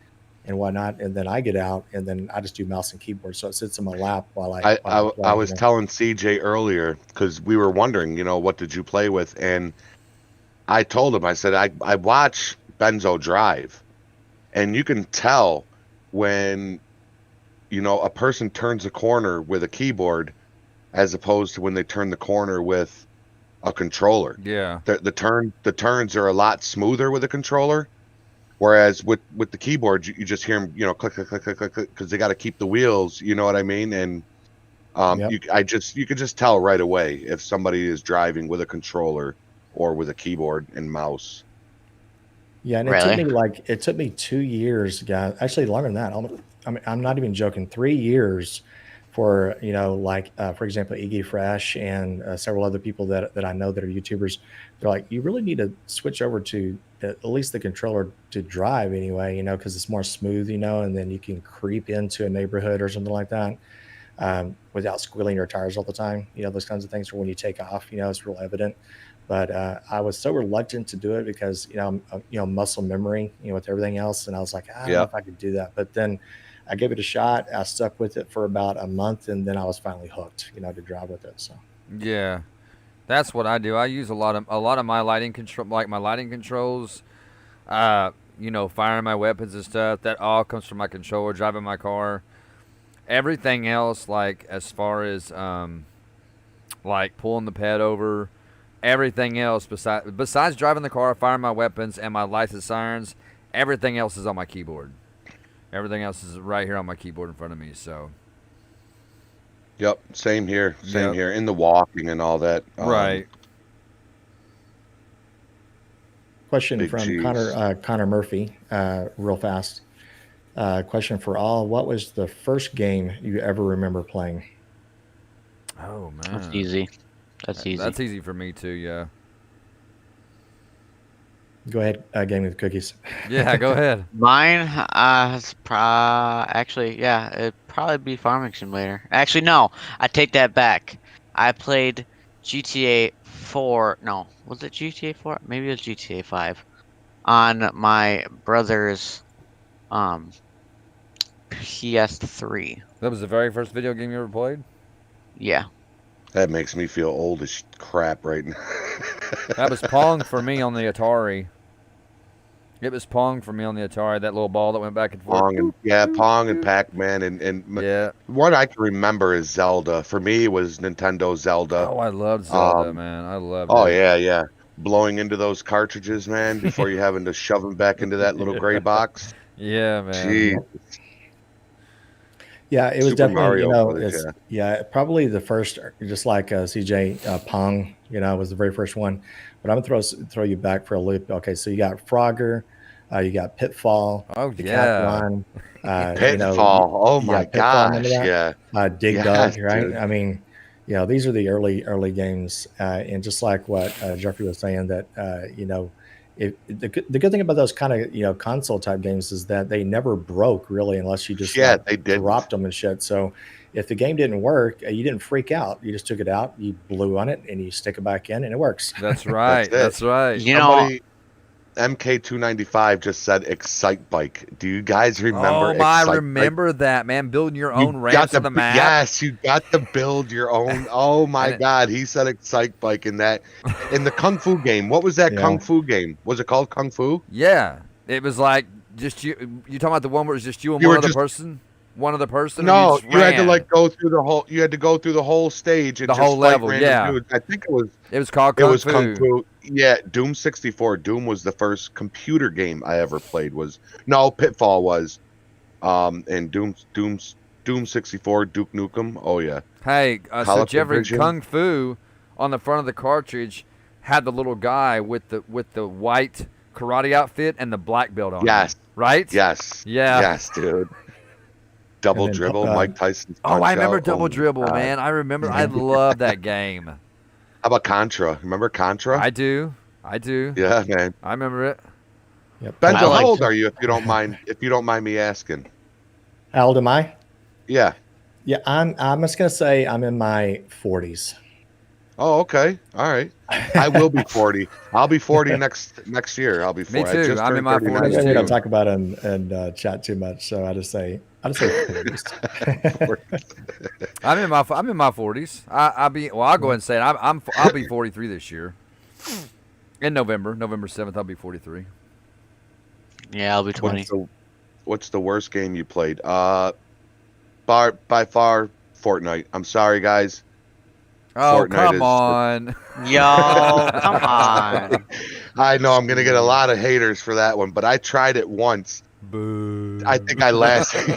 and whatnot, and then I get out and then I just do mouse and keyboard. So it sits in my lap while I was telling CJ earlier because we were wondering, what did you play with, and I told him, I said I watch Benzo drive, and you can tell when a person turns a corner with a keyboard as opposed to when they turn the corner with a controller. Yeah. The turns are a lot smoother with a controller, whereas with the keyboard you just hear them, click click click click click because they got to keep the wheels. You know what I mean? And you could just tell right away if somebody is driving with a controller or with a keyboard and mouse. Yeah, and it took me 2 years, guys. Actually, longer than that. I'm not even joking. 3 years for for example, Iggy Fresh and several other people that I know that are YouTubers. They're like, you really need to switch over to at least the controller to drive anyway, because it's more smooth, and then you can creep into a neighborhood or something like that. without squealing your tires all the time. Those kinds of things. Or when you take off, it's real evident. But I was so reluctant to do it because muscle memory, with everything else, and I was like, I don't know Yeah. if I could do that. But then I gave it a shot. I stuck with it for about a month, and then I was finally hooked, to drive with it. So Yeah, that's what I do. I use a lot of my lighting control, like my lighting controls. Firing my weapons and stuff. That all comes from my controller. Driving my car. Everything else, like as far as like pulling the pad over, everything else besides driving the car, firing my weapons, and my lights and sirens, everything else is on my keyboard. Everything else is right here on my keyboard in front of me. So. Yep. Same here. Same Yep. here. In the walking and all that. Right. question Big from cheese. Connor Murphy, real fast. Question for all: what was the first game you ever remember playing? Oh man. That's easy. That's easy. That's easy for me too. Yeah. Go ahead, Game with Cookies. Yeah. Go ahead. Mine, actually, yeah, it'd probably be Farming Simulator. Actually, no, I take that back. I played GTA 4. No, was it GTA 4? Maybe it was GTA 5 on my brother's PS3. That was the very first video game you ever played? Yeah. That makes me feel old as crap right now. That was Pong for me on the Atari. It was Pong for me on the Atari, that little ball that went back and forth. Pong and Pac-Man and Yeah. what I can remember is Zelda. For me, it was Nintendo Zelda. Oh, I loved Zelda, man. I loved Oh it. yeah. Blowing into those cartridges, man, before you having to shove them back into that little gray box. Yeah, man. Jeez. Yeah, it was Super definitely, Mario Brothers, probably the first, just like CJ, Pong, was the very first one. But I'm gonna throw you back for a loop. Okay, so you got Frogger, you got Pitfall, Oh, the yeah. Cat Run, Pitfall. Oh my Pitfall, remember gosh. that? Yeah. Dig Yes, Dug, right? dude. I mean, these are the early games, and just like what Geoffrey was saying, that the good thing about those kind of console type games is that they never broke really, unless you just They did. dropped them and shit. So if the game didn't work, you didn't freak out. You just took it out, you blew on it, and you stick it back in, and it works. That's right. That's That's right. You know, Somebody, MK295 just said Excite Bike. Do you guys remember? Oh, I Excite remember that, man. Building your own You ramps got on the map. Yes, you got to build your own. Oh my And it- God, he said Excite Bike in that, in the Kung Fu game. What was that Yeah. Kung Fu game? Was it called Kung Fu? Yeah. It was like just you. You talking about the one where it's just you and You one were other just- person? One other person? or No, just you had to ran? like go through the whole. You had to go through the whole stage and The just whole fight level, random yeah. dudes. I think it was. It was called It Kung was Fu. Kung Fu. Yeah, Doom 64. Doom was the first computer game I ever played. Pitfall was, and Doom 64, Duke Nukem. Oh yeah. Hey, so Colorful Geoffrey, vision. Kung Fu on the front of the cartridge had the little guy with the white karate outfit and the black belt on. Yes. him, right? Yes. Yeah. Yes, dude. Double And then, dribble, Mike Tyson's Oh, I Punch remember Out. Double my Dribble, God. man. I remember. I love that game. How about Contra? Remember Contra? I do. Yeah, man. I remember it. Yep. Benzo, I how like- old are you? If you don't mind, me asking. How old am I? Yeah. Yeah, I'm just gonna say I'm in my 40s. Oh, okay. All right. I will be 40. I'll be 40 next year. I'll be 40. Me too. I just I'm in turned my 39 40s We too. don't talk about it and chat too much, so I just say 40s. I'm in my 40s. I'll go ahead and say it. I'll be 43 this year. In November 7th, I'll be 43. yeah, I'll be 20. What's the worst game you played? By far, Fortnite. I'm sorry, guys. Oh, Fortnite come is- on. Yo, come on. I know I'm gonna get a lot of haters for that one, but I tried it once. Boo. I think I lasted.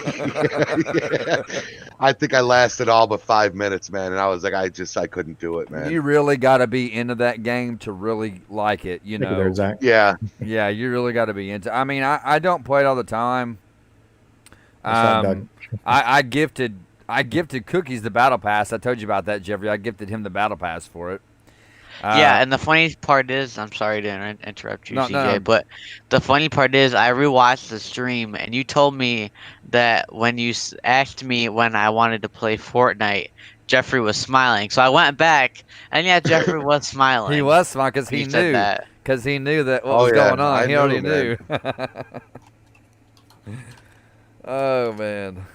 I think I lasted all but 5 minutes, man, and I was like, I couldn't do it, man. You really got to be into that game to really like it, you Look at know. there, Zach. Yeah, Yeah, you really got to be into. I mean, I don't play it all the time. What's up, Doug? I gifted Cookies the battle pass. I told you about that, Geoffrey. I gifted him the battle pass for it. Yeah, and the funny part is, I'm sorry to interrupt you, No, CJ, no. but the funny part is, I rewatched the stream, and you told me that when you asked me when I wanted to play Fortnite, Jeffrey was smiling. So I went back, and yeah, Jeffrey was smiling. He was smart because when he you said knew. that. Because he knew that what Oh was yeah, going on. I He knew, already man. knew. Oh man.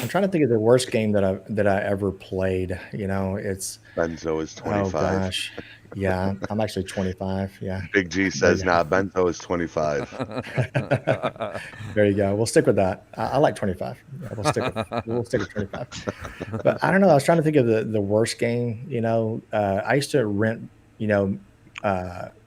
I'm trying to think of the worst game that I ever played. You know, it's Benzo is oh 25. gosh, yeah, I'm actually 25. Yeah, Big G there you says, "Nah, Benzo is 25." go. There you go. We'll stick with that. I like 25. Yeah, we'll stick with 25. But I don't know. I was trying to think of the worst game. You know, I used to rent. You know,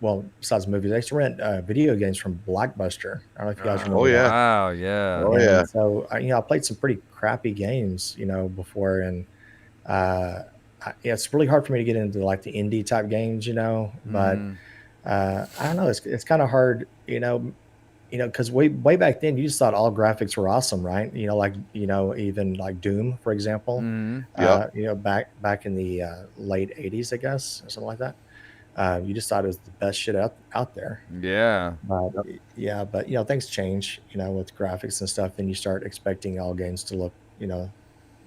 well, besides movies, I used to rent video games from Blockbuster. I don't know if you guys Oh, Oh remember that. yeah, wow, yeah. oh yeah. And so, you know, I played some pretty crappy games, you know, before, and uh, yeah, it's really hard for me to get into like the indie type games, you know. But Mm, I don't know, it's kind of hard, you know, because way back then, you just thought all graphics were awesome, right? You know, like even like Doom, for example. mm, Yep. You know, back in the late '80s, I guess, or something like that. You just thought it was the best shit out there. yeah. But Yep. yeah, but things change, with graphics and stuff, and you start expecting all games to look,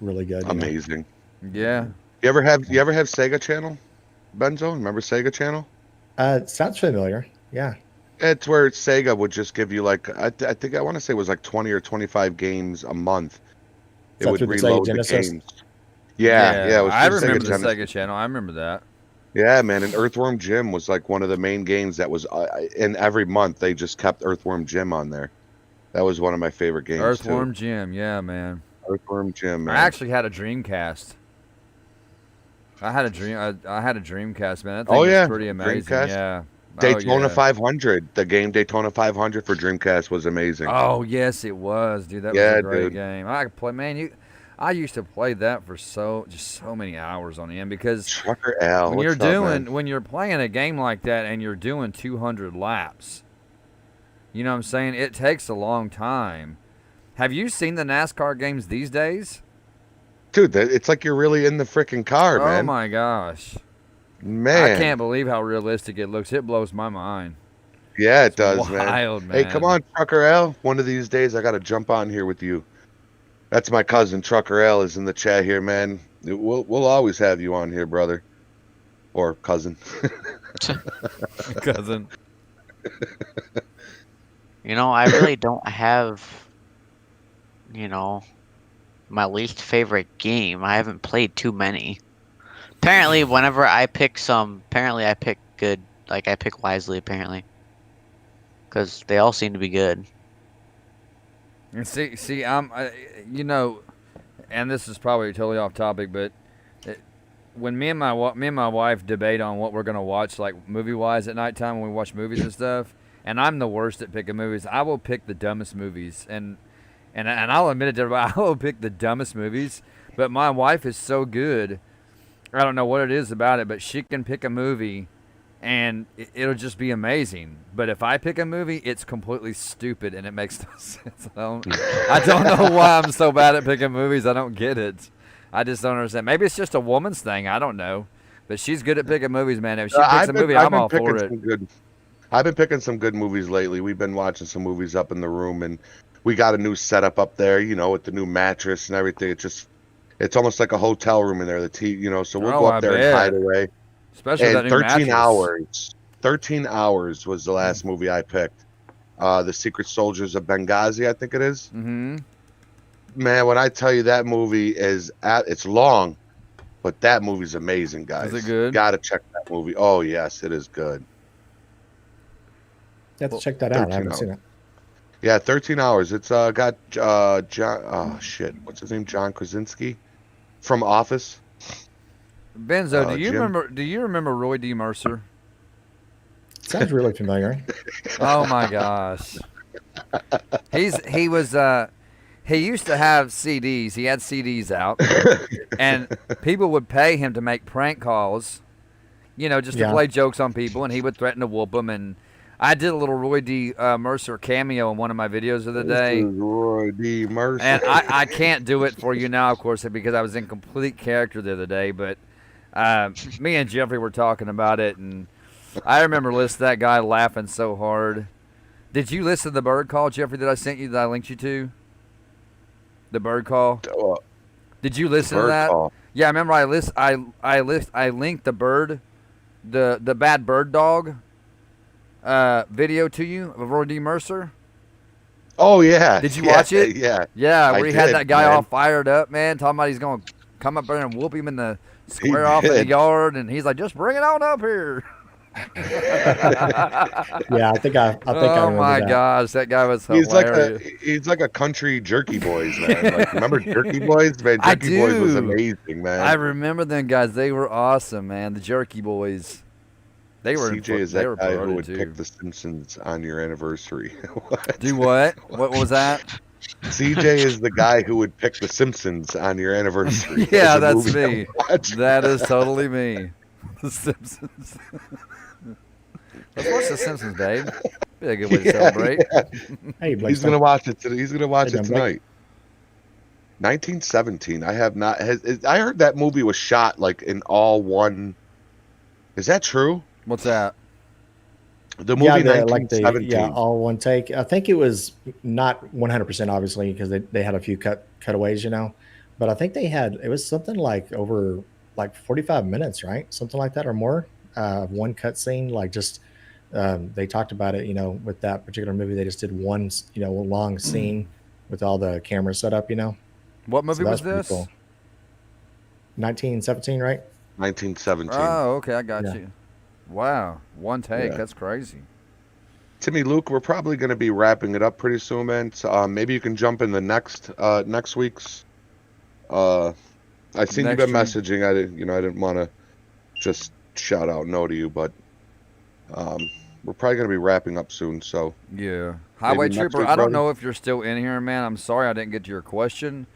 really good. Amazing. Yeah. You ever have Sega Channel, Benzo? Remember Sega Channel? It sounds familiar. Yeah. It's where Sega would just give you like I think I want to say it was like 20 or 25 games a month. Is It that would through the Sega reload the Genesis? games. Yeah, it was I through Sega remember the Genesis. Sega Channel. I remember that. Yeah, man, and Earthworm Jim was like one of the main games that was and every month they just kept Earthworm Jim on there. That was one of my favorite games Earthworm Jim. Yeah, man. too. Earthworm Jim, I man. actually had a Dreamcast. I had a Dreamcast, man. That thing Oh was yeah, pretty amazing. Dreamcast. Yeah. Daytona Oh yeah. 500. The game Daytona 500 for Dreamcast was amazing. Oh yes, it was, dude. That was a Yeah, great dude. game. I could play, man. I used to play that for so many hours on end because Trucker Al, when what's you're up, doing man? when you're playing a game like that and you're doing 200 laps, you know what I'm saying? It takes a long time. Have you seen the NASCAR games these days? Dude, it's like you're really in the freaking car, Oh man. my gosh. I Man. can't believe how realistic it looks. It blows my mind. Yeah, it It's does, man. wild, Hey, come man. on, Trucker Al. One of these days I got to jump on here with you. That's my cousin Trucker Al is in the chat here, man. We'll always have you on here, brother. Or cousin. Cousin. I really don't have, my least favorite game. I haven't played too many. Apparently, whenever I pick I pick good. Like, I pick wisely, apparently. Because they all seem to be good. And see, and this is probably totally off topic, but when me and my wife debate on what we're gonna watch, like movie wise at nighttime when we watch movies and stuff, and I'm the worst at picking movies. I will pick the dumbest movies, and I'll admit it to everybody. I will pick the dumbest movies, but my wife is so good. I don't know what it is about it, but she can pick a movie and it'll just be amazing. But if I pick a movie, it's completely stupid and it makes no sense. I don't know why I'm so bad at picking movies. I don't get it. I just don't understand. Maybe it's just a woman's thing. I don't know. But she's good at picking movies, man. If she picks a movie, I'm all for it. I've been picking some good movies lately. We've been watching some movies up in the room, and we got a new setup up there, with the new mattress and everything. It's almost like a hotel room in there. So we'll go up there and hide away. Especially And that new 13 mattress. hours. 13 hours was the last movie I picked. The Secret Soldiers of Benghazi, I think it is. Mm-hmm. Man, when I tell you that movie it's long, but that movie's amazing, guys. Is it good? Gotta check that movie. Oh yes, it is good. You have to check that out. I 13 haven't seen it. Yeah, 13 hours. It's got John. Oh shit, what's his name? John Krasinski from Office. Benzo, do you Jim? remember Roy D. Mercer? Sounds really familiar. Oh my gosh. He used to have CDs. He had CDs out, and people would pay him to make prank calls, just to play jokes on people, and he would threaten to whoop them. And I did a little Roy D. Mercer cameo in one of my videos of the day. This is Roy D. Mercer. And I can't do it for you now, of course, because I was in complete character the other day. But Me and Geoffrey were talking about it, and I remember listening to that guy laughing so hard. Did you listen to the bird call, Geoffrey, that I sent you, that I linked you to? The bird call? Uh, Did you listen to bird that? call. Yeah, I remember I linked the bird, the bad bird dog video to you of Roy D. Mercer. Oh yeah. Did you Yeah, watch it? Yeah. Yeah, I where he had did, that guy man. all fired up, man, talking about he's going to come up there and whoop him in the He square off in the did. yard, and he's like, just bring it on up here. Yeah, I think I Oh remember my that. gosh, that guy was He's hilarious. he's like a country Jerky Boys man. Like remember Jerky Boys? Man, I Jerky Boys was do. amazing, man. I remember them guys. They were awesome, man. The Jerky Boys. They were CJ is they that were guy who promoted would too. pick The Simpsons on your anniversary. What? Do what? What was that? CJ is the guy who would pick The Simpsons on your anniversary. Yeah, as a that's movie to me. watch. That is totally me. The Simpsons. Let's watch The Simpsons, babe. Be a good way to Yeah, celebrate. yeah. Hey, Blake, He's gonna watch it today. He's gonna watch Hey, it Dan Blake. tonight. 1917. I have not. I heard that movie was shot like in all one. Is that true? What's that? The movie like 1917. all one take. I think it was not 100% obviously because they had a few cutaways, but I think it was something like over like 45 minutes, right? Something like that or more. One cut scene, like just they talked about it, with that particular movie. They just did one, long scene with all the cameras set up, What So movie that's was pretty this? cool. 1917, right? 1917. Oh, okay, I got Yeah. you. Wow, one take. Yeah. That's crazy. Timmy, Luke, we're probably going to be wrapping it up pretty soon, man. So, maybe you can jump in the next week's. I seen you've Next been stream. messaging. I didn't want to just shout out no to you, but we're probably going to be wrapping up soon. So Yeah. Highway next Trooper, week, I don't brother? know if you're still in here, man. I'm sorry I didn't get to your question.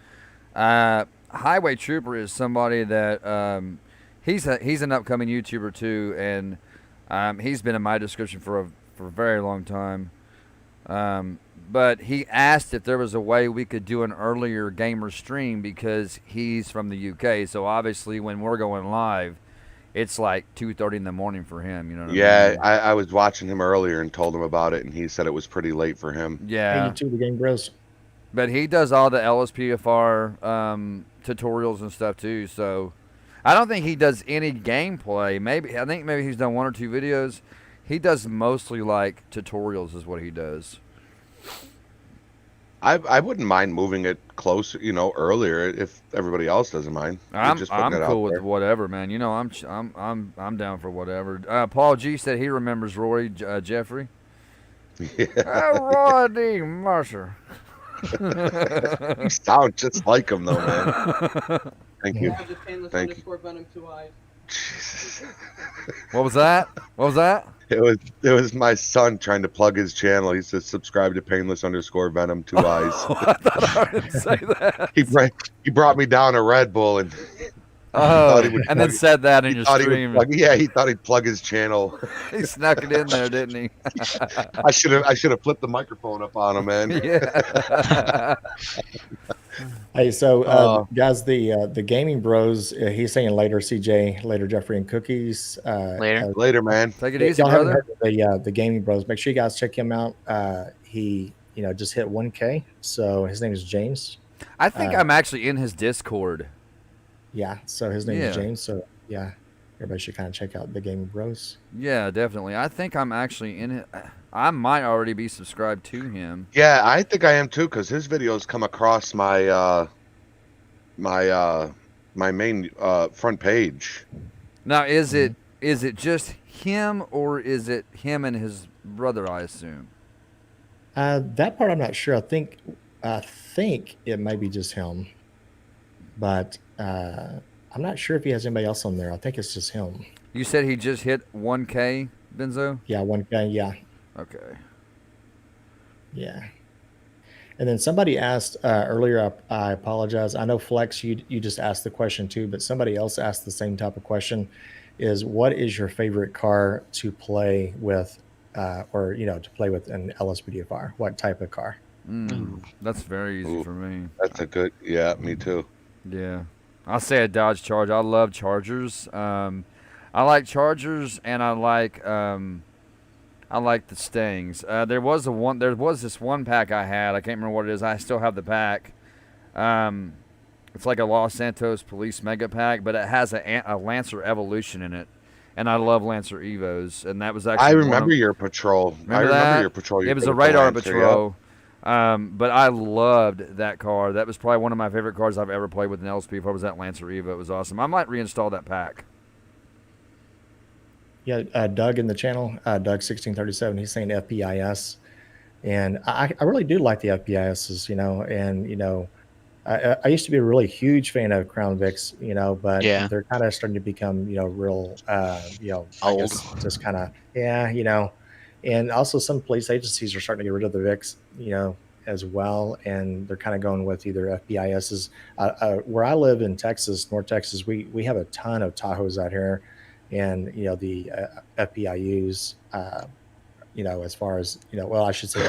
Highway Trooper is somebody that he's an upcoming YouTuber too, and he's been in my description for a very long time. But he asked if there was a way we could do an earlier gamer stream because he's from the UK. So obviously, when we're going live, it's like 2:30 in the morning for him. You know what I yeah, mean? I was watching him earlier and told him about it, and he said it was pretty late for him. Hey, Yeah. YouTube, the Game Bros. But he does all the LSPFR tutorials and stuff too. So I don't think he does any gameplay. I think maybe he's done one or two videos. He does mostly like tutorials, is what he does. I wouldn't mind moving it closer, earlier if everybody else doesn't mind. I'm Just putting it out cool with there. whatever, man. You know, I'm down for whatever. Paul G said he remembers Roy Jeffrey. Yeah. Roy D. Mercer. You sound just like him, though, man. Thank you. Just painless Thank you. underscore venom 2 eyes. Jesus. What was that? What was that? It was my son trying to plug his channel. He says subscribe to painless_venom 2 eyes. I thought I didn't say that. He brought me down a Red Bull and Oh, he would and then plug- said that in he your thought stream. he thought he'd plug his channel. He snuck it in there, didn't he? I should have flipped the microphone up on him, man. Yeah. Hey, so Oh. guys, the Gaming Bros. He's saying later, CJ, later, Jeffrey and Cookies. Later. Later, man. Take it If easy, y'all haven't brother. heard of the Gaming Bros, make sure you guys check him out. He just hit 1K. So his name is James. I think I'm actually in his Discord. Yeah. So his name Yeah. is James. So yeah, everybody should kind of check out the Gaming Bros. Yeah, definitely. I think I'm actually in it. I might already be subscribed to him. Yeah, I think I am too, because his videos come across my my main front page. Now, is it just him or is it him and his brother? I assume. That part I'm not sure. I think it might be just him, but I'm not sure if he has anybody else on there. I think it's just him. You said he just hit 1K, Benzo. Yeah, 1K. Yeah. Okay. Yeah. And then somebody asked earlier, I apologize. I know Flex, you just asked the question too, but somebody else asked the same type of question is what is your favorite car to play with to play with an LSPDFR? What type of car? That's very easy Ooh. for me. That's a good. Yeah, me too. Yeah. I'll say a Dodge Charger. I love Chargers. I like Chargers, and I like the Stings. There was this one pack I had. I can't remember what it is. I still have the pack. It's like a Los Santos Police Mega Pack, but it has a Lancer Evolution in it, and I love Lancer Evos. And that was actually I remember your patrol. I Remember remember that? your patrol. It You was put a with the radar Lancer, patrol. But I loved that car. That was probably one of my favorite cars I've ever played with an LSP. Before was that Lancer Evo. It was awesome. I might reinstall that pack. Yeah, Doug in the channel, Doug1637, he's saying FPIS. And I really do like the FPISs, and, I used to be a really huge fan of Crown Vics, but Yeah. they're kind of starting to become, real, I Old. guess just kind of, yeah, and also some police agencies are starting to get rid of the Vics, as well. And they're kind of going with either FPISs. Where I live in Texas, North Texas, we have a ton of Tahoes out here. And, the FPIUs, as far as, well, I should say,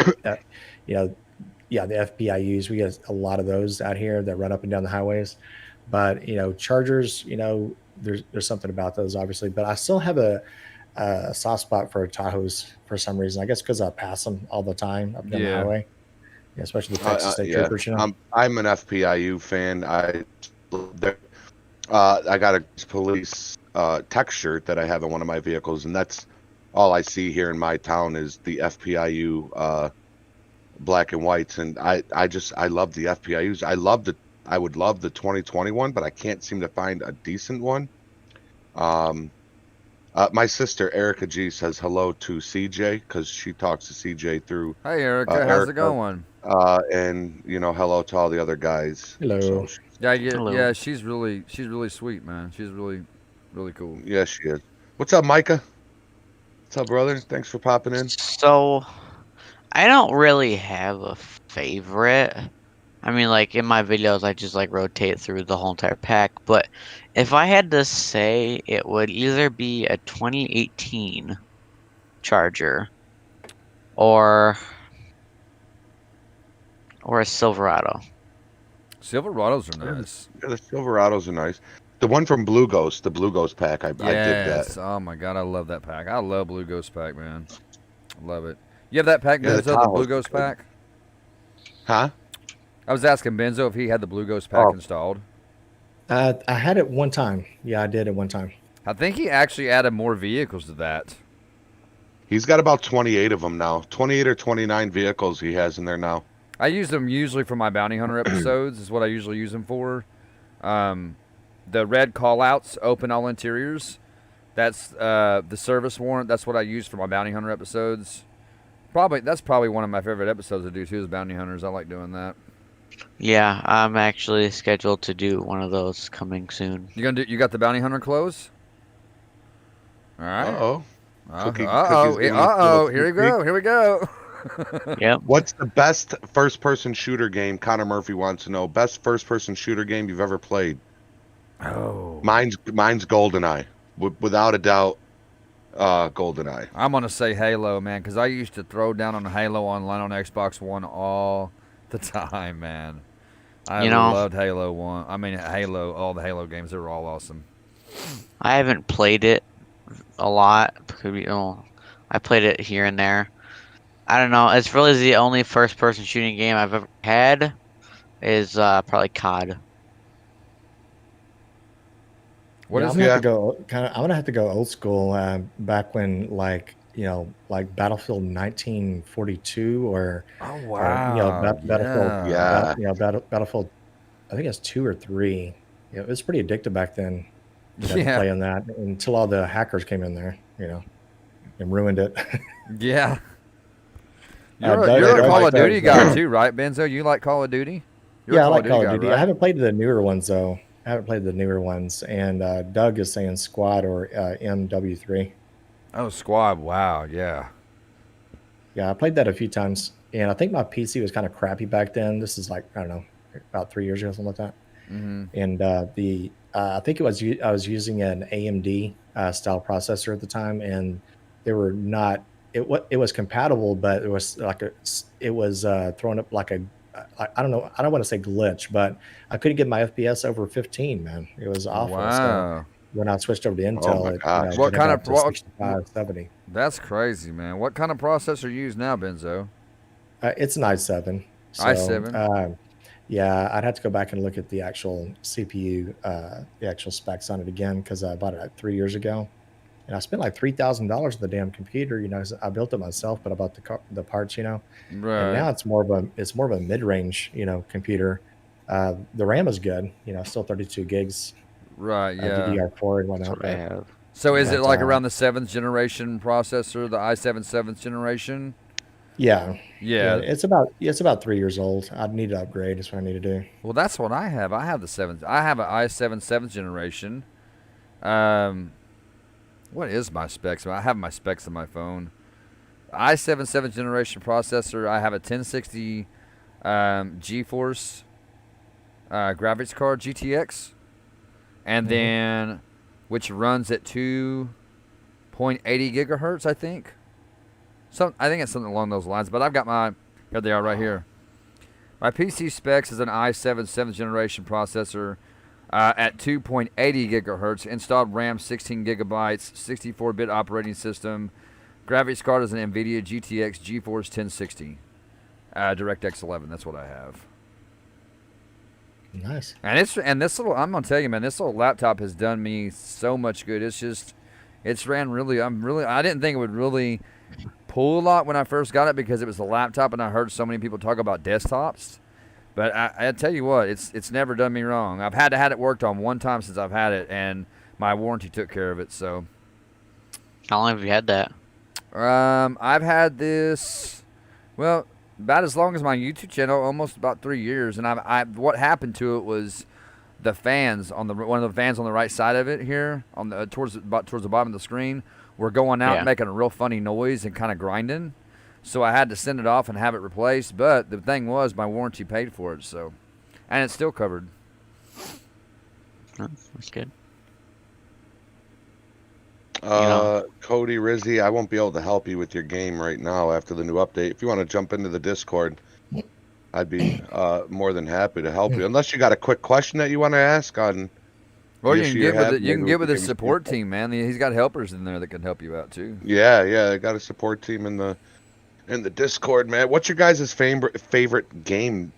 yeah, the FPIUs, we get a lot of those out here that run up and down the highways. But, Chargers, there's something about those, obviously. But I still have a soft spot for Tahoes for some reason. I guess because I pass them all the time up and down the Yeah. highway, especially the Texas State yeah. Troopers. I'm an FPIU fan. I got a police tech shirt that I have in one of my vehicles, and that's all I see here in my town is the FPIU black and whites, and I love the FPIUs. I would love the 2021, but I can't seem to find a decent one. My sister Erica G says hello to CJ because she talks to CJ through. Hey, Erica. How's it going? And hello to all the other guys. Hello. Hello. Yeah, she's really sweet, man. She's really cool. Yeah, she is. What's up, Micah? What's up, brother? Thanks for popping in. So, I don't really have a favorite. I mean, like, in my videos, I just, like, rotate through the whole entire pack. But if I had to say, it would either be a 2018 Charger or a Silverado. Silverados are nice. Yeah, the Silverados are nice. The one from Blue Ghost, the Blue Ghost pack, I dig Yes. that. Oh, my God. I love that pack. I love Blue Ghost pack, man. I love it. You have that pack, Yeah, the Benzo, the Tahoe's Blue Ghost good. pack? Huh? I was asking Benzo if he had the Blue Ghost pack installed. I had it one time. Yeah, I did at one time. I think he actually added more vehicles to that. He's got about 28 of them now. 28 or 29 vehicles he has in there now. I use them usually for my Bounty Hunter episodes is what I usually use them for. The red callouts, open all interiors. That's the service warrant. That's what I use for my Bounty Hunter episodes. That's probably one of my favorite episodes to do too is Bounty Hunters. I like doing that. Yeah, I'm actually scheduled to do one of those coming soon. You got the Bounty Hunter clothes? All right. Uh-oh. Here we go. Yep. What's the best first-person shooter game? Connor Murphy wants to know. Best first-person shooter game you've ever played? Oh. Mine's GoldenEye. Without a doubt, GoldenEye. I'm going to say Halo, man, because I used to throw down on Halo Online on Xbox One all the time, man. I loved Halo 1. I mean, Halo, all the Halo games, they were all awesome. I haven't played it a lot because I played it here and there. I don't know. It's really the only first-person shooting game I've ever had is probably COD. I'm gonna have to go old school. Back when, like Battlefield 1942 or Oh wow! Battlefield. Battlefield. I think it's 2 or 3. Yeah, it was pretty addictive back then. Playing that until all the hackers came in there, and ruined it. Yeah. You're a Call of Duty guy too, right, Benzo? You like Call of Duty? I like Call of Duty. Right? I haven't played the newer ones though. And Doug is saying Squad or MW3. Oh, Squad! Wow, yeah. Yeah, I played that a few times, and I think my PC was kind of crappy back then. This is like, I don't know, about 3 years ago, something like that. Mm-hmm. And I think I was using an AMD style processor at the time, and they were not. It was compatible, but it was like throwing up like a I don't know. I don't want to say glitch, but I couldn't get my FPS over 15. Man, it was awful. So Wow. when I switched over to Oh Intel, my it gosh. What got kind up of to what, 65, 70. That's crazy, man. What kind of processor you use now, Benzo? It's an i7. So i7. yeah, I'd have to go back and look at the actual CPU, the actual specs on it again because I bought it like 3 years ago. And I spent like $3,000 on the damn computer. I built it myself, but I bought the parts. And Right. now it's more of a mid range, computer. The RAM is good. Still 32 gigs, Right. Yeah. DDR4 and That's whatnot. what I But have. So is it but like around the 7th generation processor, the i7 7th generation? yeah, Yeah. it's about 3 years old. I'd need to upgrade. Is what I need to do. Well, that's what I have. I have the 7th. I have an i7 7th generation. What is my specs? I have my specs on my phone. i7 7th generation processor. I have a 1060 GeForce graphics card GTX, and then which runs at 2.80 gigahertz. I think. I think it's something along those lines. But I've got here they are right here. My PC specs is an i7 7th generation processor at 2.80 gigahertz, installed RAM 16 gigabytes, 64-bit operating system. Graphics card is an NVIDIA GTX GeForce 1060, DirectX 11. That's what I have. Nice. And this little, I'm gonna tell you, man, this little laptop has done me so much good. It's ran really. I didn't think it would really pull a lot when I first got it because it was a laptop, and I heard so many people talk about desktops. But I tell you what, it's never done me wrong. I've had it worked on one time since I've had it, and my warranty took care of it. So, How long have you had that? I've had this, well, about as long as my YouTube channel, almost about 3 years. And what happened to it was the fans on one of the fans on the right side of it here, on the towards the bottom of the screen, were going out and making a real funny noise and kind of grinding. So I had to send it off and have it replaced. But the thing was, my warranty paid for it, so, and it's still covered. Oh, that's good. Cody Rizzi, I won't be able to help you with your game right now after the new update. If you want to jump into the Discord, I'd be more than happy to help you. Unless you got a quick question that you want to ask on. Or you can get with the support team, man. He's got helpers in there that can help you out too. Yeah, I got a support team in the Discord, man. What's your guys' favorite game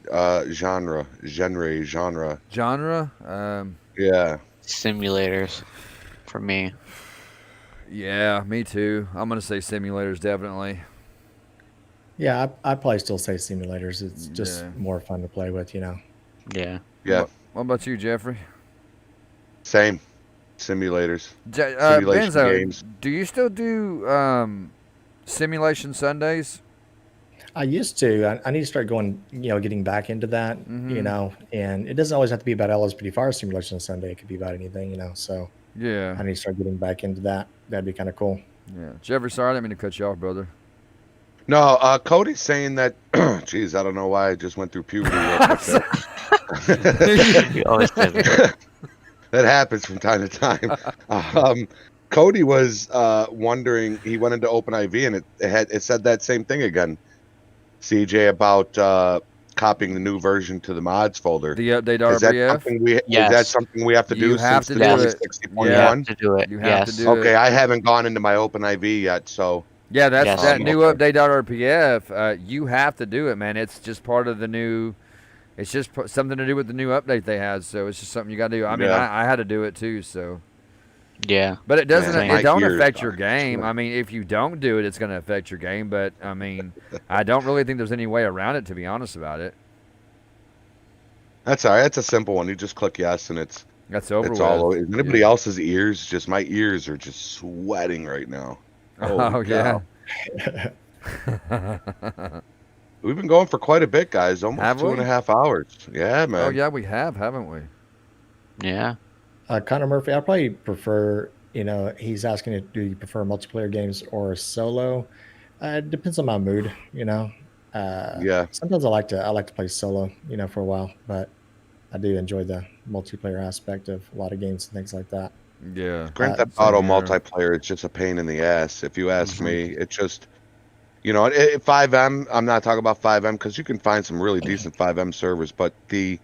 genre? Genre? Yeah. Simulators, for me. Yeah, me too. I'm gonna say simulators definitely. Yeah, I probably still say simulators. It's just more fun to play with, Yeah. Yeah. What about you, Geoffrey? Same. Simulators. Benzo, games. do you still do simulation Sundays? I used to. I need to start going, getting back into that, and it doesn't always have to be about LSPD Fire Simulation Sunday. It could be about anything, so Yeah. I need to start getting back into that. That'd be kind of cool. Yeah. Geoffrey, sorry, I didn't mean to cut you off, brother. No, Cody's saying that. Geez, I don't know why I just went through puberty. Real quick there. You always did it. That happens from time to time. Cody was wondering. He went into OpenIV and it said that same thing again. CJ, about copying the new version to the mods folder. The update Is that RBF. something we have to do? You have since to the do it. 60.1? You have to do it. You have to Yes. do it. Okay, I haven't gone into my OpenIV yet, so Yeah, that's Yes. that new Okay. update.rpf. You have to do it, man. It's just part of the new. It's just something to do with the new update they had. So it's just something you got to do. I mean, Yeah. I had to do it too. So, Yeah. but it doesn't. Man, It my don't ears affect your are game. I mean, if you don't do it, it's going to affect your game. But I mean, I don't really think there's any way around it. To be honest about it, that's all right. That's a simple one. You just click yes, and it's over with. all over. Is anybody else's ears? Just my ears are just sweating right now. Oh Holy yeah. cow. We've been going for quite a bit, guys. Almost Have we? 2.5 hours. Yeah, man. Oh yeah, we have, haven't we? Yeah. Connor Murphy, I probably prefer, he's asking, do you prefer multiplayer games or solo? It depends on my mood, Yeah. Sometimes I like to play solo, for a while, but I do enjoy the multiplayer aspect of a lot of games and things like that. Yeah. Grand Theft same Auto here. multiplayer, it's just a pain in the ass. If you ask me, You know, 5M. I'm not talking about 5M because you can find some really decent 5M servers, but the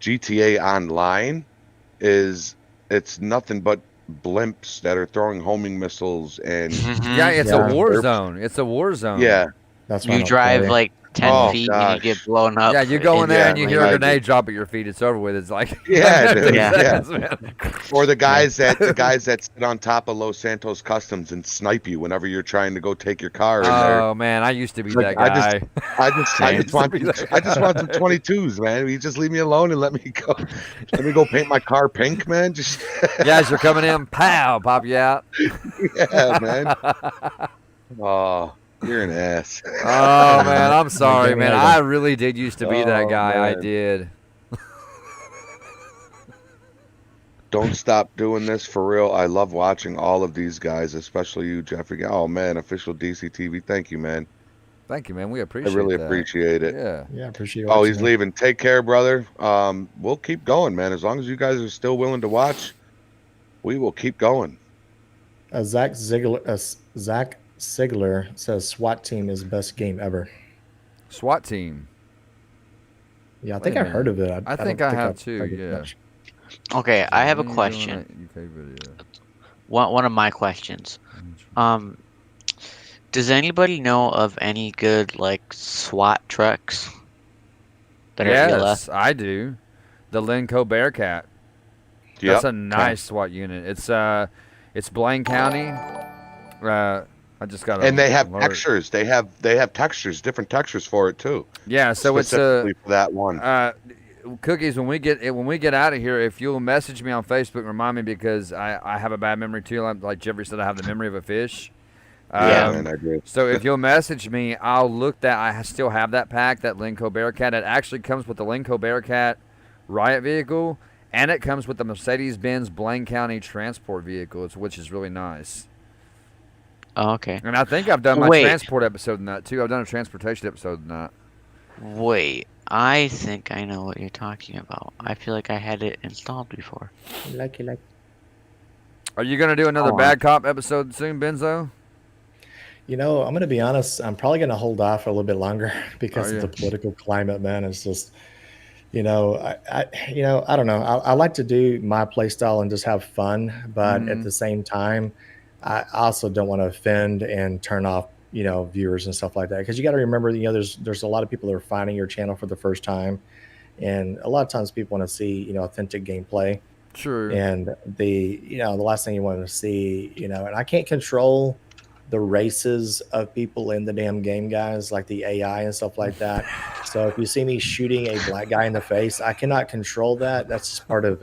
GTA Online it's nothing but blimps that are throwing homing missiles and Yeah, it's a Yeah. war Derps. zone. It's a war zone. yeah. That's why I You don't drive play. like 10 Oh feet and you get gosh. blown up. Yeah, you go in there Yeah, and you hear a I grenade do. drop at your feet. It's over with. It's like Yeah, dude, 2 yeah. seconds, man. Or the guys that sit on top of Los Santos Customs and snipe you whenever you're trying to go take your car in there. Oh man, I used to be Like, that guy. I Same. just want Used to be that I just want some guy. 22s, man. Will you just leave me alone and let me go paint my car pink, man. Just Yeah, as you're coming in, pow, pop you out. yeah, man. Oh, you're an ass. Oh man, I'm sorry, Jamie, man. how you I doing? really did used to be that Oh, guy. I man. did. Don't stop doing this for real. I love watching all of these guys, especially you, Geoffrey. Oh man, official DC TV. Thank you, man. Thank you, man. We I appreciate really that. appreciate it. Yeah. Yeah, appreciate Oh, watching he's it. leaving. Take care, brother. We'll keep going, man. As long as you guys are still willing to watch, we will keep going. Zach Sigler says SWAT team is best game ever. SWAT team. Yeah, I Wait think a I've heard minute. of it. I think I have too, played it yeah. much. Okay, I have a When are you doing question. that UK video? One of my questions. Does anybody know of any good like SWAT trucks that are ELF? Yes, I do. The Linco Bearcat. Yep. That's a nice SWAT unit. It's Blaine County. I just got. And they have alert. textures. They have textures, different textures for it too. Yeah, so it's Specifically for that one. Cookies. When we get out of here, if you'll message me on Facebook, remind me because I have a bad memory too. Like Geoffrey said, I have the memory of a fish. Yeah, man, I do. So if you'll message me, I'll look that. I still have that pack, that Linco Bearcat. It actually comes with the Linco Bearcat riot vehicle, and it comes with the Mercedes-Benz Blaine County transport vehicle, which is really nice. Oh, okay. And I think I've done my Wait. transport episode in that too. I've done a transportation episode in that. Wait, I think I know what you're talking about. I feel like I had it installed before. Like. Are you gonna do another Hold on. Bad Cop episode soon, Benzo? You know, I'm going to be honest. I'm probably going to hold off a little bit longer because Are of the you? political climate, man. It's just, I don't know. I like to do my play style and just have fun, but at the same time, I also don't want to offend and turn off, viewers and stuff like that. Because you got to remember, there's a lot of people that are finding your channel for the first time, and a lot of times people want to see, authentic gameplay. True. And the last thing you want to see, and I can't control the races of people in the damn game, guys, like the AI and stuff like that. So if you see me shooting a black guy in the face, I cannot control that. That's just part of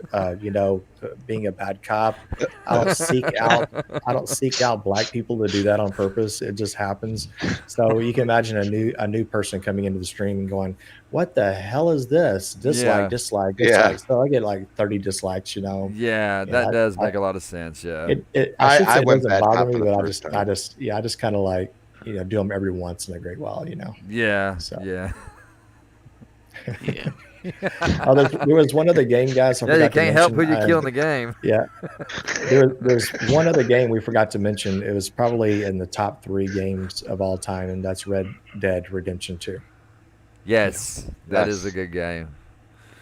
being a bad cop. I don't seek out black people to do that on purpose. It just happens. So you can imagine a new person coming into the stream and going, "What the hell is this? Dislike, Yeah. dislike, Yeah. dislike." So I get like 30 dislikes, Yeah, that does make a lot of sense. Yeah. I should say I it went doesn't bad bother cop me, for the but first time. I just kind of like, do them every once in a great while, Yeah. So. Yeah. Yeah. Oh, there was one other game, guys. I Yeah, you forgot to can't help who mention. you kill in the game. Yeah, there's one other game we forgot to mention. It was probably in the top 3 games of all time, and that's Red Dead Redemption 2. Yes, that is a Yes. good game.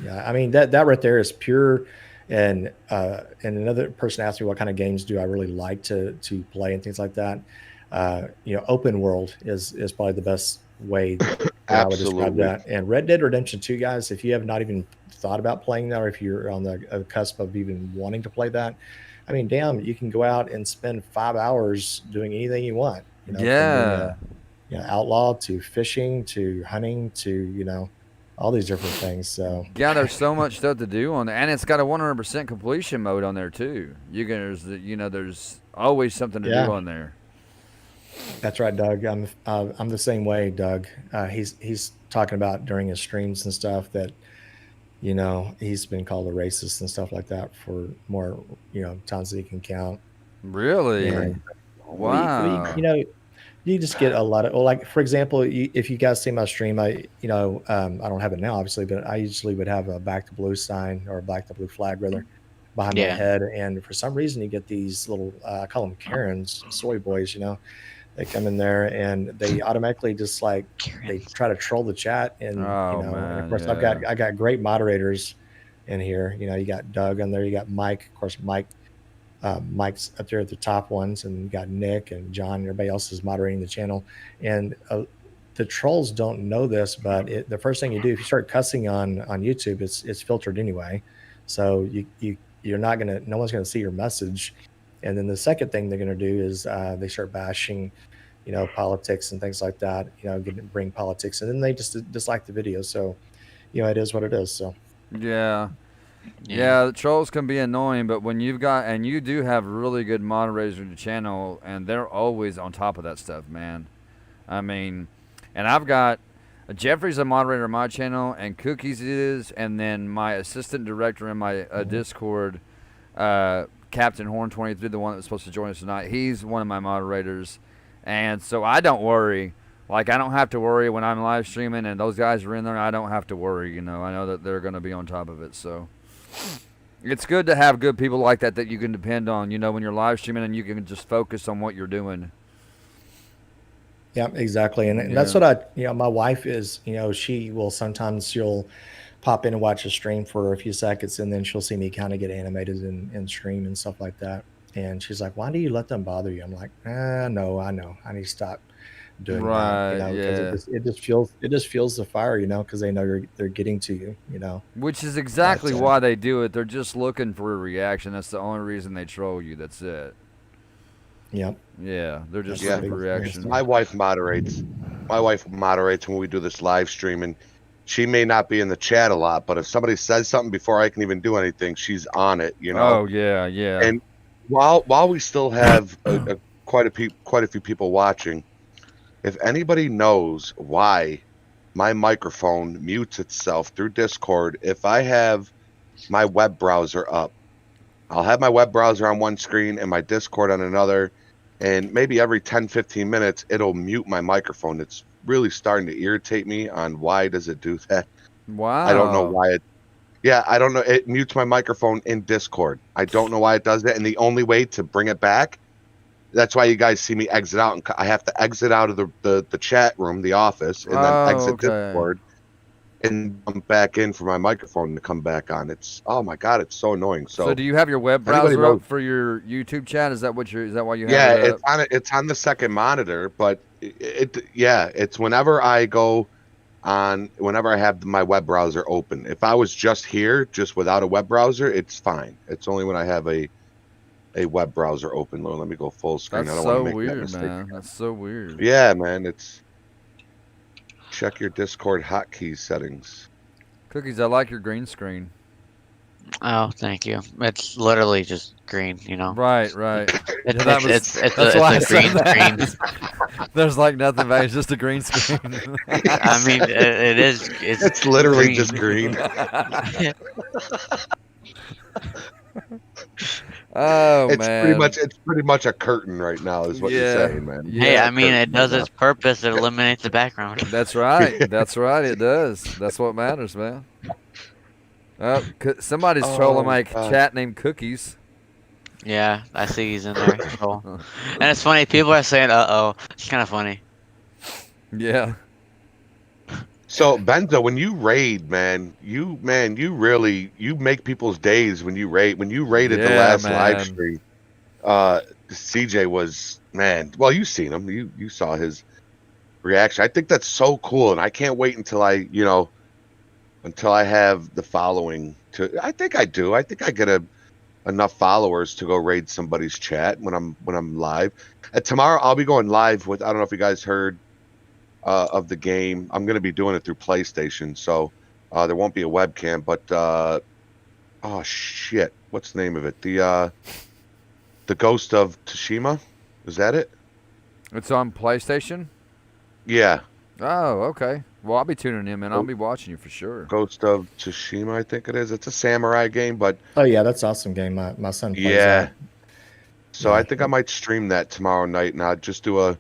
Yeah, I mean that right there is pure. And another person asked me what kind of games do I really like to play and things like that. Open world is probably the best way that I would describe Absolutely. that. And Red Dead Redemption 2, guys, if you have not even thought about playing that, or if you're on the cusp of even wanting to play that, I mean, damn, you can go out and spend 5 hours doing anything you want. From Yeah. being outlaw to fishing to hunting to all these different things. So Yeah, there's so much stuff to do on there, and it's got a 100% completion mode on there too. There's always something to Yeah. do on there. that's right, Doug. I'm the same way, Doug. He's talking about during his streams and stuff that he's been called a racist and stuff like that for more times that he can count. Really? And Wow. you just get a lot of, like, for example, if you guys see my stream, I don't have it now, obviously, but I usually would have a Back to Blue sign, or a Back to Blue flag rather, behind my Yeah. head. And for some reason you get these little, I call them Karens, soy boys, They come in there and they automatically just like they Karens. try to troll the chat, and Oh, and of man, course yeah. I got great moderators in here. You got Doug on there, you got Mike, of course Mike's up there at the top ones, and you got Nick and John. And everybody else is moderating the channel, and the trolls don't know this, but the first thing you do if you start cussing on YouTube, it's filtered anyway, so you're not gonna no one's gonna see your message. And then the second thing they're gonna do is they start bashing, politics and things like that. Bring politics, and then they just dislike the video. So it is what it is. So Yeah. Yeah, the trolls can be annoying, but when you've got, and you do have really good moderators on your channel, and they're always on top of that stuff, man. I mean, and I've got, Jeffrey's a moderator on my channel, and Cookies is, and then my assistant director in my Discord, Captain Horn23, the one that was supposed to join us tonight, he's one of my moderators. And so I don't worry. Like, I don't have to worry when I'm live streaming and those guys are in there. I don't have to worry, I know that they're going to be on top of it, so it's good to have good people like that you can depend on, when you're live streaming, and you can just focus on what you're doing. yeah, exactly. And that's what my wife is, she'll pop in and watch a stream for a few seconds, and then she'll see me kind of get animated in stream and stuff like that. And she's like, why do you let them bother you? I'm like, no, I know. I need to stop doing Right, that, yeah. because it just fuels the fire, because they know they're getting to you. Which is exactly why they do it. They're just looking for a reaction. That's the only reason they troll you. That's it. Yep. Yeah, they're just Yeah. looking for reaction. My wife moderates. My wife moderates when we do this live stream, and she may not be in the chat a lot, but if somebody says something before I can even do anything, she's on it. Oh yeah, yeah. And while we still have quite a few people watching, if anybody knows why my microphone mutes itself through Discord, if I have my web browser up, I'll have my web browser on one screen and my Discord on another, and maybe every 10-15 minutes it'll mute my microphone. It's really starting to irritate me on why does it do that. Wow. I don't know why I don't know. It mutes my microphone in Discord. I don't know why it does that, and the only way to bring it back, that's why you guys see me exit out, and I have to exit out of the chat room, the office, and then exit Discord and come back in for my microphone to come back on. Oh my god, it's so annoying. So do you have your web browser up for your YouTube chat? Is that why you have it up? it's on the second monitor, but it's whenever I go on, whenever I have my web browser open. If I was just here, just without a web browser, it's fine. It's only when I have a web browser open. Let me go full screen. That's I don't so want to make weird, that mistake. man. That's so weird. Yeah, man. Check your Discord hotkey settings. Cookies, I like your green screen. Oh, thank you. It's literally just green, Right. It's why a green screen. There's like nothing back. It's just a green screen. I mean, it is. It's literally just green. Oh, it's man. It's pretty much a curtain right now, is what you're saying, man. Hey, Yeah, I mean, it does its purpose. It eliminates the background. That's right. That's right. It does. That's what matters, man. Somebody's trolling my chat named Cookies. Yeah, I see he's in there. Cool. And it's funny. People are saying, "Uh-oh." It's kind of funny. Yeah. So Benzo, when you raid, man, you really make people's days when you raid. When you raided the last live stream, CJ was, man. Well, you seen him. You saw his reaction. I think that's so cool, and I can't wait until I have the following I think I do. I think I get enough followers to go raid somebody's chat when I'm live. Tomorrow I'll be going live with, I don't know if you guys heard of the game. I'm going to be doing it through PlayStation, so there won't be a webcam, but oh shit, what's the name of it? The Ghost of Tsushima, is that it? It's on PlayStation? Yeah. Oh, okay. Well, I'll be tuning in, man. I'll be watching you for sure. Ghost of Tsushima, I think it is. It's a samurai game, but oh yeah, that's an awesome game. My son plays that. So I think I might stream that tomorrow night, and I'll just do a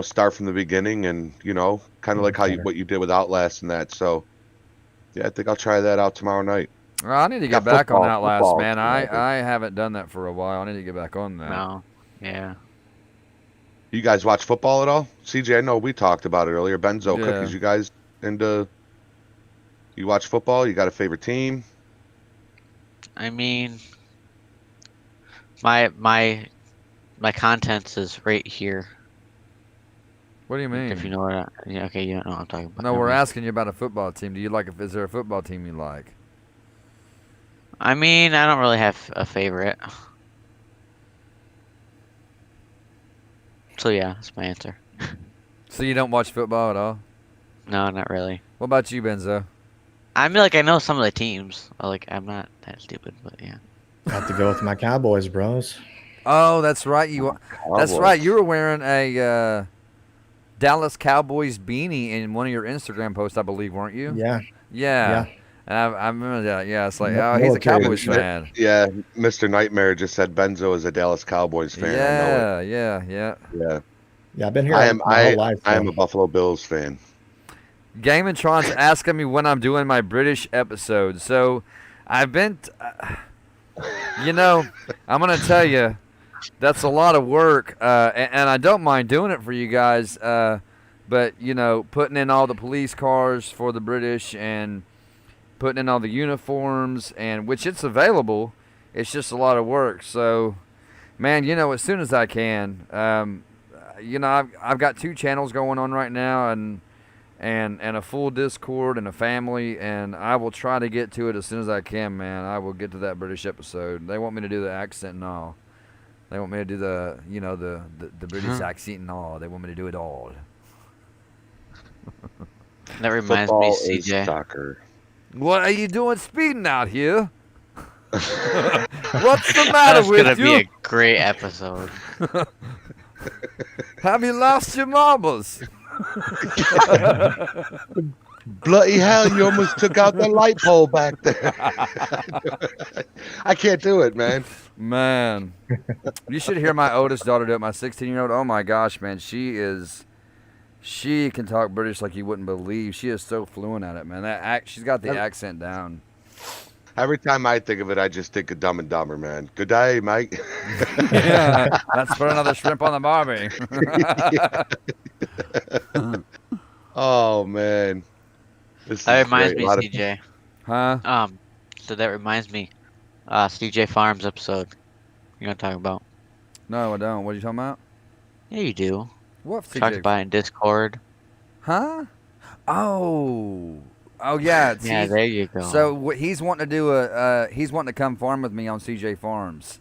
start from the beginning, and kind of like what you did with Outlast and that. So yeah, I think I'll try that out tomorrow night. Well, I need to get back on Outlast, man. I haven't done that for a while. I need to get back on that. No. Yeah. You guys watch football at all? CJ, I know we talked about it earlier. Benzo, Yeah. Cookies, you guys into... You watch football? You got a favorite team? I mean, my contents is right here. What do you mean? If you know what yeah, okay, you don't know what I'm talking about. No, Never we're mind. asking you about a football team. Do you like? Is there a football team you like? I mean, I don't really have a favorite. So yeah, that's my answer. So you don't watch football at all? No, not really. What about you, Benzo? I mean, like I know some of the teams. Like I'm not that stupid, but yeah. I have to go with my Cowboys, bros. Oh, that's right. That's Cowboys. right. You were wearing a Dallas Cowboys beanie in one of your Instagram posts, I believe, weren't you? Yeah. Yeah. And I remember that. Yeah, it's like, Mo- oh, he's a military Cowboys shit. fan. Yeah, Mr. Nightmare just said Benzo is a Dallas Cowboys fan. I know it. Yeah. Yeah. Yeah, I've been here I am my whole life. I am though. a Buffalo Bills fan. Game and Tron's asking me when I'm doing my British episode. So I've been, I'm going to tell you, that's a lot of work. And I don't mind doing it for you guys. But, putting in all the police cars for the British and putting in all the uniforms, and which it's available. It's just a lot of work. So, man, as soon as I can. I've got 2 channels going on right now, and a full Discord and a family, and I will try to get to it as soon as I can, man. I will get to that British episode. They want me to do the accent and all. They want me to do the British accent and all. They want me to do it all. That reminds Football me, is CJ. soccer. What are you doing speeding out here? What's the matter That's with gonna you? be a great episode. Have you lost your marbles? Bloody hell, you almost took out the light pole back there. I can't do it, man. Man, you should hear my oldest daughter do it. My 16-year-old. Oh my gosh, man, she can talk British like you wouldn't believe. She is so fluent at it, man. She's got the accent down. Every time I think of it, I just think of Dumb and Dumber, man. Good day, mate. Yeah, let's put another shrimp on the barbie. Oh, man. This That is reminds great. me, A lot of- CJ. Huh? So that reminds me, CJ Farms episode. You know what I'm talking about? No, I don't. What are you talking about? Yeah, you do. What? Talked CJ? about it in Discord. Huh? Oh, yeah. Yeah, there you go. So he's wanting to do he's wanting to come farm with me on CJ Farms.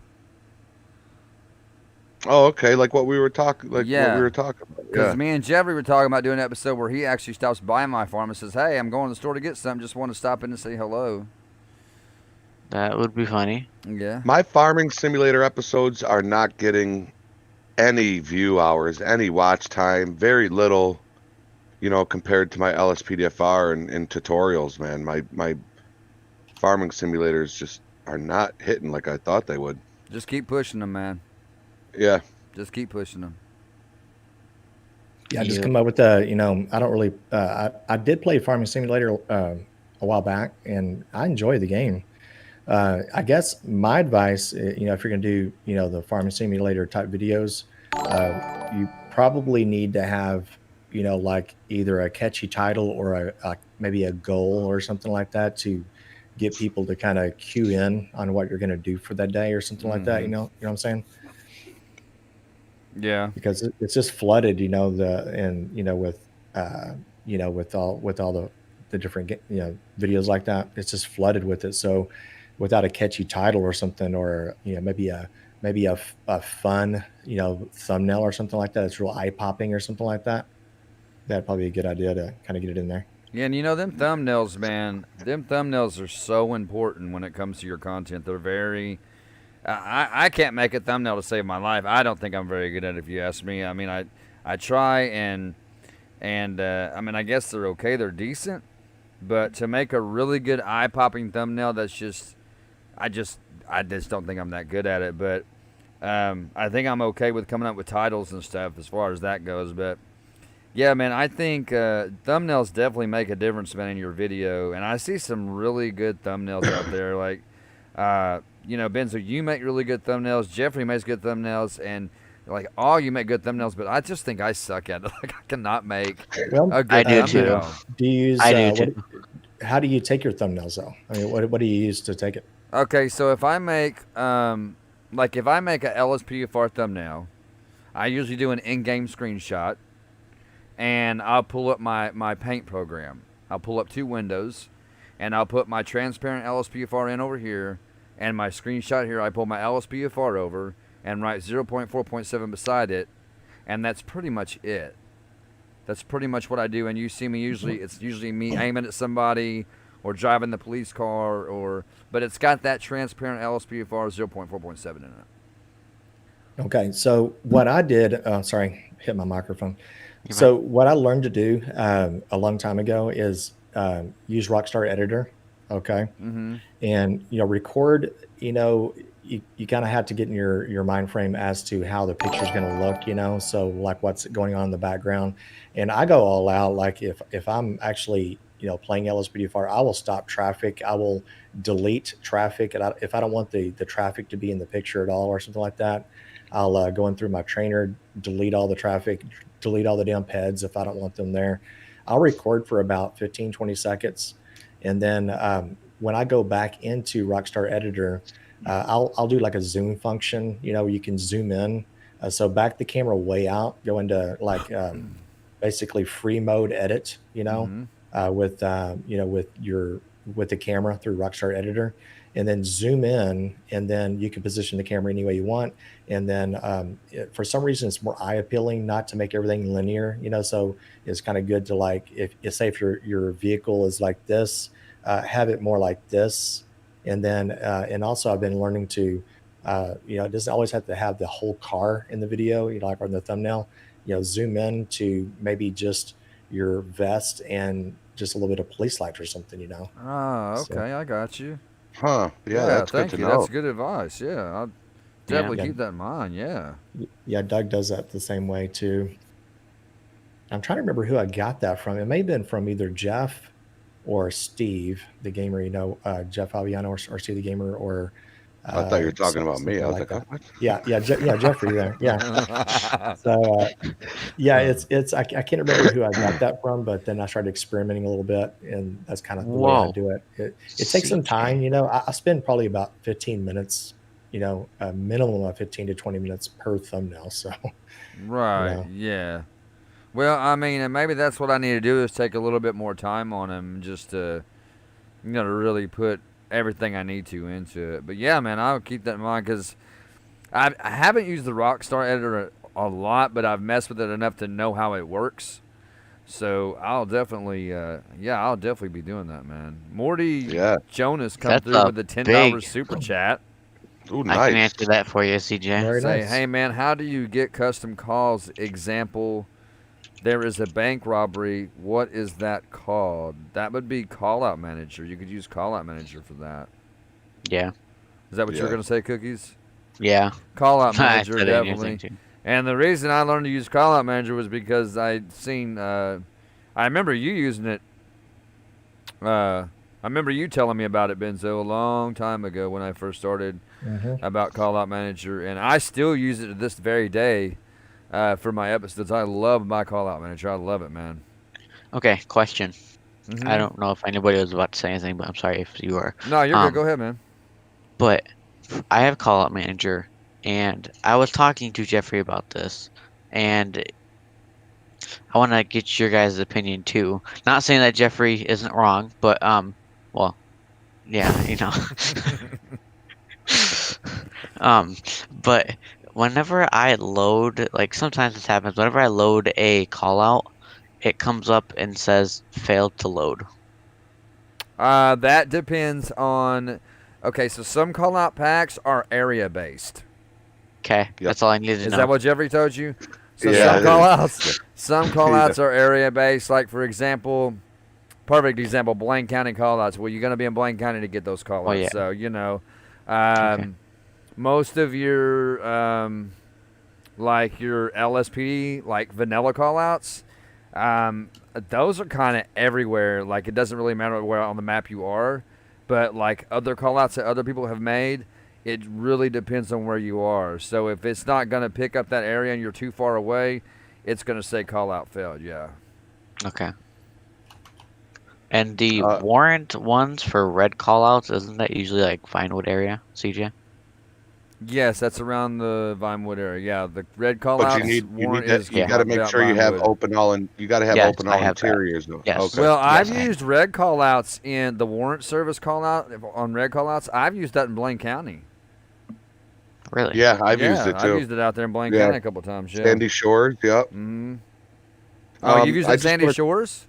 Oh, okay. Like what we were talking. Like Yeah. what we were talking about. Because Yeah. me and Geoffrey were talking about doing an episode where he actually stops by my farm and says, "Hey, I'm going to the store to get something. Just want to stop in and say hello." That would be funny. Yeah. My farming simulator episodes are not getting any view hours, any watch time, very little, compared to my LSPDFR and tutorials, man. My farming simulators just are not hitting like I thought they would. Just keep pushing them, man. Yeah. Just keep pushing them. Yeah, I just Yeah. come up with I don't really. I did play Farming Simulator a while back, and I enjoy the game. I guess my advice, if you're going to do, the Farming Simulator type videos, you probably need to have, like either a catchy title or maybe a goal or something like that to get people to kind of cue in on what you're going to do for that day or something like that. You know what I'm saying? Yeah. Because it's just flooded, with all the different videos like that. It's just flooded with it. So without a catchy title or something, or maybe a fun thumbnail or something like that, it's real eye popping or something like that. That'd probably be a good idea to kind of get it in there. Yeah, and them thumbnails, man. Them thumbnails are so important when it comes to your content. They're very. I can't make a thumbnail to save my life. I don't think I'm very good at it, if you ask me. I mean, I try and I guess they're okay. They're decent, but to make a really good eye-popping thumbnail, that's just, I just don't think I'm that good at it. But I think I'm okay with coming up with titles and stuff as far as that goes. But yeah, man, I think thumbnails definitely make a difference, man, in your video. And I see some really good thumbnails out there, like. Benzo, you make really good thumbnails. Geoffrey makes good thumbnails, and like, oh, you make good thumbnails, but I just think I suck at it. Like, I cannot make Well, a good I do too. thumbnail. do you use? I do too. How do you take your thumbnails though? I mean, what do you use to take it? Okay, so if I make like if I make a LSPDFR thumbnail, I usually do an in-game screenshot, and I'll pull up my paint program. I'll pull up 2 windows, and I'll put my transparent LSPDFR in over here, and my screenshot here. I pull my LSPDFR over and write 0.4.7 beside it, and that's pretty much it. That's pretty much what I do. And you see me it's usually me aiming at somebody or driving the police car, but it's got that transparent LSPDFR 0.4.7 in it. Okay, so what I did, sorry, hit my microphone. So what I learned to do a long time ago is use Rockstar Editor. Okay, and record. You kind of have to get in your mind frame as to how the picture's going to look. So like what's going on in the background, and I go all out. Like if I'm actually playing LSPDFR, I will stop traffic. I will delete traffic, and if I don't want the traffic to be in the picture at all or something like that, I'll go in through my trainer, delete all the traffic, delete all the damn peds if I don't want them there. I'll record for about 15-20 seconds, and then when I go back into Rockstar Editor, I'll do like a zoom function. You can zoom in, so back the camera way out, go into like basically free mode edit. With the camera through Rockstar Editor, and then zoom in, and then you can position the camera any way you want. And then for some reason, it's more eye appealing not to make everything linear. So it's kind of good to, like, if your vehicle is like this, have it more like this. And then and also I've been learning to it doesn't always have to have the whole car in the video, like on the thumbnail. Zoom in to maybe just your vest and just a little bit of police lights or something. Oh, okay, So, I got you. Huh? Yeah, that's good thank to you. know. That's good advice. Yeah, I'll definitely Yeah. keep that in mind. Yeah. yeah, Doug does that the same way too. I'm trying to remember who I got that from. It may have been from either Jeff or Steve, the gamer. Jeff Albiano or Steve the gamer, or I thought you were talking about me. I was like, that. what? Yeah, Jeffrey there. Yeah. So it's I can't remember who I got that from, but then I started experimenting a little bit, and that's kind of the way I Whoa. do it. It takes some time. I spend probably about 15 minutes, a minimum of 15 to 20 minutes per thumbnail. So Right. Yeah. Well, I mean, and maybe that's what I need to do is take a little bit more time on him, just to to really put everything I need to into it. But yeah, man, I'll keep that in mind, because I haven't used the Rockstar editor a lot, but I've messed with it enough to know how it works. So I'll definitely, I'll definitely be doing that, man. Morty Jonas come That's through a with the $10 big- super chat. Ooh, I can nice. answer that for you, CJ. very Say, nice. hey man, how do you get custom calls? Example, there is a bank robbery. What is that called? That would be Call Out Manager. You could use Call Out Manager for that. Yeah. Is that what you were Yeah. going to say, Cookies? Yeah. Call Out I Manager, said it in your thing, definitely. too. And the reason I learned to use Call Out Manager was because I'd seen, I remember you using it. I remember you telling me about it, Benzo, a long time ago when I first started about Call Out Manager. And I still use it to this very day for my episodes. I love my Call Out Manager. I love it, man. Okay, question. Mhm. I don't know if anybody was about to say anything, but I'm sorry if you were. No, you're good. Go ahead, man. But I have Call Out Manager, and I was talking to Jeffrey about this, and I want to get your guys' opinion too. Not saying that Jeffrey isn't wrong, but well, yeah, but whenever I load, like sometimes this happens, whenever I load a call out, it comes up and says failed to load. That depends on. Okay, so some call out packs are area based. Okay, that's all I needed to Is know. that what Jeffrey told you? So Yeah, some it call is. outs, some call outs are area based. Like for example, perfect example, Blaine County call outs. Well, you're gonna be in Blaine County to get those call outs. Oh, yeah. So most of your like your LSPD, like vanilla call outs, those are kind of everywhere. Like it doesn't really matter where on the map you are, but like other call outs that other people have made, It really depends on where you are. So if it's not going to pick up that area and you're too far away, it's going to say call out failed. Yeah. Okay. And the Uh, warrant ones for red callouts, isn't that usually like Vinewood area, CJ? Yes, that's around the Vinewood area. Yeah, the red call but outs you warrant need that. is You Yeah. got to make about sure you have Vinewood. open all, and you got to have Yes, open I all have that. interiors though. Yes. Okay. Well, I've Yes, I- used red call outs in the warrant service call out on red call outs. I've used that in Blaine County. Really? Yeah, I've Yeah, used it I've too. used it out there in Blaine Yeah. County a couple times. Yeah. Sandy Shores. Yep. Mm-hmm. Oh, you've used it I in just Sandy wanted- Shores?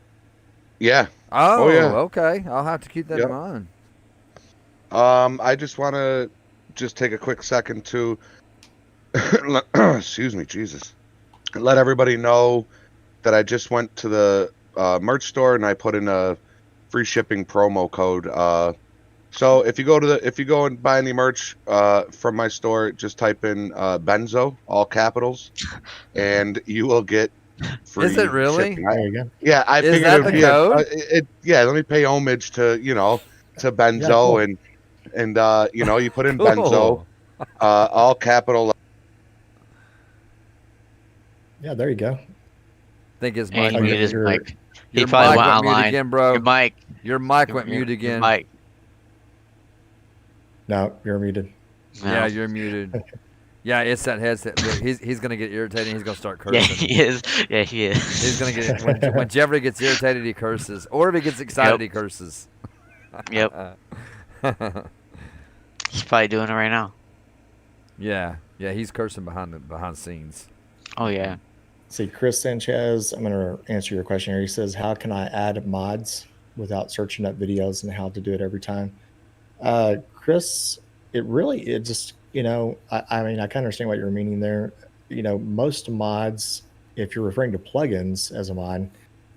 Yeah. Oh, yeah. okay. I'll have to keep that in Yep. mind. I just want to just take a quick second to, excuse me, Jesus, let everybody know that I just went to the merch store and I put in a free shipping promo code. So if you go and buy any merch from my store, just type in Benzo, all capitals, and you will get free Is it really? shipping. There you go. Yeah, I Is figured that it'd the be code? yeah, let me pay homage to to Benzo cool. and you put in Cool. Benzo, all capital. Yeah, there you go. think his And mic he Okay, went, muted his you're- mic. He your probably mic went went mute online. again, bro. Your mic. Your mic Your- went your- mute your again. mic. No, you're muted. No. Yeah, you're muted. Yeah, it's that headset. Look, he's gonna get irritated. He's gonna start cursing. Yeah, he is. Yeah, he is. He's gonna get when Geoffrey gets irritated, he curses, or if he gets excited, Yep. he curses. Yep. He's probably doing it right now. yeah, he's cursing behind the scenes. Oh yeah. See, Chris Sanchez, I'm going to answer your question here. He says, how can I add mods without searching up videos and how to do it every time? Chris, it just, I mean, I kind of understand what you're meaning there. Most mods, if you're referring to plugins as a mod,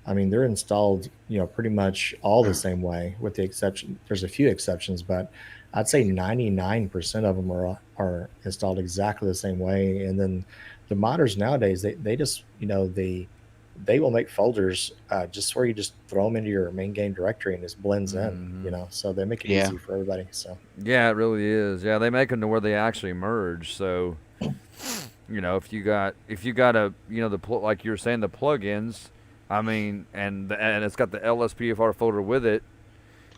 I mean, they're installed, pretty much all the same way with the exception. There's a few exceptions, but I'd say 99% of them are installed exactly the same way. And then the modders nowadays, they just, they will make folders just where you just throw them into your main game directory and it just blends Mhm. in, so they make it Yeah. easy for everybody. So Yeah, it really is. Yeah, they make them to where they actually merge. So, if you got a like you were saying, the plugins, I mean, and it's got the LSPFR folder with it,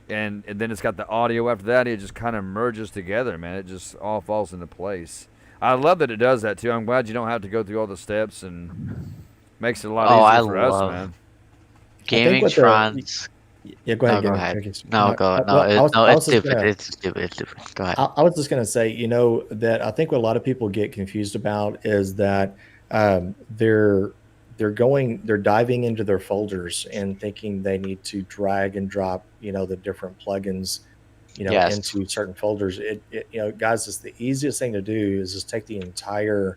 and then it's got the audio after that. It just kind of merges together, man. It just all falls into place. I love that it does that too. I'm glad you don't have to go through all the steps and makes it a lot Oh, easier I for us, love- man. think with the- Gamingtrons. yeah, go ahead. No, go Gary. ahead. Finish. No, go. No, well, it, I was- no, I it's was just stupid. gonna- It's stupid. It's stupid. Go ahead. I was just going to say, that I think what a lot of people get confused about is that they're diving into their folders and thinking they need to drag and drop, the different plugins, Yes. into certain folders. Guys, it's the easiest thing to do is just take the entire,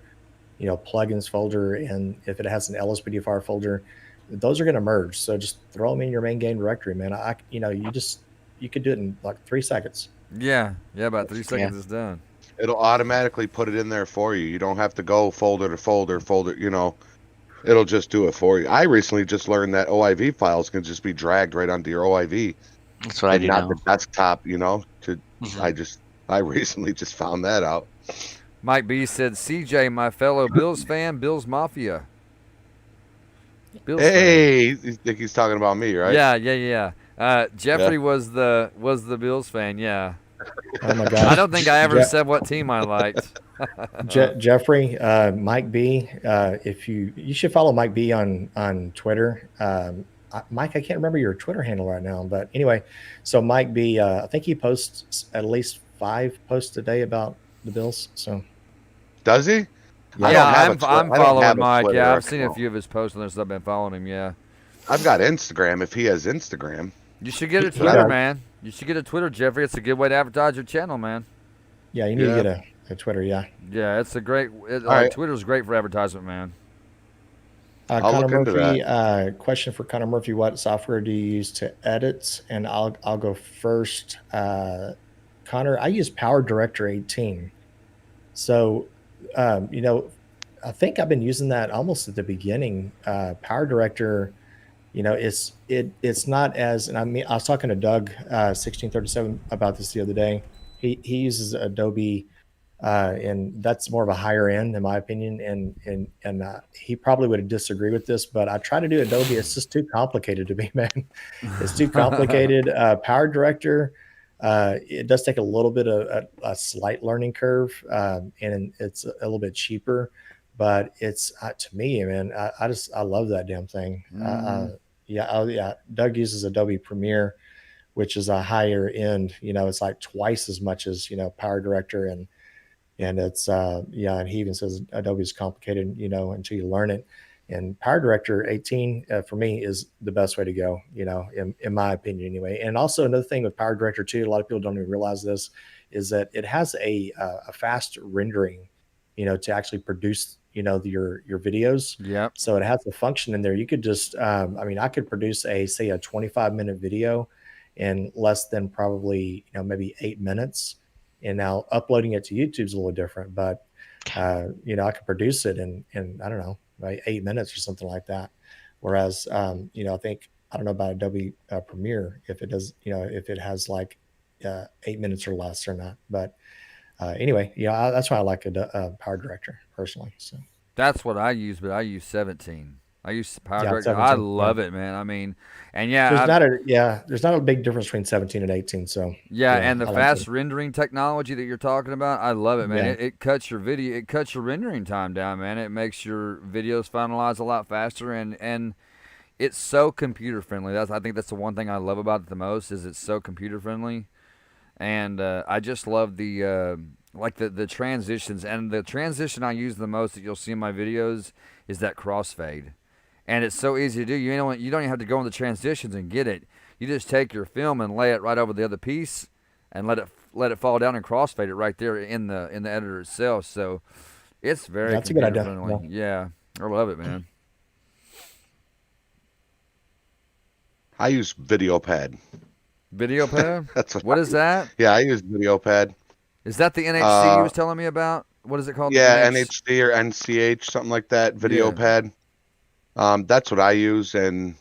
plugins folder, and if it has an LSPDFR folder, those are going to merge. So just throw them in your main game directory, man. You could do it in like 3 seconds. Yeah, about 3 seconds it's done. It'll automatically put it in there for you. You don't have to go folder to folder. It'll just do it for you. I recently just learned that OIV files can just be dragged right onto your OIV. That's what I and do not now. the desktop, Mhm. I recently just found that out. Mike B said, "CJ, my fellow Bills fan, Bills Mafia." Bills fan. Hey, you think he's talking about me, right? Yeah. Geoffrey was the Bills fan. Yeah. Oh my gosh. I don't think I ever Je- said what team I liked. Jeffrey, Mike B, if you should follow Mike B on Twitter. Mike, I can't remember your Twitter handle right now, but anyway, so Mike B, I think he posts at least 5 posts a day about the Bills. So Does he? I Yeah, don't have a I'm Twi- I don't following have a Mike. Twitter Yeah, I've seen a account. few of his posts on there, so I've been following him. Yeah. I've got Instagram if he has Instagram. You should get a He Twitter, does. man. You should get a Twitter, Jeffrey. It's a good way to advertise your channel, man. yeah, you need Yeah. to get a Twitter. Yeah. Yeah, it's a great. right. Twitter's great for advertisement, man. I'll Connor look into Murphy, question for Connor Murphy: what software do you use to edit? And I'll go first. Connor, I use Power Director 18. So, I think I've been using that almost at the beginning. Power Director, it's not as, and I mean, I was talking to Doug 1637 about this the other day. he uses Adobe, and that's more of a higher end, in my opinion. And he probably would disagree with this, but I try to do Adobe. It's just too complicated to me, man. It's too complicated. Power Director, it does take a little bit of a slight learning curve, and it's a little bit cheaper, but it's to me, man, I love that damn thing. Yeah. Doug uses Adobe Premiere, which is a higher end. It's like twice as much as Power Director, and it's and he even says Adobe is complicated, until you learn it. And Power Director 18 for me is the best way to go, in my opinion anyway. And also another thing with Power Director too, a lot of people don't even realize this, is that it has a fast rendering, to actually produce your videos. Yep. So it has a function in there. You could just I could produce say a 25-minute video in less than probably maybe 8 minutes. And now uploading it to YouTube is a little different, but I could produce it in I don't know, like 8 minutes or something like that. Whereas I think, I don't know about Adobe Premiere, if it does, if it has like 8 minutes or less or not. But anyway, that's why I like a Power Director personally. So That's what I use, but I use 17. I use Power yeah, Director. I 17. love it, man. I mean, and There's not a big difference between 17 and 18. So and the I like fast it. rendering technology that you're talking about, I love it, man. Yeah. It cuts your video, it cuts your rendering time down, man. It makes your videos finalize a lot faster, and it's so computer friendly. I think that's the one thing I love about it the most, is it's so computer friendly, and I just love the like the transitions, and the transition I use the most that you'll see in my videos is that crossfade. And it's so easy to do. You don't even have to go in the transitions and get it. You just take your film and lay it right over the other piece, and let it fall down and crossfade it right there in the editor itself. So it's very That's a good idea. friendly. Yeah, I love it, man. I use VideoPad. Video pad. That's What is that? Yeah, I use VideoPad. Is that the NHC you was telling me about? What is it called? Yeah, The NHD or NCH, something like that. Yeah. VideoPad. That's what I use, and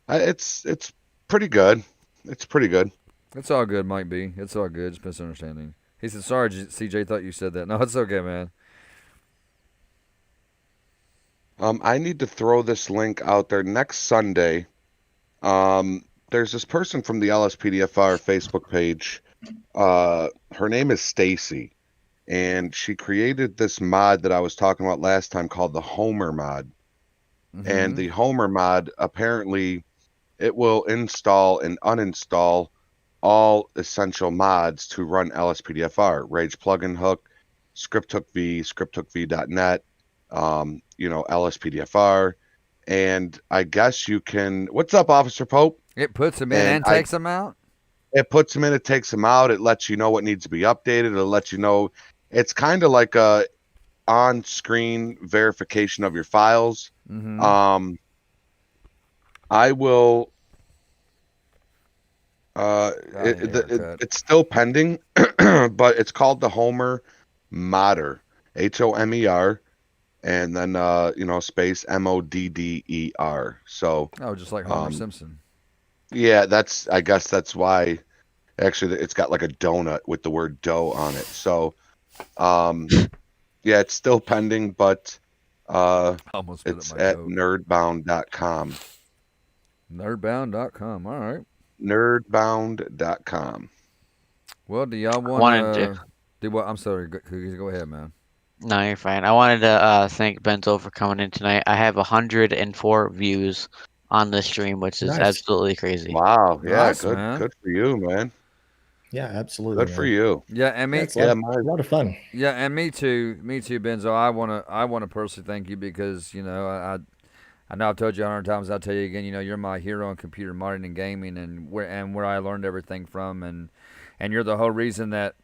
it's pretty good. It's pretty good. It's all good, Mike B. It's all good. Just misunderstanding. He said, "Sorry, CJ. Thought you said that." No, it's okay, man. I need to throw this link out there next Sunday. There's this person from the LSPDFR Facebook page. Her name is Stacy, and she created this mod that I was talking about last time called the Homer mod. And the Homer mod, apparently, it will install and uninstall all essential mods to run LSPDFR. Rage Plugin Hook, ScriptHookV, ScriptHookV.net, LSPDFR. And I guess you can... What's up, Officer Pope? It puts them in and takes them out? It puts them in, it takes them out. It lets you know what needs to be updated. It'll let you know... It's kind of like a on-screen verification of your files. I will it's still pending, but it's called the Homer Modder, Homer, and then space MODDER. So just like Homer Simpson. Yeah, I guess that's why. Actually, it's got like a donut with the word dough on it. So yeah, it's still pending, but it's at nerdbound.com. Nerdbound.com. All right. Nerdbound.com. Well, do y'all want to do what? I'm sorry. Go ahead, man. No, you're fine. I wanted to thank Benzo for coming in tonight. I have 104 views on this stream, which is absolutely crazy. Wow. Yeah, nice, good. Man. Good for you, man. Yeah, absolutely. Good for you. Yeah, and me. Yeah, a lot of fun. Yeah, and me too. Me too, Benzo. I wanna personally thank you because I know I've told you 100 times. I'll tell you again. You're my hero in computer modding and gaming, and where I learned everything from, and you're the whole reason that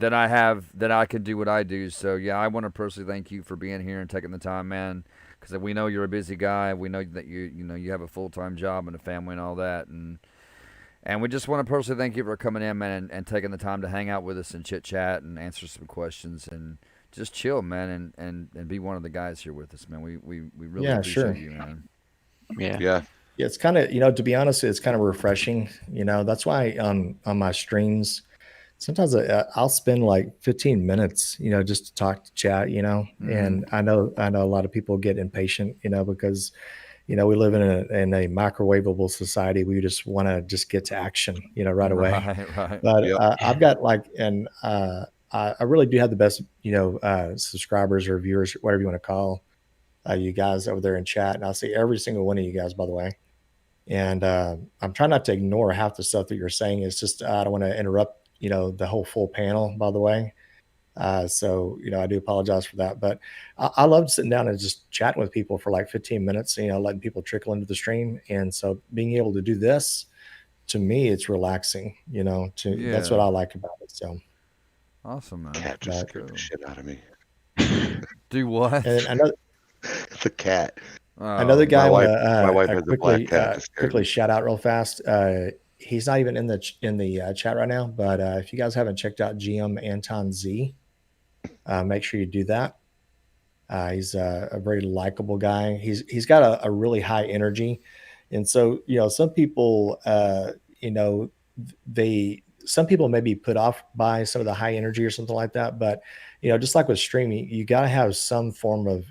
I can do what I do. So yeah, I want to personally thank you for being here and taking the time, man. Because we know you're a busy guy. We know that you have a full-time job and a family and all that, and we just want to personally thank you for coming in, man, and taking the time to hang out with us and chit chat and answer some questions and just chill, man, and be one of the guys here with us, man. We really appreciate you, man. Yeah. It's kind of, to be honest, it's kind of refreshing. That's why on my streams, sometimes I'll spend like 15 minutes, just to talk to chat, and I know a lot of people get impatient, because we live in a microwavable society. We just want to just get to action, right away. Right, right. But Yep. I've got like, and I really do have the best, subscribers or viewers, whatever you want to call you guys over there in chat. And I'll see every single one of you guys, by the way. And I'm trying not to ignore half the stuff that you're saying. It's just I don't want to interrupt, the whole full panel, by the way. So, I do apologize for that. But I love sitting down and just chatting with people for like 15 minutes, letting people trickle into the stream. And so being able to do this, to me, it's relaxing, that's what Yeah. I like about it. So, Awesome, man. Cat just But- scared the shit out of me. Do what? and another, The cat. another Oh, guy I my want wife- my wife has a quickly, black cat that scared quickly me. shout out real fast. He's not even in the chat right now, but if you guys haven't checked out GM Anton Z, make sure you do that. He's a very likable guy. He's got a really high energy, and so some people, some people may be put off by some of the high energy or something like that. But just like with streaming, you got to have some form of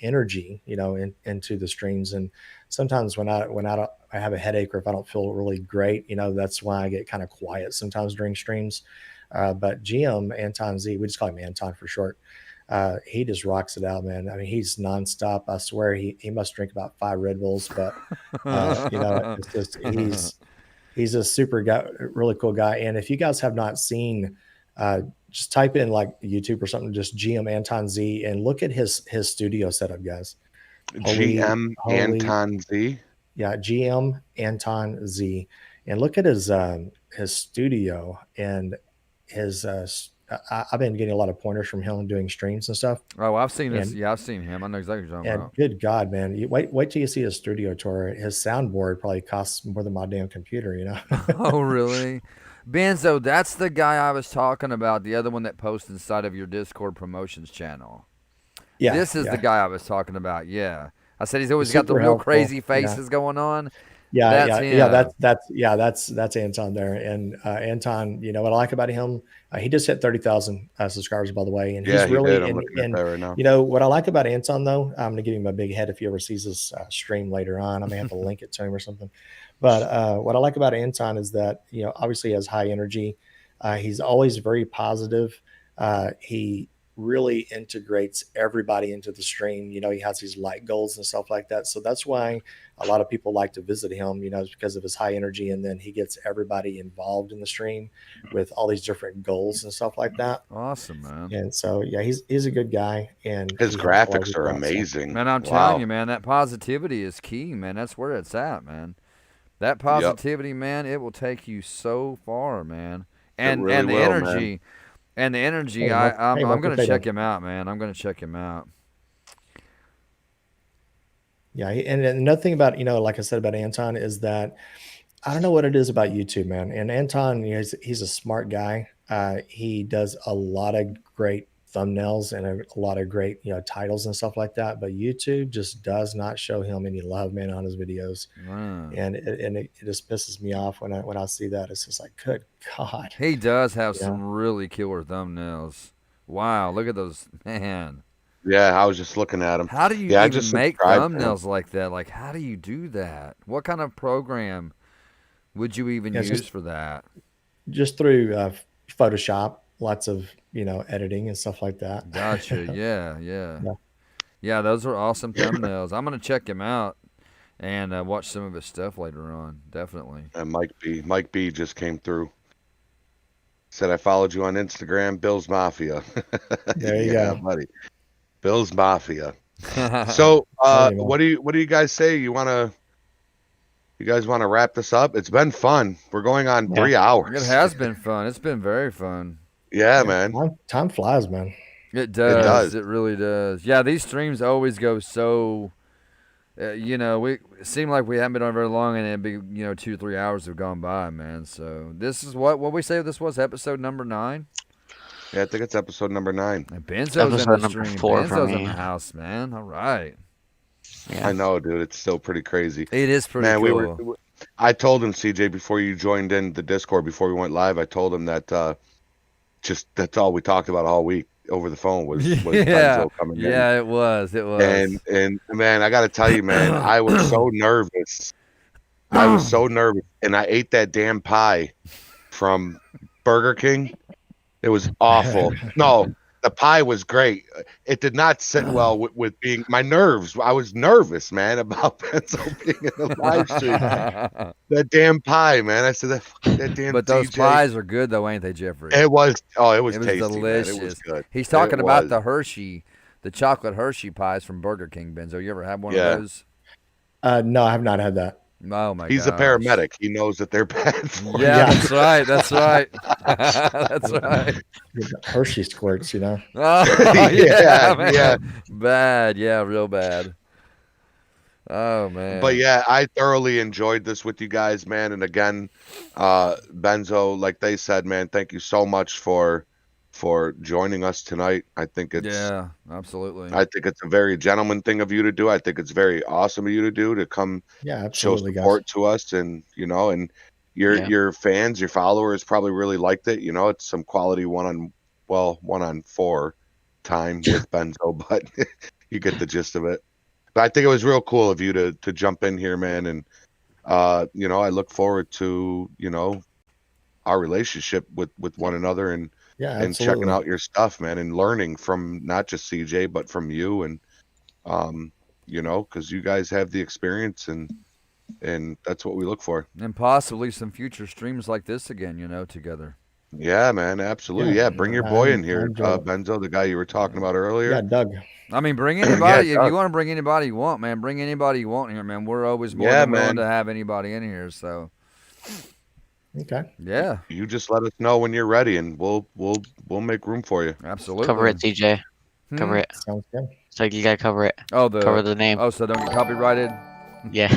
energy, into the streams. And sometimes when I have a headache or if I don't feel really great, that's why I get kind of quiet sometimes during streams. But GM Anton Z, we just call him Anton for short. He just rocks it out, man. I mean, he's nonstop. I swear he must drink about 5 Red Bulls, but it's just he's a super guy, really cool guy. And if you guys have not seen, just type in like YouTube or something, just GM Anton Z, and look at his studio setup, guys. GM Anton Z. Yeah, GM Anton Z, and look at his studio and his. I've been getting a lot of pointers from him doing streams and stuff. Oh, I've seen this. And- Yeah, I've seen him. I know exactly what you're talking And about. good God, man, you wait till you see his studio tour. His soundboard probably costs more than my damn computer. Oh, really? Benzo, that's the guy I was talking about, the other one that posts inside of your Discord promotions channel. Yeah, This is yeah. the guy I was talking about, yeah. I said he's always He's got the super real helpful, crazy yeah. faces going on. Yeah, That's that's Anton there. And Anton, what I like about him, he just hit 30,000 subscribers, by the way. And Yeah, he's really he did. I'm looking at that right now. what I like about Anton though, I'm gonna give him a big head if he ever sees this stream later on. I may have to link it to him or something. But what I like about Anton is that obviously he has high energy. He's always very positive. He really integrates everybody into the stream. He has these light goals and stuff like that. So that's why a lot of people like to visit him, is because of his high energy. And then he gets everybody involved in the stream with all these different goals and stuff like that. Awesome, man. And so, yeah, he's a good guy. And His he helps a lot of graphics people are out, so- amazing. Man, I'm telling you, man, that positivity is key, man. That's where it's at, man. That positivity, man, it will take you so far, man. And really and the will, energy, and the energy. Hey, I'm Mark gonna Potato. check him out, man. I'm gonna check him out. Yeah, and another thing about like I said about Anton is that I don't know what it is about YouTube, man. And Anton, he's a smart guy. He does a lot of great thumbnails and a lot of great titles and stuff like that. But YouTube just does not show him any love, man, on his videos, Man. and it just pisses me off when I see that. It's just like, good God. He does have Yeah. some really killer thumbnails. Wow, look at those, man. Yeah, I was just looking at him. How do you Yeah, I even just make subscribed to him. thumbnails like that? Like, how do you do that? What kind of program would you even Yeah, use just- for that? Just through Photoshop, lots of editing and stuff like that. Gotcha. Yeah, yeah. Yeah. Yeah, those are awesome thumbnails. I'm going to check him out and watch some of his stuff later on. Definitely. And Mike B just came through. Said I followed you on Instagram, Bill's Mafia. There you yeah, go. buddy. Bill's Mafia. So, Tell you what do you guys say? You guys want to wrap this up? It's been fun. We're going on 3 hours. It has been fun. It's been very fun. Yeah, man. Time flies, man. It does. does. It really does. Yeah, these streams always go so. We seem like we haven't been on very long, and it'd be 2 or 3 hours have gone by, man. So this is what we say this was episode number 9. Yeah, I think it's episode number 9. And Benzo's Episode in the number stream. 4 for Benzo's in me. the house, man. All right. Yeah. I know, dude. It's still pretty crazy. It is pretty Man, cool. I told him, CJ, before you joined in the Discord, before we went live, I told him that just that's all we talked about all week over the phone was Yeah, Benzo coming in. yeah, it was. And man, I got to tell you, man, I was so nervous. I was so nervous, and I ate that damn pie from Burger King. It was awful. No, the pie was great. It did not sit well with being my nerves. I was nervous, man, about Benzo being in the live stream. That damn pie, man. I said that damn. But those DJ. pies are good, though, ain't they, Jeffrey? It was. Oh, it was It was tasty, delicious. man. It was good. He's talking It about was. the Hershey, the chocolate Hershey pies from Burger King, Benzo. You ever had one Yeah. of those? No, I have not had that. Oh my god. He's a paramedic. He knows that they're bad for Yeah, Yeah. that's right. That's right. That's right. Hershey squirts, you know. Oh, yeah, Yeah, man. yeah. Bad. Yeah, real bad. Oh man. But yeah, I thoroughly enjoyed this with you guys, man. And again, Benzo, like they said, man, thank you so much for joining us tonight. I think it's Yeah, absolutely. I think it's a very gentleman thing of you to do. I think it's very awesome of you to do, to come Yeah, show absolutely, guys. support to us, and and your fans, your followers probably really liked it. It's some quality one on four time with Benzo, but you get the gist of it. But I think it was real cool of you to jump in here, man, and I look forward to our relationship with one another, and Yeah, and absolutely. checking out your stuff, man, and learning from not just CJ but from you, and because you guys have the experience, and that's what we look for. And possibly some future streams like this again, together. Yeah, man, absolutely. Yeah, Yeah, bring your boy in I here, enjoyed it. Benzo, the guy you were talking about earlier. Yeah, Doug. I mean, bring anybody. If Doug. you want to bring anybody you want, man, bring anybody you want here, man. We're always more Yeah, than willing man. to have anybody in here. So, Okay. yeah, You just let us know when you're ready, and we'll make room for you. absolutely. Cover it, CJ. Hmm? Cover it. Sounds good. So you gotta cover it. Oh, Cover the name. Oh, so don't get copyrighted. Yeah.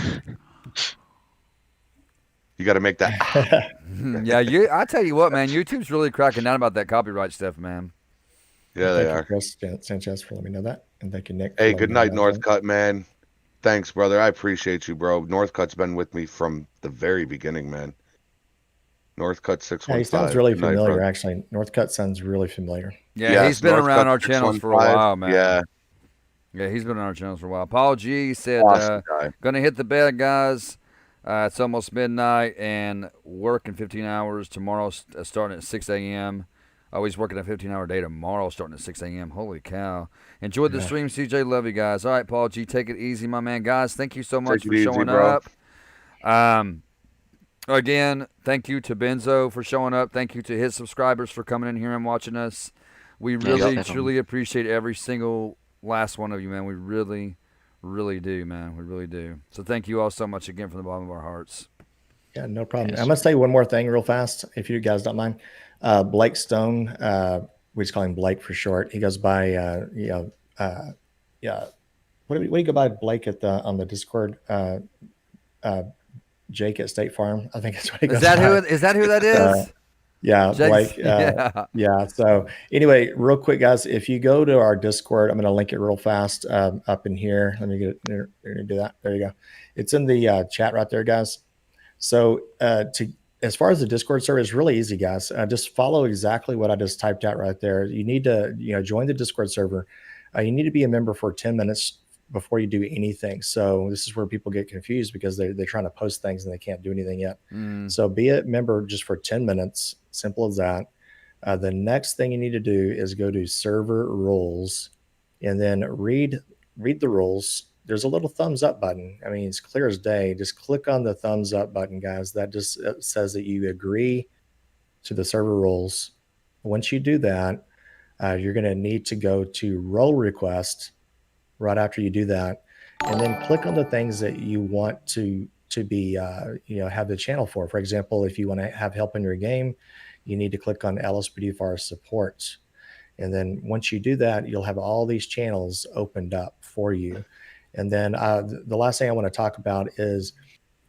You got to make that. Yeah, I tell you what, man, YouTube's really cracking down about that copyright stuff, man. Yeah, they Thank are. you, Chris Sanchez, for letting me know that, and thank you, Nick. for Hey, letting good me know night, that, too. Northcutt, man. Thanks, brother. I appreciate you, bro. Northcutt's been with me from the very beginning, man. Northcutt 615. Yeah, he sounds really Good night, familiar, brother. actually. Northcutt sounds really familiar. Yeah, Yes, he's been around Northcutt our channels for a 615. while, man. Yeah, Yeah, he's been on our channels for a while. Paul G said, awesome guy. gonna hit the bed, guys. It's almost midnight and working 15 hours tomorrow, starting at 6 a.m. Oh, he's working a 15-hour day tomorrow, starting at 6 a.m. Holy cow! Enjoyed the Yeah. stream, CJ. Love you guys. All right, Paul G, take it easy, my man. Guys, thank you so much Take it for easy, showing bro. up. Again, thank you to Benzo for showing up. Thank you to his subscribers for coming in here and watching us. We really, definitely. truly appreciate every single last one of you, man. We really, really do, man. We really do. So thank you all so much again from the bottom of our hearts. Yeah, no problem. Yes. I must say one more thing real fast, if you guys don't mind. Blake Stone, we just call him Blake for short. He goes by, yeah. What do you go by, Blake, on the Discord? Jake at State Farm, I think that's what he goes Is that by. who that is? Yeah, Jake's- Blake. yeah. Yeah. So anyway, real quick, guys, if you go to our Discord, I'm going to link it real fast up in here. Let me get it. There, do that. There you go. It's in the chat right there, guys. So as far as the Discord server, it's really easy, guys. Just follow exactly what I just typed out right there. You need to join the Discord server. You need to be a member for 10 minutes before you do anything. So this is where people get confused because they're trying to post things and they can't do anything yet. So be a member just for 10 minutes. Simple as that. The next thing you need to do is go to server rules and then read the rules. There's a little thumbs up button. I mean, it's clear as day. Just click on the thumbs up button, guys. That just says that you agree to the server rules. Once you do that, you're going to need to go to role request right after you do that, and then click on the things that you want to be have the channel for. For example, if you want to have help in your game, you need to click on LSPD for support. And then once you do that, you'll have all these channels opened up for you. And then the last thing I want to talk about is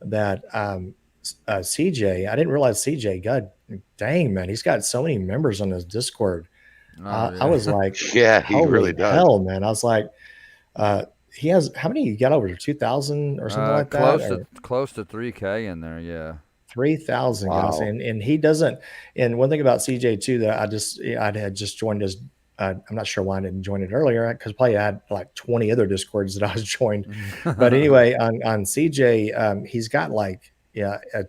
that CJ, I didn't realize CJ, God dang, man, he's got so many members on his Discord. Oh, I was like, Yeah, he holy really does. hell, man. I was like, he has how many? You got over 2,000 or something like that, or Close to 3K in there. Yeah. 3,000 guys, Wow. and he doesn't. And one thing about CJ too that I had just joined his. I'm not sure why I didn't join it earlier because probably I had like 20 other discords that I was joined. But anyway, on CJ, he's got like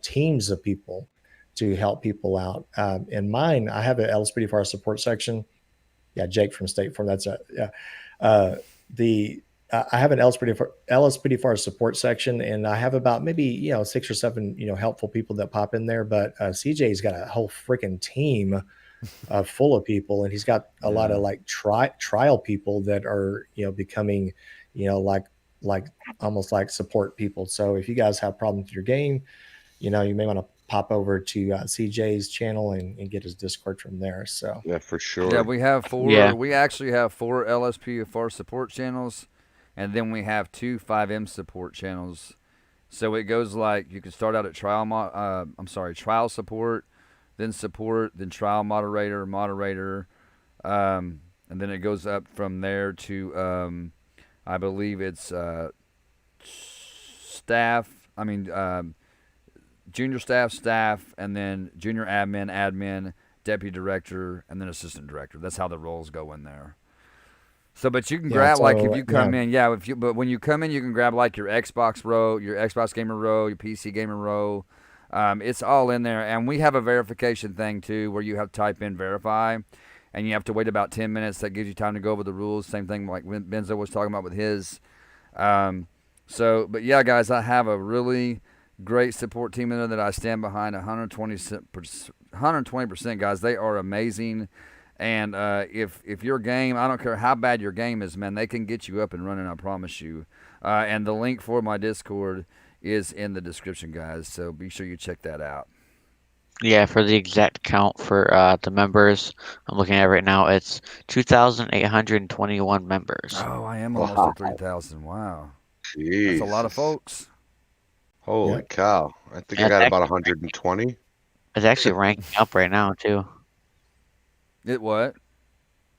teams of people to help people out. In mine, I have an LSPDFR support section. Yeah, Jake from State Farm. That's a yeah. The I have an LSPDFR support section, and I have about maybe 6 or 7 helpful people that pop in there. But CJ's got a whole freaking team full of people, and he's got a lot of like trial people that are becoming like almost like support people. So if you guys have problems with your game, you may want to pop over to CJ's channel and get his Discord from there. So Yeah, for sure. Yeah, we have 4. Yeah. We actually have 4 LSPFR support channels, and then we have 2 5M support channels. So it goes like you can start out at trial support, then trial moderator, and then it goes up from there to I believe it's staff. I mean junior staff, and then junior admin, deputy director, and then assistant director. That's how the roles go in there. So, but you can grab like if you come in, but when you come in, you can grab like your Xbox row, your Xbox gamer row, your PC gamer row. It's all in there, and we have a verification thing too, where you have to type in verify, and you have to wait about 10 minutes. That gives you time to go over the rules. Same thing like Benzo was talking about with his. But yeah, guys, I have a really great support team in there that I stand behind 120%, guys. They are amazing. And if your game, I don't care how bad your game is, man, they can get you up and running, I promise you. And the link for my Discord is in the description, guys. So be sure you check that out. Yeah, for the exact count for the members, I'm looking at it right now. It's 2,821 members. Oh, I am almost at 3,000. Wow. Jeez. That's a lot of folks. Holy cow. I think I got about 120. It's actually ranking up right now, too. It what?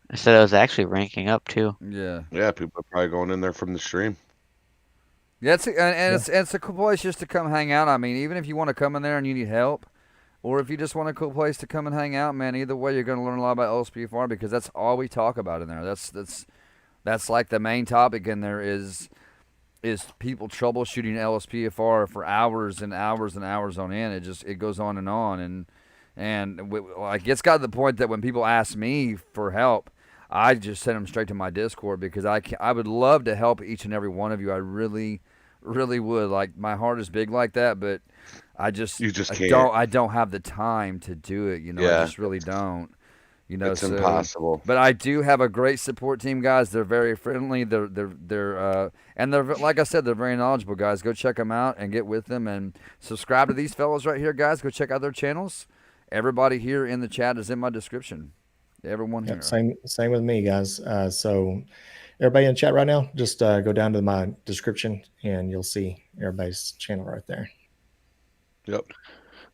I said it was actually ranking up, too. Yeah. Yeah, people are probably going in there from the stream. Yeah, it's a cool place just to come hang out. I mean, even if you want to come in there and you need help, or if you just want a cool place to come and hang out, man, either way, you're going to learn a lot about LSPFR because that's all we talk about in there. That's like the main topic in there is people troubleshooting LSPFR for hours and hours and hours on end. It goes on and like it's got to the point that when people ask me for help, I just send them straight to my Discord because I would love to help each and every one of you. I really, really would. Like my heart is big like that, but I don't have the time to do it. I just really don't. It's impossible. But I do have a great support team, guys. They're very friendly. They're like I said, they're very knowledgeable, guys. Go check them out and get with them and subscribe to these fellows right here, guys. Go check out their channels. Everybody here in the chat is in my description. Everyone here. Same with me, guys. So everybody in the chat right now, just go down to my description and you'll see everybody's channel right there. Yep.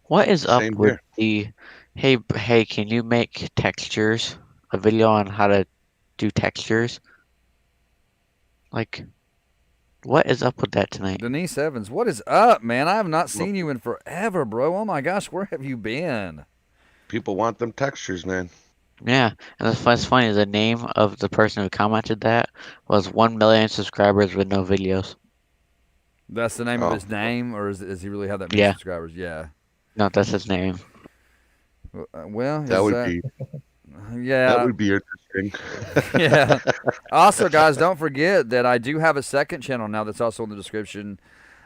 What is up Same with here. hey, can you make textures? A video on how to do textures? Like, what is up with that tonight? Denise Evans, what is up, man? I have not seen you in forever, bro. Oh my gosh, where have you been? People want them textures, man. Yeah, and what's funny is the name of the person who commented that was 1 million subscribers with no videos. That's the name of his name, or does he really have that many subscribers? Yeah. No, that's his name. Well, that would be. Yeah. That would be interesting. Yeah. Also, guys, don't forget that I do have a second channel now that's also in the description.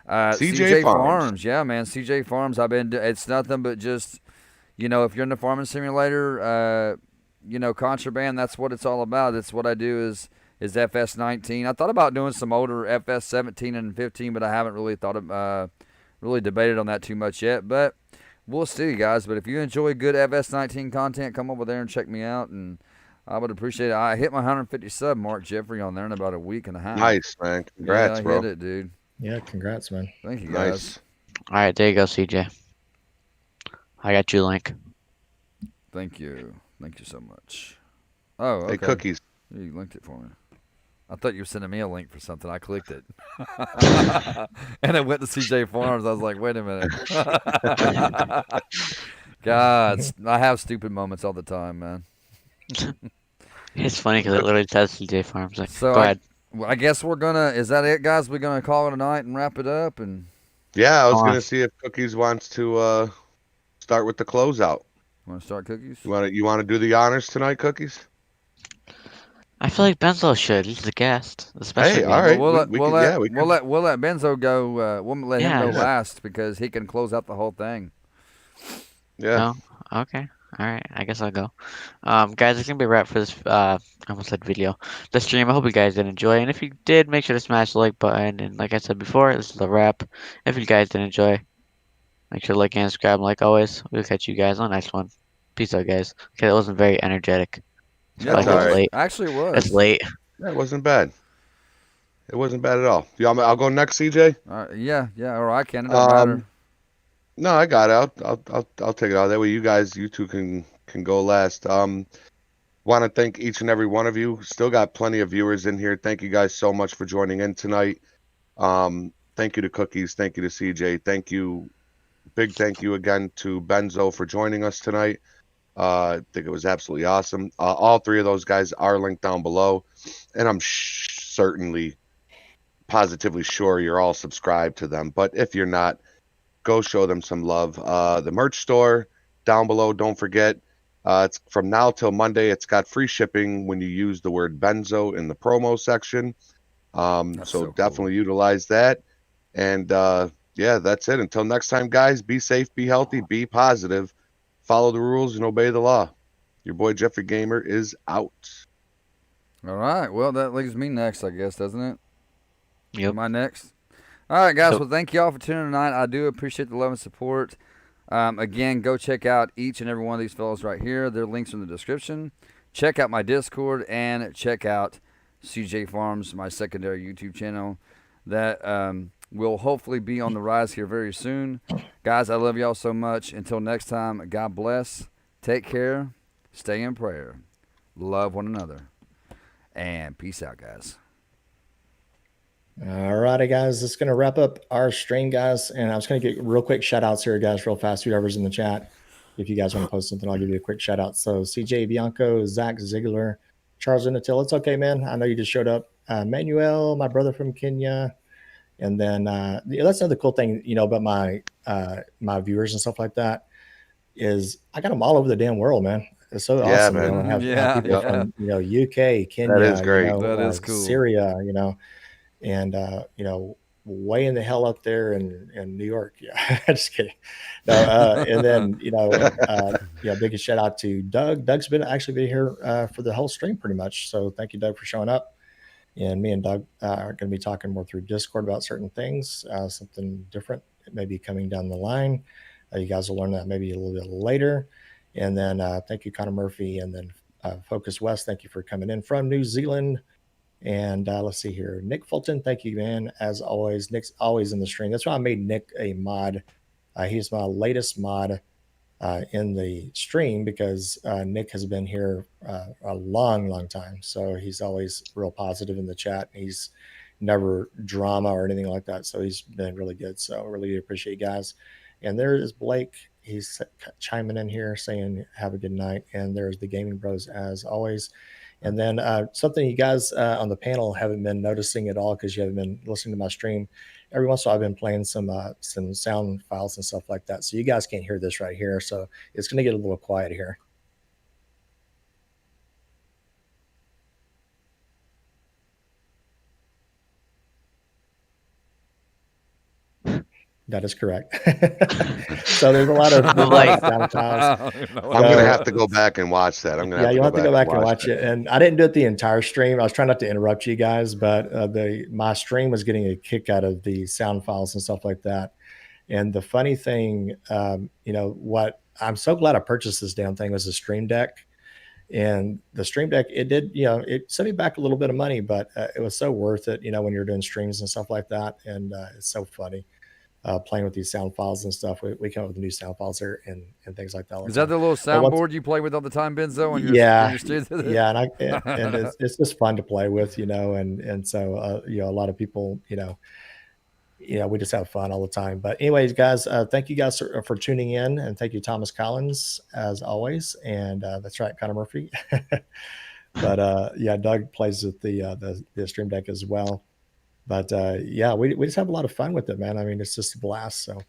CJ Farms. Yeah, man. CJ Farms. It's nothing but just, if you're in the farming simulator, contraband, that's what it's all about. That's what I do is FS19. I thought about doing some older FS17 and 15, but I haven't really really debated on that too much yet. But we'll see, guys. But if you enjoy good FS19 content, come over there and check me out, and I would appreciate it. I hit my 150 sub mark, Geoffrey, on there in about a week and a half. Nice, man. Congrats, I bro. hit it, dude. Yeah, congrats, man. Thank you, guys. Nice. All right, there you go, CJ. I got you a link. Thank you. Thank you so much. Oh, okay. Hey, cookies. You linked it for me. I thought you were sending me a link for something. I clicked it. And it went to CJ Farms. I was like, wait a minute. God, I have stupid moments all the time, man. It's funny because it literally says CJ Farms. Like, So go ahead. I guess we're gonna. Is that it, guys? We're gonna call it a night and wrap it up. And Yeah, I was Hold on. gonna see if Cookies wants to start with the closeout. want to start cookies? You wanna do the honors tonight, Cookies? I feel like Benzo should. He's the guest, the special Hey, all guest. Well, right, we could, yeah, we could. we'll let Benzo go. We'll let him Yeah. go Yeah. last because he can close out the whole thing. Yeah. No? Okay. All right. I guess I'll go. Guys, it's gonna be a wrap for this. I almost said video. The stream. I hope you guys did enjoy, and if you did, make sure to smash the like button. And like I said before, this is the wrap. If you guys did enjoy, make sure to like and subscribe. Like always, we'll catch you guys on the next one. Peace out, guys. Okay, that wasn't very energetic. Yeah, That's it all was. right. Late. Actually, it was. It's late. Yeah, it wasn't bad. It wasn't bad at all. I'll go next, CJ. Yeah, or I can. It doesn't matter. No, I got it. I'll take it out. That way, you two can go last. Want to thank each and every one of you. Still got plenty of viewers in here. Thank you guys so much for joining in tonight. Thank you to Cookies. Thank you to CJ. Big thank you again to Benzo for joining us tonight. I think it was absolutely awesome. All three of those guys are linked down below, and I'm certainly, positively sure you're all subscribed to them. But if you're not, go show them some love. The merch store down below, don't forget, it's from now till Monday. It's got free shipping when you use the word Benzo in the promo section. So so cool. definitely utilize that. And yeah, that's it. Until next time, guys, be safe, be healthy, be positive, follow the rules, and obey the law. Your boy Geoffrey Gamer is out. All right. Well, that leaves me next, I guess, doesn't it? Yep. Am I next? All right, guys. So- Well, thank you all for tuning in tonight. I do appreciate the love and support. Again, go check out each and every one of these fellows right here. Their links are in the description. Check out my Discord and check out CJ Farms, my secondary YouTube channel that will hopefully be on the rise here very soon. Guys, I love y'all so much. Until next time, God bless. Take care. Stay in prayer. Love one another. And peace out, guys. All righty, guys. That's going to wrap up our stream, guys. And I was going to get real quick shout outs here, guys, real fast. Whoever's in the chat. If you guys want to post something, I'll give you a quick shout out. So CJ Bianco, Zach Ziegler, Charles Inatil. It's okay, man. I know you just showed up. Manuel, my brother from Kenya. And then that's another cool thing, about my viewers and stuff like that is I got them all over the damn world, man. It's so Yeah, awesome. man. I have Yeah, people from UK, Kenya, That is great. That is cool. Syria, and way in the hell up there in New York. Yeah, just kidding. No, and then biggest shout out to Doug. Doug's actually been here for the whole stream pretty much. So thank you, Doug, for showing up. And me and Doug are going to be talking more through Discord about certain things, something different maybe coming down the line. You guys will learn that maybe a little bit later. And then thank you, Connor Murphy. And then Focus West, thank you for coming in from New Zealand. And let's see here. Nick Fulton, thank you, man. As always, Nick's always in the stream. That's why I made Nick a mod. He's my latest mod in the stream because Nick has been here a long, long time. So he's always real positive in the chat. He's never drama or anything like that. So he's been really good. So I really appreciate you guys. And there is Blake. He's chiming in here saying, have a good night. And there's the Gaming Bros as always. And then something you guys on the panel haven't been noticing at all because you haven't been listening to my stream. Every once in a while, I've been playing some sound files and stuff like that. So you guys can't hear this right here. So it's going to get a little quiet here. That is correct. So there's a lot of sound files. I'm going to have to go back and watch that. You'll have to go back and watch it. And I didn't do it the entire stream. I was trying not to interrupt you guys, but my stream was getting a kick out of the sound files and stuff like that. And the funny thing, what I'm so glad I purchased this damn thing was the Stream Deck. And the Stream Deck, it did, it sent me back a little bit of money, but it was so worth it, when you're doing streams and stuff like that. And it's so funny. playing with these sound files and stuff. We come up with new sound files there and things like that. all the Is that time. the little But once- soundboard you play with all the time, Benzo? When you're, yeah, when you're students? yeah, and it's just fun to play with, and so a lot of people, we just have fun all the time. But anyways, guys, thank you guys for tuning in, and thank you, Thomas Collins, as always. And that's right, Connor Murphy. But yeah, Doug plays with the Stream Deck as well. But yeah, we just have a lot of fun with it, man. I mean, it's just a blast. So,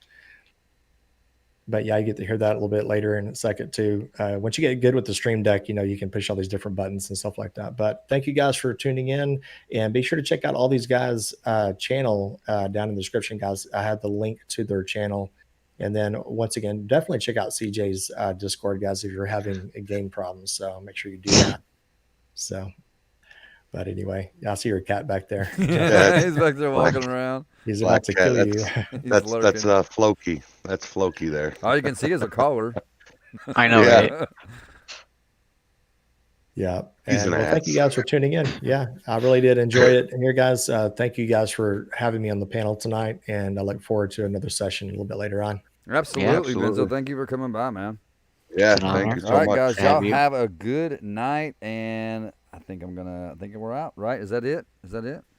but yeah, you get to hear that a little bit later in a second too. Once you get good with the Stream Deck, you can push all these different buttons and stuff like that. But thank you guys for tuning in, and be sure to check out all these guys' channel down in the description, guys. I have the link to their channel. And then once again, definitely check out CJ's Discord, guys, if you're having game problems. So make sure you do that. So, but anyway, I see your cat back there. Yeah, he's back there walking around. He's Black about to cat, kill you. That's Floki. That's Floki there. All you can see is a collar. I know, Yeah. right? Yeah. He's And an well, thank you ass. guys for tuning in. Yeah, I really did enjoy it. And here, guys, thank you guys for having me on the panel tonight. And I look forward to another session a little bit later on. Absolutely, absolutely. Benzo. Thank you for coming by, man. Yeah, It's an thank honor. you so All right, much. guys, Have y'all you. have a good night, and I think we're out, right? Is that it?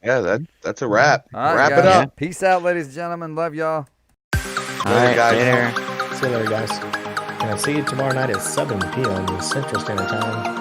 Yeah, that's a wrap. All right, Wrap guys. it up. Peace out, ladies and gentlemen. Love y'all. All right, guys. later. See you later, guys. And I'll see you tomorrow night at 7 p.m. Central Standard Time.